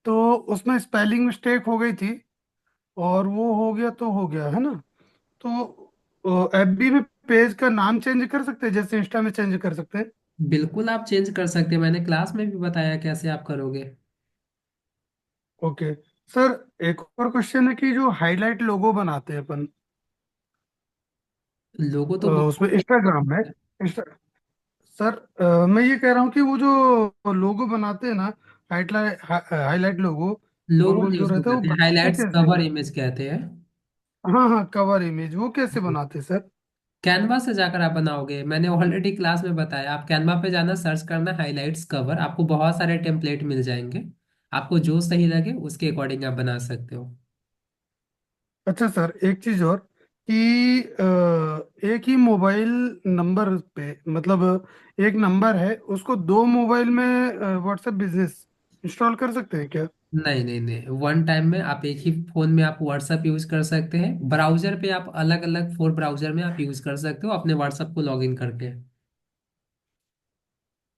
तो उसमें स्पेलिंग मिस्टेक हो गई थी। और वो हो गया तो हो गया है ना। तो FB में पेज का नाम चेंज कर सकते हैं जैसे इंस्टा में चेंज कर सकते हैं? बिल्कुल आप चेंज कर सकते हैं, मैंने क्लास में भी बताया कैसे आप करोगे। Okay sir. एक और क्वेश्चन है कि जो हाईलाइट लोगो बनाते हैं अपन लोगो तो उसमें बहुत। इंस्टाग्राम में। इंस्टा सर, मैं ये कह रहा हूँ कि वो जो लोगो बनाते हैं ना, हाईलाइट लोगो, गोल लोगो गोल नहीं जो उसको रहता है, वो कहते हैं, बनाते हाईलाइट्स कैसे कवर हैं? इमेज कहते हैं। हाँ हाँ, कवर इमेज वो कैसे बनाते हैं सर? कैनवा से जाकर आप बनाओगे, मैंने ऑलरेडी क्लास में बताया। आप कैनवा पे जाना, सर्च करना हाइलाइट्स कवर, आपको बहुत सारे टेम्पलेट मिल जाएंगे। आपको जो सही लगे उसके अकॉर्डिंग आप बना सकते हो। अच्छा सर, एक चीज और कि एक ही मोबाइल नंबर पे, मतलब एक नंबर है, उसको दो मोबाइल में व्हाट्सएप बिजनेस इंस्टॉल कर सकते हैं क्या? नहीं नहीं नहीं, वन टाइम में आप एक ही फोन में आप व्हाट्सएप यूज कर सकते हैं। ब्राउजर पे आप अलग अलग, फोर ब्राउजर में आप यूज कर सकते हो अपने व्हाट्सएप को लॉग इन करके।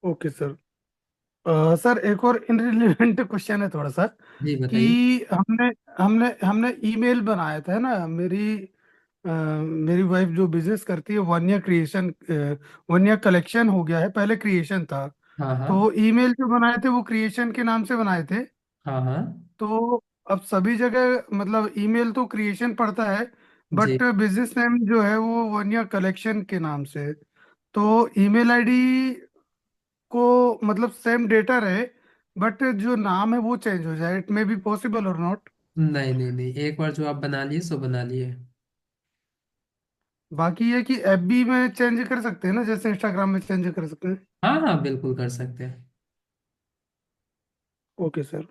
Okay sir. सर एक और इनरिलेवेंट क्वेश्चन है थोड़ा सा जी कि बताइए। हमने हमने हमने ईमेल बनाया था, है ना। मेरी वाइफ जो बिजनेस करती है, वन ईयर कलेक्शन हो गया है, पहले क्रिएशन था। हाँ हाँ। तो ईमेल जो बनाए थे वो क्रिएशन के नाम से बनाए थे। हाँ हाँ। तो अब सभी जगह मतलब ईमेल तो क्रिएशन पड़ता है, जी। बट बिजनेस नेम जो है वो वन ईयर कलेक्शन के नाम से है। तो ईमेल आईडी को मतलब सेम डेटा रहे, बट जो नाम है वो चेंज हो जाए। इट मे बी पॉसिबल और नॉट? नहीं नहीं नहीं, एक बार जो आप बना लिए सो बना लिए। बाकी ये कि FB में चेंज कर सकते हैं ना, जैसे इंस्टाग्राम में चेंज कर सकते हैं? हाँ हाँ बिल्कुल कर सकते हैं। Okay sir.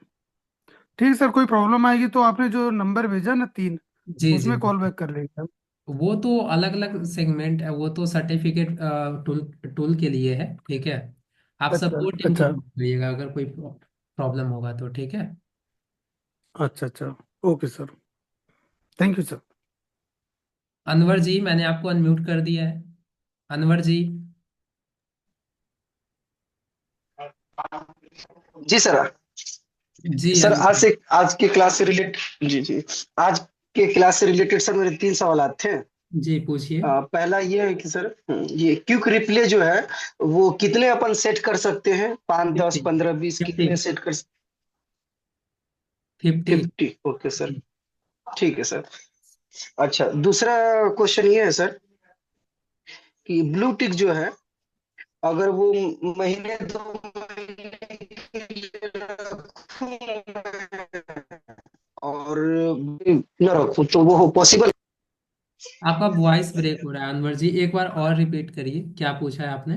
ठीक सर, कोई प्रॉब्लम आएगी तो आपने जो नंबर भेजा ना 3, जी जी। उसमें कॉल बैक कर लेंगे हम। वो तो अलग अलग सेगमेंट है, वो तो सर्टिफिकेट टूल टूल के लिए है, ठीक है। आप अच्छा सपोर्ट टीम को अच्छा। बात करिएगा अगर कोई प्रॉब्लम होगा तो, ठीक है। अच्छा अच्छा। Okay sir. Thank you sir. Anwar ji, मैंने आपको अनम्यूट कर दिया है। अनवर जी। जी सर। जी सर अनवर। आज के क्लास से रिलेट जी जी आज के क्लास से रिलेटेड सर मेरे 3 सवाल थे। जी पूछिए। पहला ये है कि सर ये क्विक रिप्ले जो है वो कितने अपन सेट कर सकते हैं, 5 10 15 20 फिफ्टी। कितने सेट कर? 50। 50। Okay sir. ठीक है सर। अच्छा, दूसरा क्वेश्चन ये है सर कि ब्लू टिक जो है, अगर वो महीने 2 महीने के लिए रखूं और न रखूं तो वो पॉसिबल? आपका वॉइस ब्रेक हो रहा है अनवर जी, एक बार और रिपीट करिए, क्या पूछा है आपने।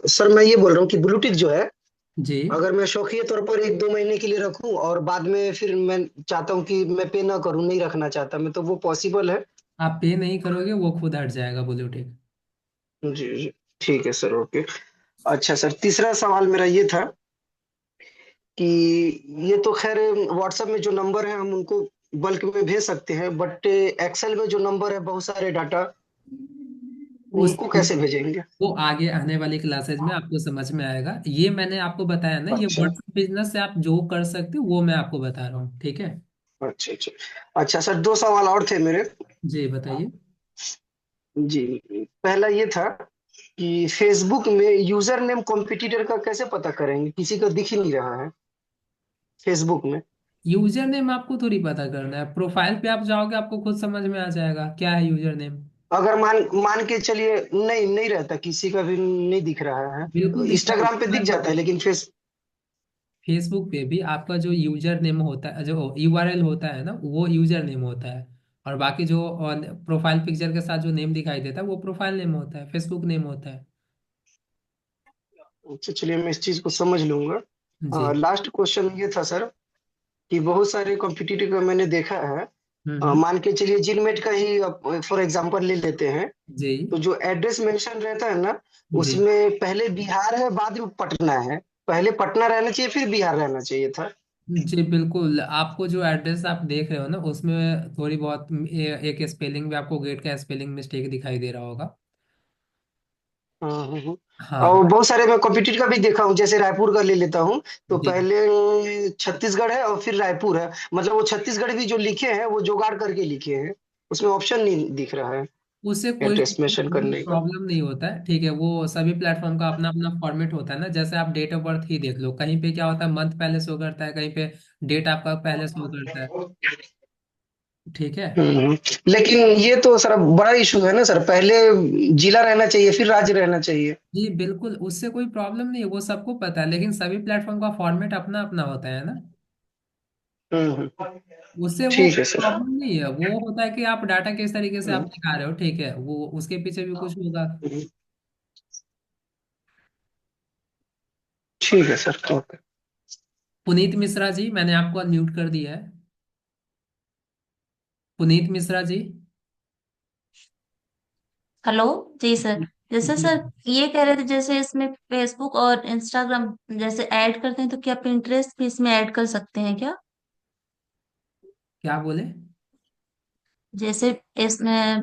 सर मैं ये बोल रहा हूँ कि ब्लूटिक जो है, जी। अगर मैं शौकिया तौर पर 1 2 महीने के लिए रखूं और बाद में फिर मैं चाहता हूँ कि मैं पे ना करूं, नहीं रखना चाहता मैं, तो वो पॉसिबल है? आप पे नहीं करोगे वो खुद हट जाएगा ब्लूटिक। जी जी। ठीक है सर, ओके। अच्छा सर, तीसरा सवाल मेरा ये था कि ये तो खैर व्हाट्सएप में जो नंबर है हम उनको बल्क में भेज सकते हैं, बट एक्सेल में जो नंबर है बहुत सारे डाटा, उस उनको कैसे भेजेंगे? वो आगे आने वाली क्लासेज में आपको समझ में आएगा। ये मैंने आपको बताया ना, ये अच्छा व्हाट्सएप बिजनेस से आप जो कर सकते हो वो मैं आपको बता रहा हूँ, ठीक है। अच्छा अच्छा। अच्छा सर, 2 सवाल और थे मेरे। जी बताइए। जी, पहला ये था कि फेसबुक में यूजर नेम कॉम्पिटिटर का कैसे पता करेंगे, किसी का दिख ही नहीं रहा है फेसबुक में। यूजर नेम आपको थोड़ी पता करना है, प्रोफाइल पे आप जाओगे आपको खुद समझ में आ जाएगा क्या है यूजर नेम। अगर मान मान के चलिए नहीं नहीं रहता, किसी का भी नहीं दिख रहा है। बिल्कुल दिखता है। इंस्टाग्राम पे दिख जाता है लेकिन फेसबुक पे भी आपका जो यूजर नेम होता है, जो यूआरएल होता है ना, वो यूजर नेम होता है। और बाकी जो प्रोफाइल पिक्चर के साथ जो नेम दिखाई देता है वो प्रोफाइल नेम होता है, फेसबुक नेम होता है। अच्छा चलिए, मैं इस चीज को समझ लूंगा। जी। लास्ट क्वेश्चन ये था सर कि बहुत सारे कॉम्पिटिटिव का मैंने देखा है। हम्म। मान के चलिए जीनमेट का ही फॉर एग्जांपल ले लेते हैं। जी। तो जो एड्रेस मेंशन रहता है ना, जी। उसमें पहले बिहार है, बाद में पटना है। पहले पटना रहना चाहिए, फिर बिहार रहना चाहिए था। जी बिल्कुल, आपको जो एड्रेस आप देख रहे हो ना उसमें थोड़ी बहुत एक स्पेलिंग में आपको गेट का स्पेलिंग मिस्टेक दिखाई दे रहा होगा। हाँ हाँ हाँ। हाँ। और बहुत सारे मैं कॉम्पिटिटिव का भी देखा हूँ, जैसे रायपुर का ले लेता हूँ। तो जी। पहले छत्तीसगढ़ है और फिर रायपुर है। मतलब वो छत्तीसगढ़ भी जो लिखे हैं वो जुगाड़ करके लिखे हैं। उसमें ऑप्शन नहीं दिख रहा है उससे कोई एड्रेस मेंशन करने का। प्रॉब्लम नहीं होता है, ठीक है। वो सभी प्लेटफॉर्म का अपना अपना फॉर्मेट होता है ना, जैसे आप डेट ऑफ बर्थ ही देख लो, कहीं पे क्या होता है मंथ पहले शो करता है, कहीं पे डेट आपका पहले शो करता है। ठीक है। हम्म। लेकिन ये तो सर बड़ा इशू है ना सर, पहले जिला रहना चाहिए फिर राज्य रहना चाहिए। जी बिल्कुल, उससे कोई प्रॉब्लम नहीं है, वो सबको पता है, लेकिन सभी प्लेटफॉर्म का फॉर्मेट अपना अपना होता है ना। उससे वो ठीक है सर। प्रॉब्लम नहीं है, वो होता है कि आप डाटा किस तरीके से आप हम्म, दिखा रहे हो, ठीक है, वो उसके पीछे भी कुछ होगा। हम्म, ठीक है सर, ओके। पुनीत मिश्रा जी, मैंने आपको अनम्यूट कर दिया है। पुनीत मिश्रा जी। हेलो। जी सर। जैसे जी। सर ये कह रहे थे, जैसे इसमें फेसबुक और इंस्टाग्राम जैसे ऐड करते हैं तो क्या पिंटरेस्ट भी इसमें ऐड कर सकते हैं क्या? क्या बोले? जैसे इसमें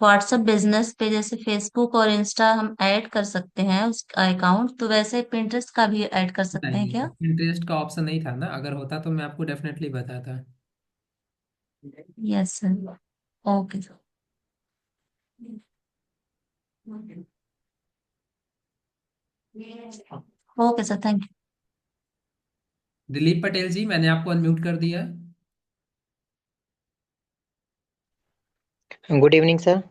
व्हाट्सएप बिजनेस पे जैसे फेसबुक और इंस्टा हम ऐड कर सकते हैं उसका अकाउंट, तो वैसे पिंटरेस्ट का भी ऐड कर सकते हैं नहीं, क्या? इंटरेस्ट का ऑप्शन नहीं था ना, अगर होता तो मैं आपको डेफिनेटली बताता। Yes sir. Okay sir. Okay sir, thank Dilip Patel ji, मैंने आपको अनम्यूट कर दिया है। Good evening sir.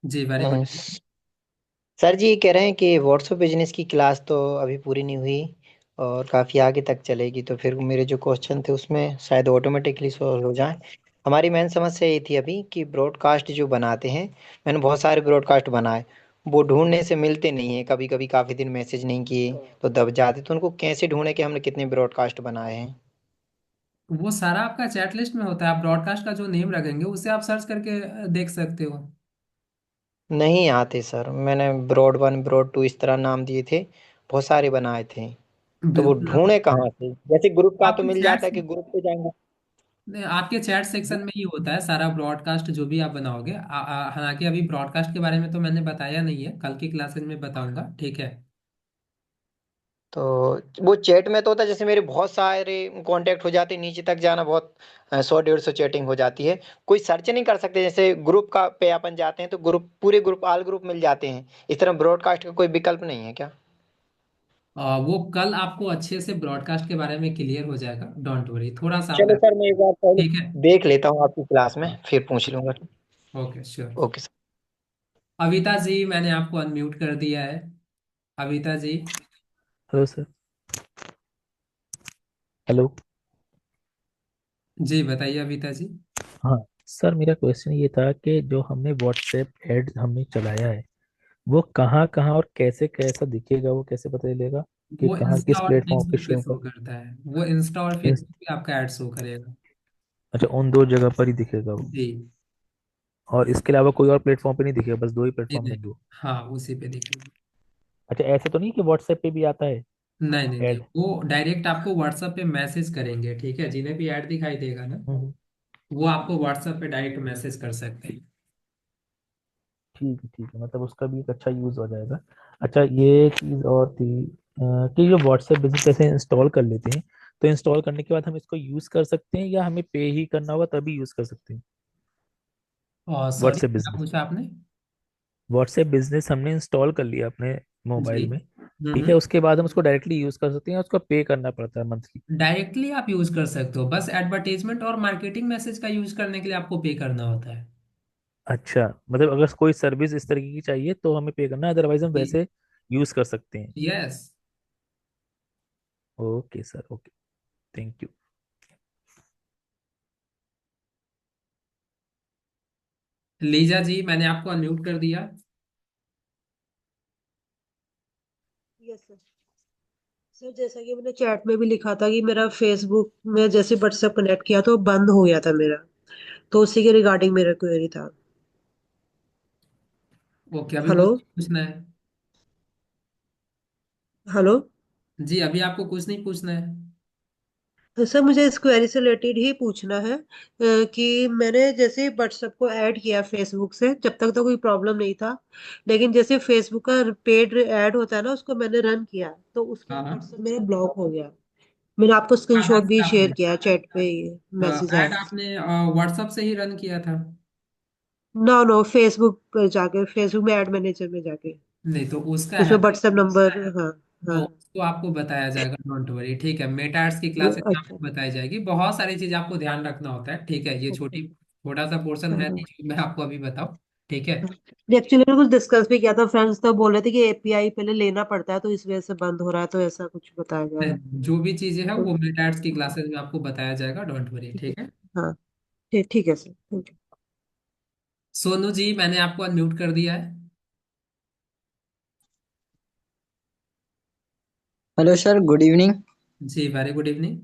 जी वेरी गुड। सर जी ये कह रहे हैं कि व्हाट्सएप बिजनेस की क्लास तो अभी पूरी नहीं हुई और काफ़ी आगे तक चलेगी, तो फिर मेरे जो क्वेश्चन थे उसमें शायद ऑटोमेटिकली सॉल्व हो जाए। हमारी मेन समस्या ये थी अभी कि ब्रॉडकास्ट जो बनाते हैं, मैंने बहुत सारे ब्रॉडकास्ट बनाए, वो ढूंढने से मिलते नहीं है। कभी कभी काफ़ी दिन मैसेज नहीं किए तो दब जाते, तो उनको कैसे ढूंढे कि हमने कितने ब्रॉडकास्ट बनाए हैं। वो सारा आपका चैट लिस्ट में होता है, आप ब्रॉडकास्ट का जो नेम रखेंगे उसे आप सर्च करके देख सकते हो। नहीं आते सर, मैंने ब्रॉड वन ब्रॉड टू इस तरह नाम दिए थे, बहुत सारे बनाए थे। तो वो बिल्कुल, आप ढूंढे कहाँ से? जैसे ग्रुप का तो आपके मिल चैट जाता है कि ग्रुप पे जाएंगे। आपके चैट सेक्शन में ही होता है सारा ब्रॉडकास्ट जो भी आप बनाओगे। हालांकि अभी ब्रॉडकास्ट के बारे में तो मैंने बताया नहीं है, कल की क्लासेज में बताऊंगा, ठीक है। तो वो चैट में तो होता है, जैसे मेरे बहुत सारे कांटेक्ट हो जाते हैं, नीचे तक जाना बहुत 100 150 चैटिंग हो जाती है। कोई सर्च नहीं कर सकते, जैसे ग्रुप का पे अपन जाते हैं तो ग्रुप पूरे ग्रुप ऑल ग्रुप मिल जाते हैं, इस तरह ब्रॉडकास्ट का कोई विकल्प नहीं है क्या? वो कल आपको अच्छे से ब्रॉडकास्ट के बारे में क्लियर हो जाएगा, डोंट वरी, थोड़ा सा आप चलो सर मैं एक बार पहले ठीक है। देख लेता हूँ आपकी क्लास में, फिर पूछ लूंगा। Okay sure. Okay sir. Avita ji, मैंने आपको अनम्यूट कर दिया है। Avita ji. Hello sir. Hello. जी बताइए अविता जी। हाँ सर, मेरा क्वेश्चन ये था कि जो हमने व्हाट्सएप ऐड हमने चलाया है वो कहाँ कहाँ और कैसे कैसा दिखेगा, वो कैसे पता चलेगा कि वो कहाँ किस इंस्टा और प्लेटफॉर्म पे फेसबुक पे शो शो कर। करता है, वो इंस्टा और इस- फेसबुक पे आपका ऐड शो करेगा। अच्छा, उन दो जगह पर ही दिखेगा वो, जी। और इसके अलावा कोई और प्लेटफॉर्म पे नहीं दिखेगा, बस दो ही जी प्लेटफॉर्म नहीं। में दो? हाँ उसी पे दिखेगा। अच्छा, ऐसे तो नहीं कि व्हाट्सएप पे भी आता है नहीं नहीं नहीं, ऐड? वो डायरेक्ट आपको व्हाट्सएप पे मैसेज करेंगे, ठीक है, जिन्हें भी ऐड दिखाई देगा ना हम्म। वो आपको व्हाट्सएप पे डायरेक्ट मैसेज कर सकते हैं। ठीक है ठीक है, मतलब उसका भी एक अच्छा यूज हो जाएगा। अच्छा, ये चीज और थी कि जो व्हाट्सएप बिजनेस जैसे इंस्टॉल कर लेते हैं, तो इंस्टॉल करने के बाद हम इसको यूज कर सकते हैं या हमें पे ही करना होगा तभी यूज कर सकते हैं और सॉरी, व्हाट्सएप क्या बिजनेस? पूछा आपने? व्हाट्सएप बिजनेस हमने इंस्टॉल कर लिया अपने जी। मोबाइल में, ठीक है, उसके बाद हम उसको डायरेक्टली यूज कर सकते हैं, उसको पे करना पड़ता है मंथली? डायरेक्टली आप यूज कर सकते हो, बस एडवर्टाइजमेंट और मार्केटिंग मैसेज का यूज करने के लिए आपको पे करना होता है। अच्छा, मतलब अगर कोई सर्विस इस तरीके की चाहिए तो हमें पे करना है, अदरवाइज हम जी। वैसे यूज कर सकते हैं? Yes. Okay sir, okay, thank you. Leeja ji, मैंने आपको अनम्यूट कर दिया। Yes sir. सर जैसा कि मैंने चैट में भी लिखा था कि मेरा फेसबुक में जैसे व्हाट्सएप कनेक्ट किया तो बंद हो गया था मेरा, तो उसी के रिगार्डिंग मेरा क्वेरी था। ओके, अभी हेलो। कुछ पूछना है? हेलो। जी, अभी आपको कुछ नहीं पूछना है? तो सर मुझे इस क्वेरी से रिलेटेड ही पूछना है कि मैंने जैसे व्हाट्सएप को ऐड किया फेसबुक से, जब तक तो कोई प्रॉब्लम नहीं था, लेकिन जैसे फेसबुक का पेड ऐड होता है ना, उसको मैंने रन किया तो उसके हाँ बाद हाँ। व्हाट्सएप मेरा ब्लॉक हो गया। मैंने आपको कहाँ स्क्रीनशॉट से भी शेयर आपने किया चैट पे, ये मैसेज ऐड आया। आपने व्हाट्सएप से ही रन किया था? नो नो, फेसबुक पर जाके, फेसबुक में ऐड मैनेजर में जाके, नहीं तो उसका है उसमें व्हाट्सएप नंबर। हाँ। हाँ। तो उसको आपको बताया जाएगा, डोंट वरी, ठीक है। मेटार्स की क्लासेस में अच्छा। आपको बताई जाएगी, बहुत सारी चीज आपको ध्यान रखना होता है, ठीक है। ये अच्छा। छोटी छोटा सा पोर्शन हाँ है हाँ। नहीं जो मैं आपको अभी बताऊं, ठीक है। एक्चुअली मैंने कुछ डिस्कस भी किया था, फ्रेंड्स तो बोल रहे थे कि एपीआई पहले लेना पड़ता है तो इस वजह से बंद हो रहा है, तो ऐसा कुछ बताया जा रहा जो भी चीजें है है। वो मेटार्स की क्लासेस में आपको बताया जाएगा, डोंट वरी, ठीक है। ठीक है। हाँ। ठीक, ठीक है sir, thank you. Sonu ji, मैंने आपको अनम्यूट कर दिया है। Hello sir, good evening. जी, वेरी गुड इवनिंग।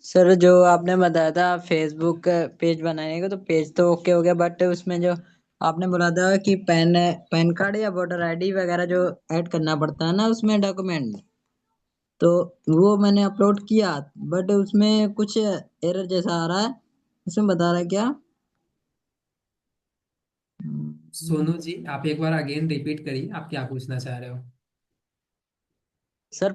सर जो आपने बताया था फेसबुक पेज बनाने का, तो पेज तो ओके हो गया, बट उसमें जो आपने बोला था कि पैन कार्ड या वोटर आईडी वगैरह जो ऐड करना पड़ता है ना उसमें डॉक्यूमेंट, तो वो मैंने अपलोड किया, बट उसमें कुछ एरर जैसा आ रहा है। उसमें बता रहा है क्या? सोनू जी, आप एक बार अगेन रिपीट करिए, आप क्या पूछना चाह रहे हो? सर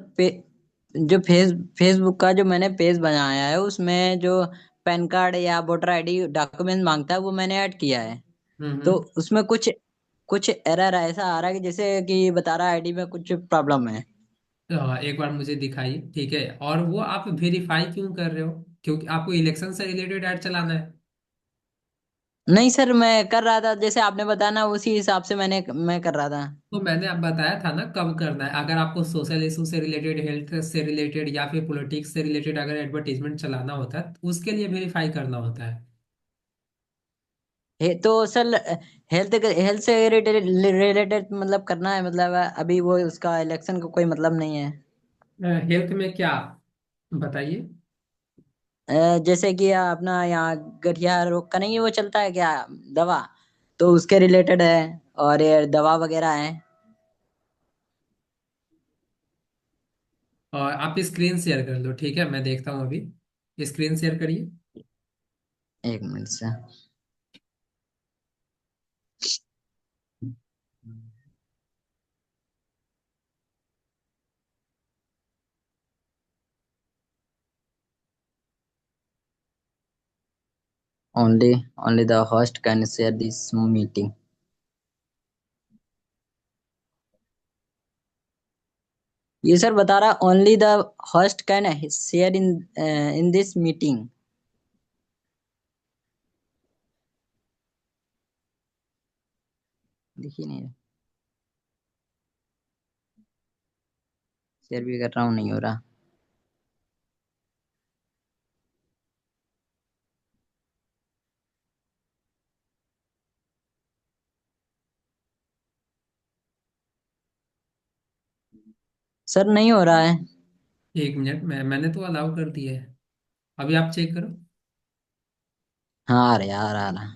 जो फेसबुक का जो मैंने पेज बनाया है उसमें जो पैन कार्ड या वोटर आईडी डॉक्यूमेंट मांगता है वो मैंने ऐड किया है, तो हम्म। उसमें कुछ कुछ एरर ऐसा आ रहा है कि जैसे कि बता रहा है आईडी में कुछ प्रॉब्लम है। एक बार मुझे दिखाइए, ठीक है। और वो आप वेरीफाई क्यों कर रहे हो? क्योंकि आपको इलेक्शन से रिलेटेड ऐड चलाना है? नहीं सर, मैं कर रहा था जैसे आपने बताया ना, उसी हिसाब से मैं कर रहा था। तो मैंने आप बताया था ना कब करना है। अगर आपको सोशल इशू से रिलेटेड, हेल्थ से रिलेटेड या फिर पॉलिटिक्स से रिलेटेड अगर एडवर्टीजमेंट चलाना होता है तो उसके लिए वेरीफाई करना होता है। तो सर हेल्थ हेल्थ से रिलेटेड मतलब करना है, मतलब अभी वो उसका इलेक्शन का कोई मतलब नहीं है। हेल्थ में क्या, बताइए। जैसे कि अपना यहाँ गठिया रोग का नहीं वो चलता है क्या, दवा, तो उसके रिलेटेड है, और ये दवा वगैरह है। और आप स्क्रीन शेयर कर लो, ठीक है, मैं देखता हूँ अभी। स्क्रीन शेयर करिए। एक मिनट से। Only the host can share this meeting. ये सर बता रहा only the host can share in this meeting. देखिए नहीं, शेयर भी कर रहा हूँ, नहीं हो रहा। सर नहीं हो रहा है। एक मिनट, मैंने तो अलाउ कर दिया है, अभी आप चेक करो। हाँ आ रहा, आ रहा।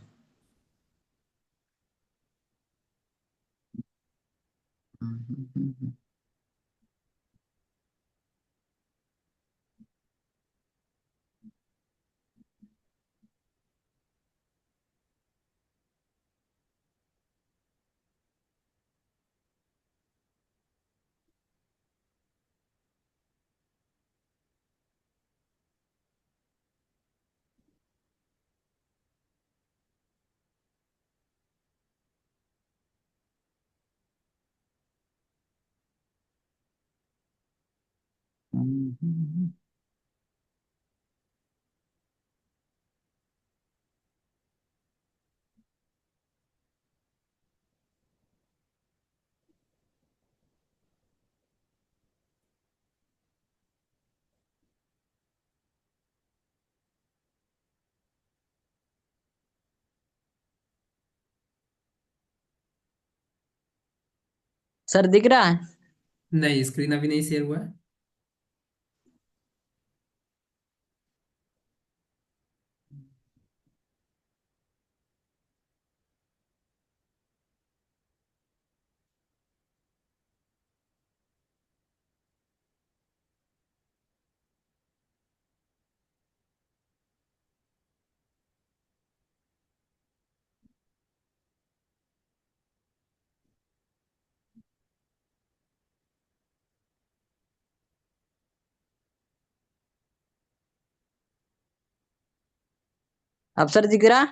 सर दिख रहा है? नहीं, स्क्रीन अभी नहीं शेयर हुआ है। अब सर दिख रहा?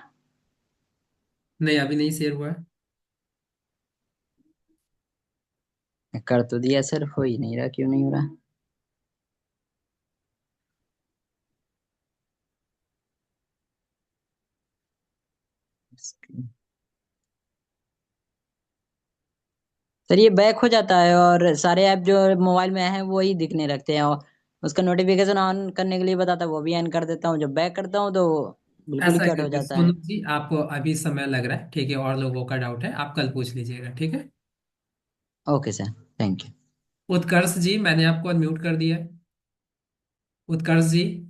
नहीं, अभी नहीं शेयर हुआ है। कर तो दिया सर, हो ही नहीं रहा, क्यों नहीं हो रहा? सर ये बैक हो जाता है और सारे ऐप जो मोबाइल में है वही दिखने लगते हैं, और उसका नोटिफिकेशन ऑन करने के लिए बताता है वो भी ऑन कर देता हूँ, जब बैक करता हूँ तो बिल्कुल ही ऐसा कट हो क्योंकि जाता सोनू है। जी, आपको अभी समय लग रहा है, ठीक है, और लोगों का डाउट है, आप कल पूछ लीजिएगा, ठीक है। Okay sir, thank you. Utkarsh ji, मैंने आपको अनम्यूट कर दिया है। उत्कर्ष जी,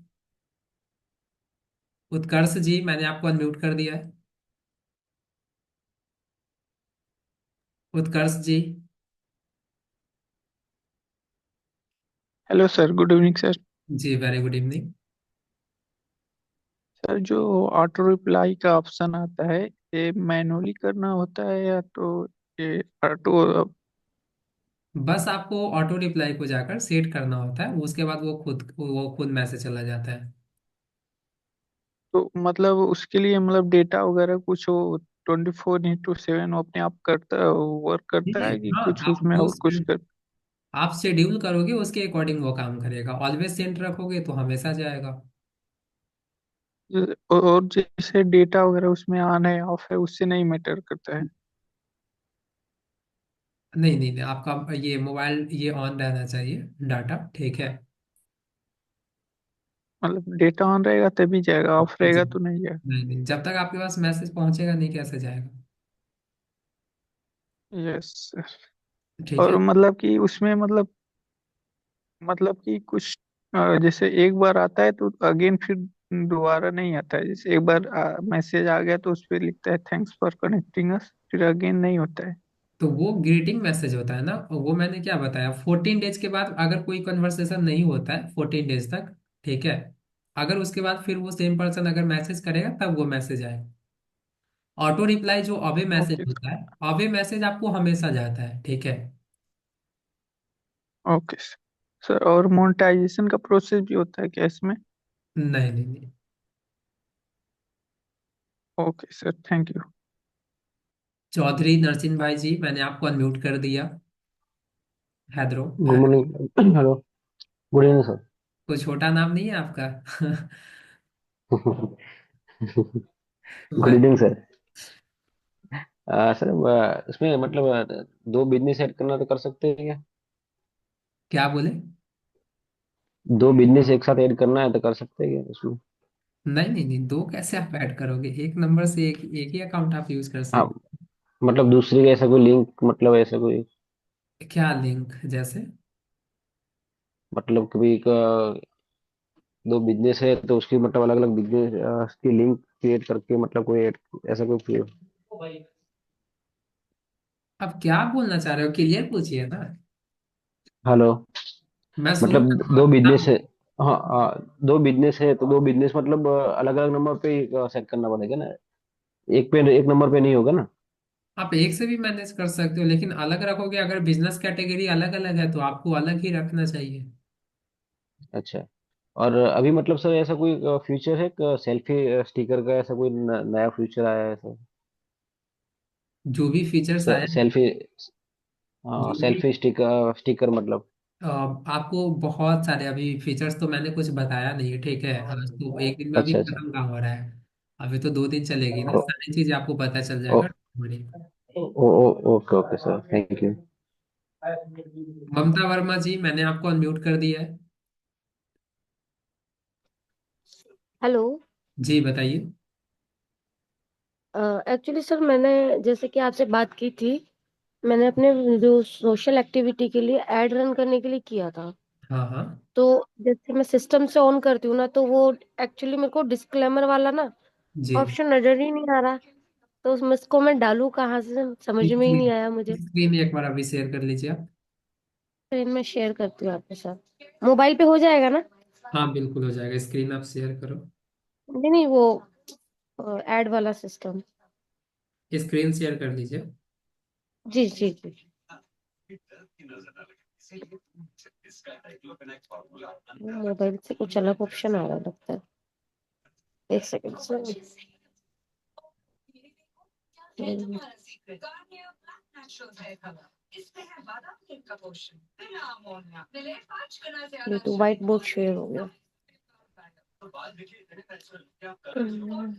उत्कर्ष जी, मैंने आपको अनम्यूट कर दिया है। Utkarsh ji. Hello sir, good evening sir. जी, वेरी गुड इवनिंग। सर जो ऑटो रिप्लाई का ऑप्शन आता है, ये मैनुअली करना होता है या तो ये ऑटो? बस आपको ऑटो रिप्लाई को जाकर सेट करना होता है, उसके बाद वो खुद मैसेज चला जाता है। तो मतलब उसके लिए मतलब डेटा वगैरह कुछ हो 24/7 वो अपने आप करता है, वर्क जी करता जी, है कि हाँ, कुछ आप उसमें जो और कुछ कर? आप शेड्यूल करोगे उसके अकॉर्डिंग वो काम करेगा। ऑलवेज सेंट रखोगे तो हमेशा जाएगा। और जैसे डेटा वगैरह उसमें ऑन है ऑफ है उससे नहीं मैटर करता है? नहीं नहीं नहीं, आपका ये मोबाइल ये ऑन रहना चाहिए, डाटा, ठीक है। मतलब डेटा ऑन रहेगा तभी जाएगा, ऑफ जी, रहेगा तो नहीं जाएगा? नहीं नहीं, जब तक आपके पास मैसेज पहुंचेगा नहीं, कैसे जाएगा। Yes sir. ठीक और है। मतलब कि उसमें मतलब कि कुछ जैसे एक बार आता है तो अगेन फिर दोबारा नहीं आता है, जैसे एक बार मैसेज आ गया तो उस पे लिखता है थैंक्स फॉर कनेक्टिंग अस, फिर अगेन नहीं होता है? तो वो ग्रीटिंग मैसेज होता है ना, वो मैंने क्या बताया, 14 डेज के बाद अगर कोई कन्वर्सेशन नहीं होता है 14 डेज तक, ठीक है, अगर उसके बाद फिर वो सेम पर्सन अगर मैसेज करेगा तब वो मैसेज आए। ऑटो रिप्लाई जो अवे मैसेज ओके। होता है, अवे मैसेज आपको हमेशा जाता है, ठीक है। ओके सर, और मोनेटाइजेशन का प्रोसेस भी होता है क्या इसमें? नहीं नहीं नहीं। Okay sir, thank you. Chaudhary Narsingh भाई जी, मैंने आपको अनम्यूट कर दिया। हैदरो। Good morning. Hello. Good evening sir. कोई छोटा नाम नहीं है आपका। Good evening sir. सर इसमें मतलब दो बिजनेस ऐड करना तो कर सकते हैं क्या? क्या बोले? दो बिजनेस एक साथ ऐड करना है तो कर सकते हैं क्या उसमें? नहीं नहीं नहीं, दो कैसे आप ऐड करोगे, एक नंबर से एक ही अकाउंट आप यूज कर हाँ, सकते। मतलब दूसरी का ऐसा कोई लिंक, मतलब ऐसा कोई, क्या लिंक जैसे? मतलब कभी का दो बिजनेस है तो उसकी मतलब अलग अलग बिजनेस की लिंक क्रिएट करके मतलब कोई ऐसा कोई। अब क्या बोलना चाह रहे हो, क्लियर पूछिए ना। हेलो। मैं सुन मतलब रहा हूँ, दो आप क्या बिजनेस बोल। है। हाँ हाँ, दो बिजनेस है तो दो बिजनेस मतलब अलग अलग नंबर पे सेट करना पड़ेगा ना, एक पे एक नंबर पे नहीं होगा ना? आप एक से भी मैनेज कर सकते हो, लेकिन अलग रखोगे, अगर बिजनेस कैटेगरी अलग अलग है तो आपको अलग ही रखना चाहिए। अच्छा। और अभी मतलब सर ऐसा कोई फीचर है, सेल्फी स्टिकर का, ऐसा कोई नया फीचर आया है सर? जो भी फीचर्स आए हैं, सेल्फी, जो भी सेल्फी स्टिकर स्टिकर मतलब। आपको बहुत सारे अभी फीचर्स तो मैंने कुछ बताया नहीं है, ठीक है, आज तो एक दिन में अभी अच्छा अच्छा। खत्म कहाँ हो रहा है। अभी तो 2 दिन चलेगी ना, ओ, सारी चीजें आपको पता चल ओ, जाएगा बड़ी। Okay okay sir, thank you. Mamta Verma ji, मैंने आपको अनम्यूट कर दिया है। हेलो। जी बताइए। एक्चुअली सर मैंने जैसे कि आपसे बात की थी मैंने अपने जो सोशल एक्टिविटी के लिए एड रन करने के लिए किया था। हाँ हाँ तो जैसे मैं सिस्टम से ऑन करती हूँ ना, तो वो एक्चुअली मेरे को डिस्क्लेमर वाला ना जी। ऑप्शन नजर ही नहीं आ रहा। तो उसमें इसको मैं डालूं कहाँ से, समझ में ही नहीं आया मुझे। स्क्रीन एक बार अभी शेयर कर लीजिए आप। स्क्रीन में शेयर करती हूँ आपके साथ। मोबाइल पे हो जाएगा ना? हाँ बिल्कुल हो जाएगा, स्क्रीन आप शेयर करो। नहीं नहीं, वो एड वाला सिस्टम। स्क्रीन शेयर कर लीजिए। जी जी जी। मोबाइल से कुछ अलग ऑप्शन आ रहा लगता है। एक सेकंड सर। ये तो व्हाइट बोर्ड शेयर हो गया। हम्म,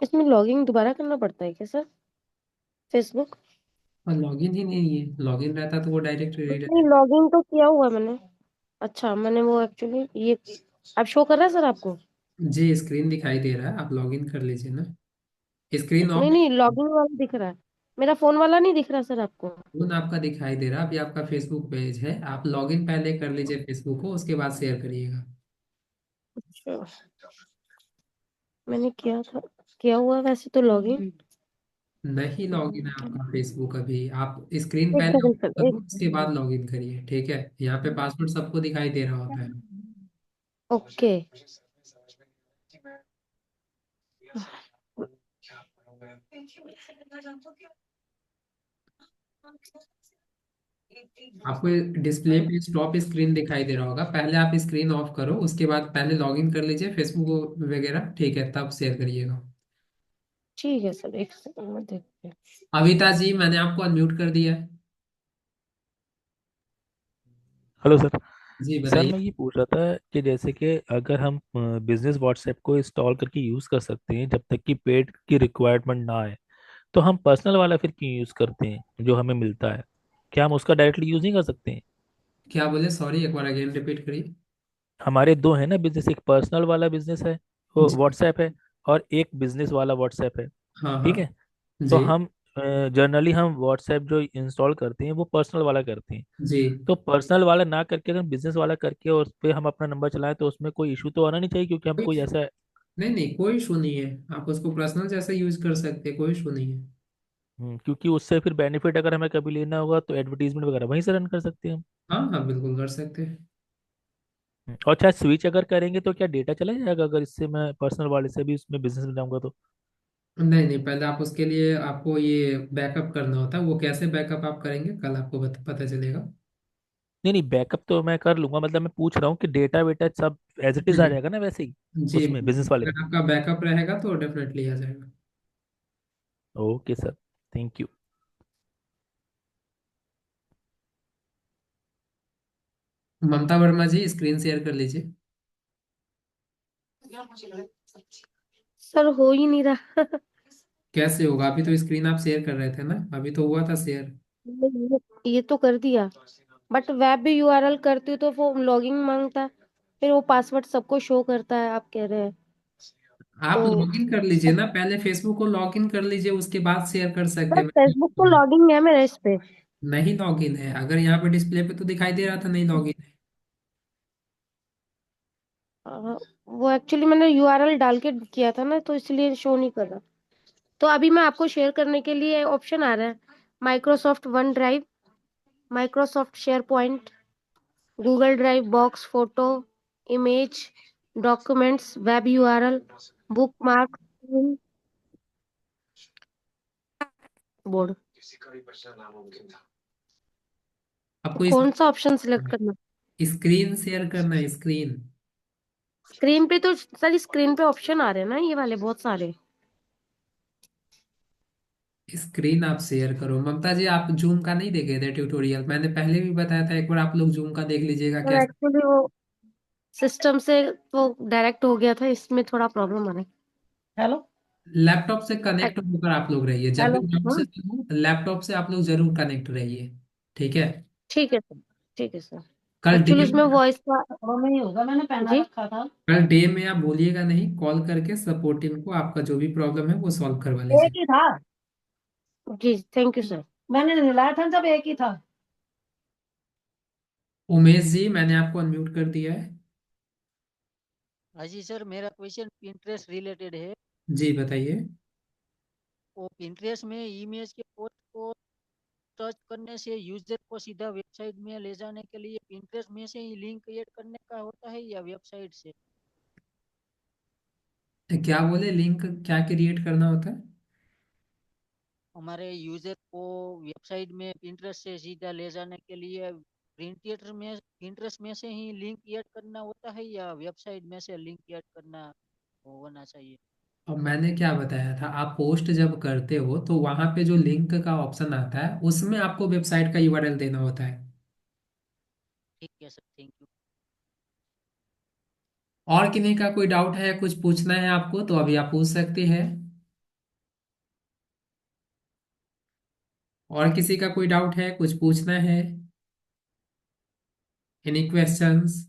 इसमें लॉगिन दोबारा करना पड़ता है क्या सर? फेसबुक? और लॉगिन ही नहीं है, लॉगिन रहता तो वो डायरेक्ट नहीं, रीडायरेक्ट। लॉगिन तो किया हुआ मैंने। अच्छा, मैंने वो एक्चुअली ये अब शो कर रहा है सर आपको? जी स्क्रीन दिखाई दे रहा है, आप लॉगिन कर लीजिए ना। Screen of. नहीं नहीं, लॉगिन वाला दिख रहा है। मेरा फोन वाला नहीं दिख रहा सर आपको? फोन आपका दिखाई दे रहा है, अभी आपका फेसबुक पेज है, आप लॉगिन पहले कर लीजिए फेसबुक को, उसके बाद शेयर करिएगा। अच्छा, मैंने किया था, किया हुआ है वैसे तो लॉगिन। नहीं लॉगिन है आपका फेसबुक अभी, आप स्क्रीन एक पहले ऑफ सेकंड सर, एक करो उसके बाद लॉगिन करिए, ठीक है? यहाँ पे पासवर्ड सबको दिखाई दे रहा होता है। ओके। आपको डिस्प्ले पे स्टॉप स्क्रीन दिखाई दे रहा होगा, पहले आप स्क्रीन ऑफ करो, उसके बाद पहले लॉगिन कर लीजिए फेसबुक वगैरह, ठीक है? तब शेयर करिएगा। ठीक है सर, एक सेकंड में देखते हैं। अविता जी मैंने आपको अनम्यूट कर दिया है। Hello sir. जी सर बताइए। मैं ये पूछ रहा था कि जैसे कि अगर हम बिजनेस व्हाट्सएप को इंस्टॉल करके यूज़ कर सकते हैं जब तक कि पेड की रिक्वायरमेंट ना आए, तो हम पर्सनल वाला फिर क्यों यूज़ करते हैं जो हमें मिलता है? क्या हम उसका डायरेक्टली यूज़ नहीं कर सकते हैं? क्या बोले, सॉरी एक बार अगेन रिपीट करिए। हमारे दो है ना बिजनेस, एक पर्सनल वाला बिजनेस है वो जी। व्हाट्सएप है, और एक बिजनेस वाला व्हाट्सएप है। हाँ हाँ। ठीक है। तो जी। हम जनरली हम व्हाट्सएप जो इंस्टॉल करते हैं वो पर्सनल वाला करते हैं। जी। तो पर्सनल वाला ना करके अगर बिजनेस वाला करके और उस पर हम अपना नंबर चलाएं तो उसमें कोई इशू तो आना नहीं चाहिए, क्योंकि हम कोई कोई ऐसा। नहीं नहीं, कोई इशू नहीं है, आप उसको पर्सनल जैसे यूज कर सकते हैं, कोई इशू नहीं है। क्योंकि उससे फिर बेनिफिट अगर हमें कभी लेना होगा तो एडवर्टीजमेंट वगैरह वहीं से रन कर सकते हैं हम। हाँ हाँ बिल्कुल कर सकते हैं। और अच्छा, स्विच अगर करेंगे तो क्या डेटा चला जाएगा अगर इससे मैं पर्सनल वाले से भी उसमें बिजनेस में जाऊंगा तो? नहीं नहीं, पहले आप उसके लिए आपको ये बैकअप करना होता है, वो कैसे बैकअप आप करेंगे कल आपको पता चलेगा। नहीं नहीं, बैकअप तो मैं कर लूंगा, मतलब मैं पूछ रहा हूँ कि डेटा वेटा सब एज इट इज आ जी। जाएगा ना वैसे ही जी उसमें बिजनेस वाले में? अगर आपका बैकअप रहेगा तो डेफिनेटली आ जाएगा। Okay sir, thank you. Mamta Verma ji screen share कर लीजिए। सर हो ही नहीं रहा। कैसे होगा, अभी तो स्क्रीन आप शेयर कर रहे थे ना, अभी तो हुआ था शेयर। ये तो कर दिया, बट वेब भी यूआरएल करती हूँ तो वो लॉगिंग मांगता है। फिर वो पासवर्ड सबको शो करता है, आप कह रहे हैं आप तो। लॉगिन कर लीजिए ना, पहले फेसबुक को लॉगिन कर लीजिए, उसके बाद शेयर कर सकते सर हैं। फेसबुक तो लॉगिंग है मेरा इस पे। नहीं लॉगिन है, अगर यहाँ पे डिस्प्ले पे तो दिखाई दे रहा था नहीं लॉगिन है। वो एक्चुअली मैंने यूआरएल डाल के किया था ना, तो इसलिए शो नहीं कर रहा। तो अभी मैं आपको शेयर करने के लिए ऑप्शन आ रहा है, Microsoft one drive, Microsoft share point, Google drive, box, photo, image, documents, web URL, book mark. Board. तो आपको कौन सा ऑप्शन सिलेक्ट करना? स्क्रीन शेयर करना है, स्क्रीन। स्क्रीन पे तो सर, स्क्रीन पे ऑप्शन आ रहे हैं ना ये वाले बहुत सारे। स्क्रीन आप शेयर करो। ममता जी, आप जूम का नहीं देखे थे ट्यूटोरियल? मैंने पहले भी बताया था, एक बार आप लोग जूम का देख लीजिएगा सर कैसे। एक्चुअली वो सिस्टम से वो डायरेक्ट हो गया था, इसमें थोड़ा प्रॉब्लम आ रहा है। हेलो। लैपटॉप से कनेक्ट होकर आप लोग रहिए, जब भी हेलो। डाउट से हाँ लैपटॉप से आप लोग जरूर कनेक्ट रहिए। ठीक है। ठीक है सर। ठीक है सर। कल डे एक्चुअली उसमें वॉइस का में ही होगा, मैंने पहना जी रखा था। कल डे में आप भूलिएगा नहीं, कॉल करके सपोर्ट टीम को आपका जो भी प्रॉब्लम है वो सॉल्व करवा एक लीजिए। ही था। जी थैंक यू सर। मैंने मिलाया था जब एक ही था। उमेश जी, मैंने आपको अनम्यूट कर दिया है। हाँ जी सर, मेरा क्वेश्चन पिंटरेस्ट रिलेटेड है। जी बताइए। वो पिंटरेस्ट में इमेज के पोस्ट को सर्च करने से यूजर को सीधा वेबसाइट में ले जाने के लिए पिंटरेस्ट में से ही लिंक क्रिएट करने का होता है या वेबसाइट से? क्या बोले, लिंक क्या क्रिएट करना होता है? हमारे यूजर को वेबसाइट में पिंटरेस्ट से सीधा ले जाने के लिए पिंटरेस्ट में से ही लिंक क्रिएट करना होता है या वेबसाइट में से लिंक क्रिएट करना होना चाहिए? अब मैंने क्या बताया था, आप पोस्ट जब करते हो तो वहां पे जो लिंक का ऑप्शन आता है उसमें आपको वेबसाइट का यूआरएल देना होता है। ठीक है सर, थैंक यू। और किन्हीं का कोई डाउट है, कुछ पूछना है आपको तो अभी आप पूछ सकते हैं। और किसी का कोई डाउट है, कुछ पूछना है? Any questions?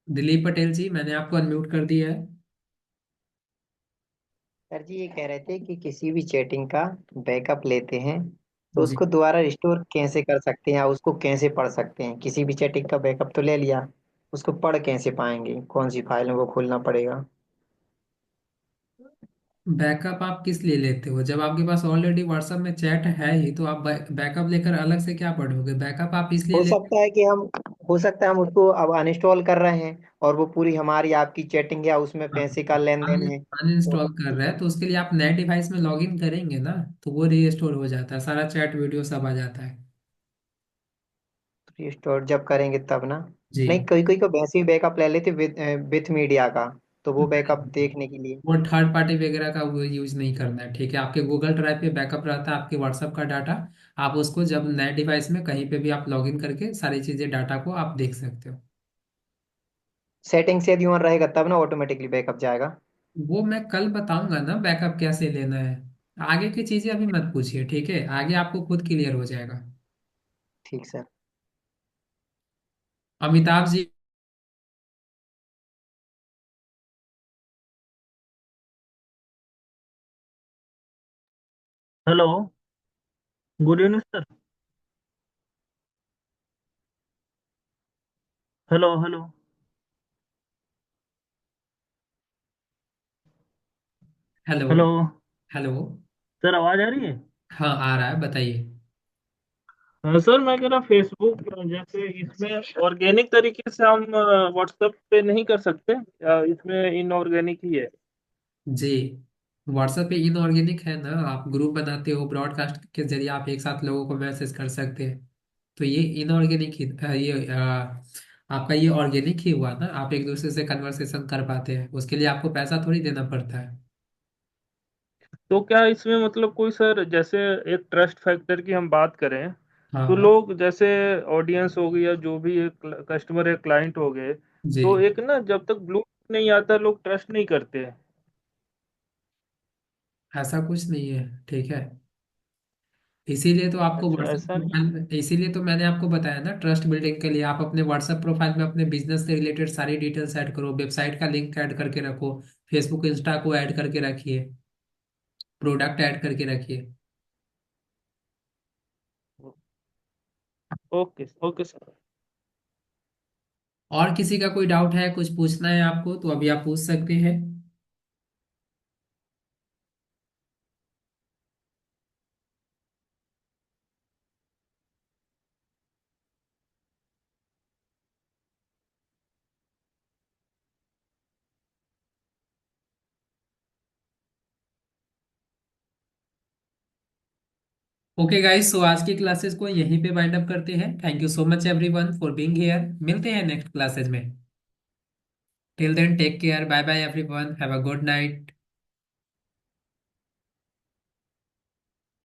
दिलीप पटेल जी, मैंने आपको अनम्यूट कर दिया है। सर जी ये कह रहे थे कि किसी भी चैटिंग का बैकअप लेते हैं तो जी। उसको दोबारा रिस्टोर कैसे कर सकते हैं या उसको कैसे पढ़ सकते हैं? किसी भी चैटिंग का बैकअप तो ले लिया, उसको पढ़ कैसे पाएंगे? कौन सी फाइल में वो खोलना पड़ेगा? बैकअप आप किस लिए लेते हो? जब आपके पास ऑलरेडी व्हाट्सएप में चैट है ही तो आप बैकअप लेकर अलग से क्या पढ़ोगे? बैकअप आप इसलिए हो लेते सकता है कि हम हो सकता है हम उसको अब अनइंस्टॉल कर रहे हैं और वो पूरी हमारी आपकी चैटिंग या उसमें पैसे का लेन देन है तो अनइंस्टॉल कर रहे हैं तो उसके लिए आप नए डिवाइस में लॉगिन करेंगे ना, तो वो रीस्टोर हो जाता है, सारा चैट वीडियो सब आ जाता है। रिस्टोर जब करेंगे तब ना? जी। नहीं, कोई कोई को वैसे ही बैकअप ले लेते विथ मीडिया का, तो वो बैकअप देखने के लिए। वो थर्ड पार्टी वगैरह का वो यूज नहीं करना है, ठीक है? आपके गूगल ड्राइव पे बैकअप रहता है आपके व्हाट्सएप का डाटा। आप उसको जब नए डिवाइस में कहीं पे भी आप लॉगिन करके सारी चीजें डाटा को आप देख सकते हो। सेटिंग से यदि ऑन रहेगा तब ना ऑटोमेटिकली बैकअप जाएगा? वो मैं कल बताऊंगा ना बैकअप कैसे लेना है। आगे की चीजें अभी मत पूछिए, ठीक है? आगे आपको खुद क्लियर हो जाएगा। ठीक sir. Amitabh ji. Hello, good evening sir. Hello hello. Hello. Hello hello. Sir, आवाज आ रही है? हाँ आ रहा है, बताइए। सर मैं कह रहा फेसबुक जैसे इसमें ऑर्गेनिक तरीके से हम व्हाट्सएप पे नहीं कर सकते या इसमें इनऑर्गेनिक ही है? जी। व्हाट्सएप पे इनऑर्गेनिक है ना, आप ग्रुप बनाते हो, ब्रॉडकास्ट के जरिए आप एक साथ लोगों को मैसेज कर सकते हैं। तो ये इनऑर्गेनिक ही आपका ये ऑर्गेनिक ही हुआ ना, आप एक दूसरे से कन्वर्सेशन कर पाते हैं, उसके लिए आपको पैसा थोड़ी देना पड़ता है। तो क्या इसमें मतलब कोई सर जैसे एक ट्रस्ट फैक्टर की हम बात करें हाँ तो हाँ। लोग जैसे ऑडियंस हो गई या जो भी एक कस्टमर है क्लाइंट हो गए, जी। तो एक ना जब तक ब्लू नहीं आता लोग ट्रस्ट नहीं करते। ऐसा कुछ नहीं है, ठीक है? इसीलिए तो आपको अच्छा, व्हाट्सएप ऐसा नहीं। प्रोफाइल, इसीलिए तो मैंने आपको बताया ना, ट्रस्ट बिल्डिंग के लिए आप अपने व्हाट्सएप प्रोफाइल में अपने बिजनेस से रिलेटेड सारी डिटेल्स ऐड करो, वेबसाइट का लिंक ऐड करके रखो, फेसबुक इंस्टा को ऐड करके रखिए, प्रोडक्ट ऐड करके रखिए। Okay okay sir. और किसी का कोई डाउट है, कुछ पूछना है आपको तो अभी आप पूछ सकते हैं। ओके गाइस, सो आज की क्लासेस को यहीं पे वाइंड अप करते हैं। Thank you so much everyone for being here. मिलते हैं नेक्स्ट क्लासेस में। Till then take care, bye bye everyone, have a good night.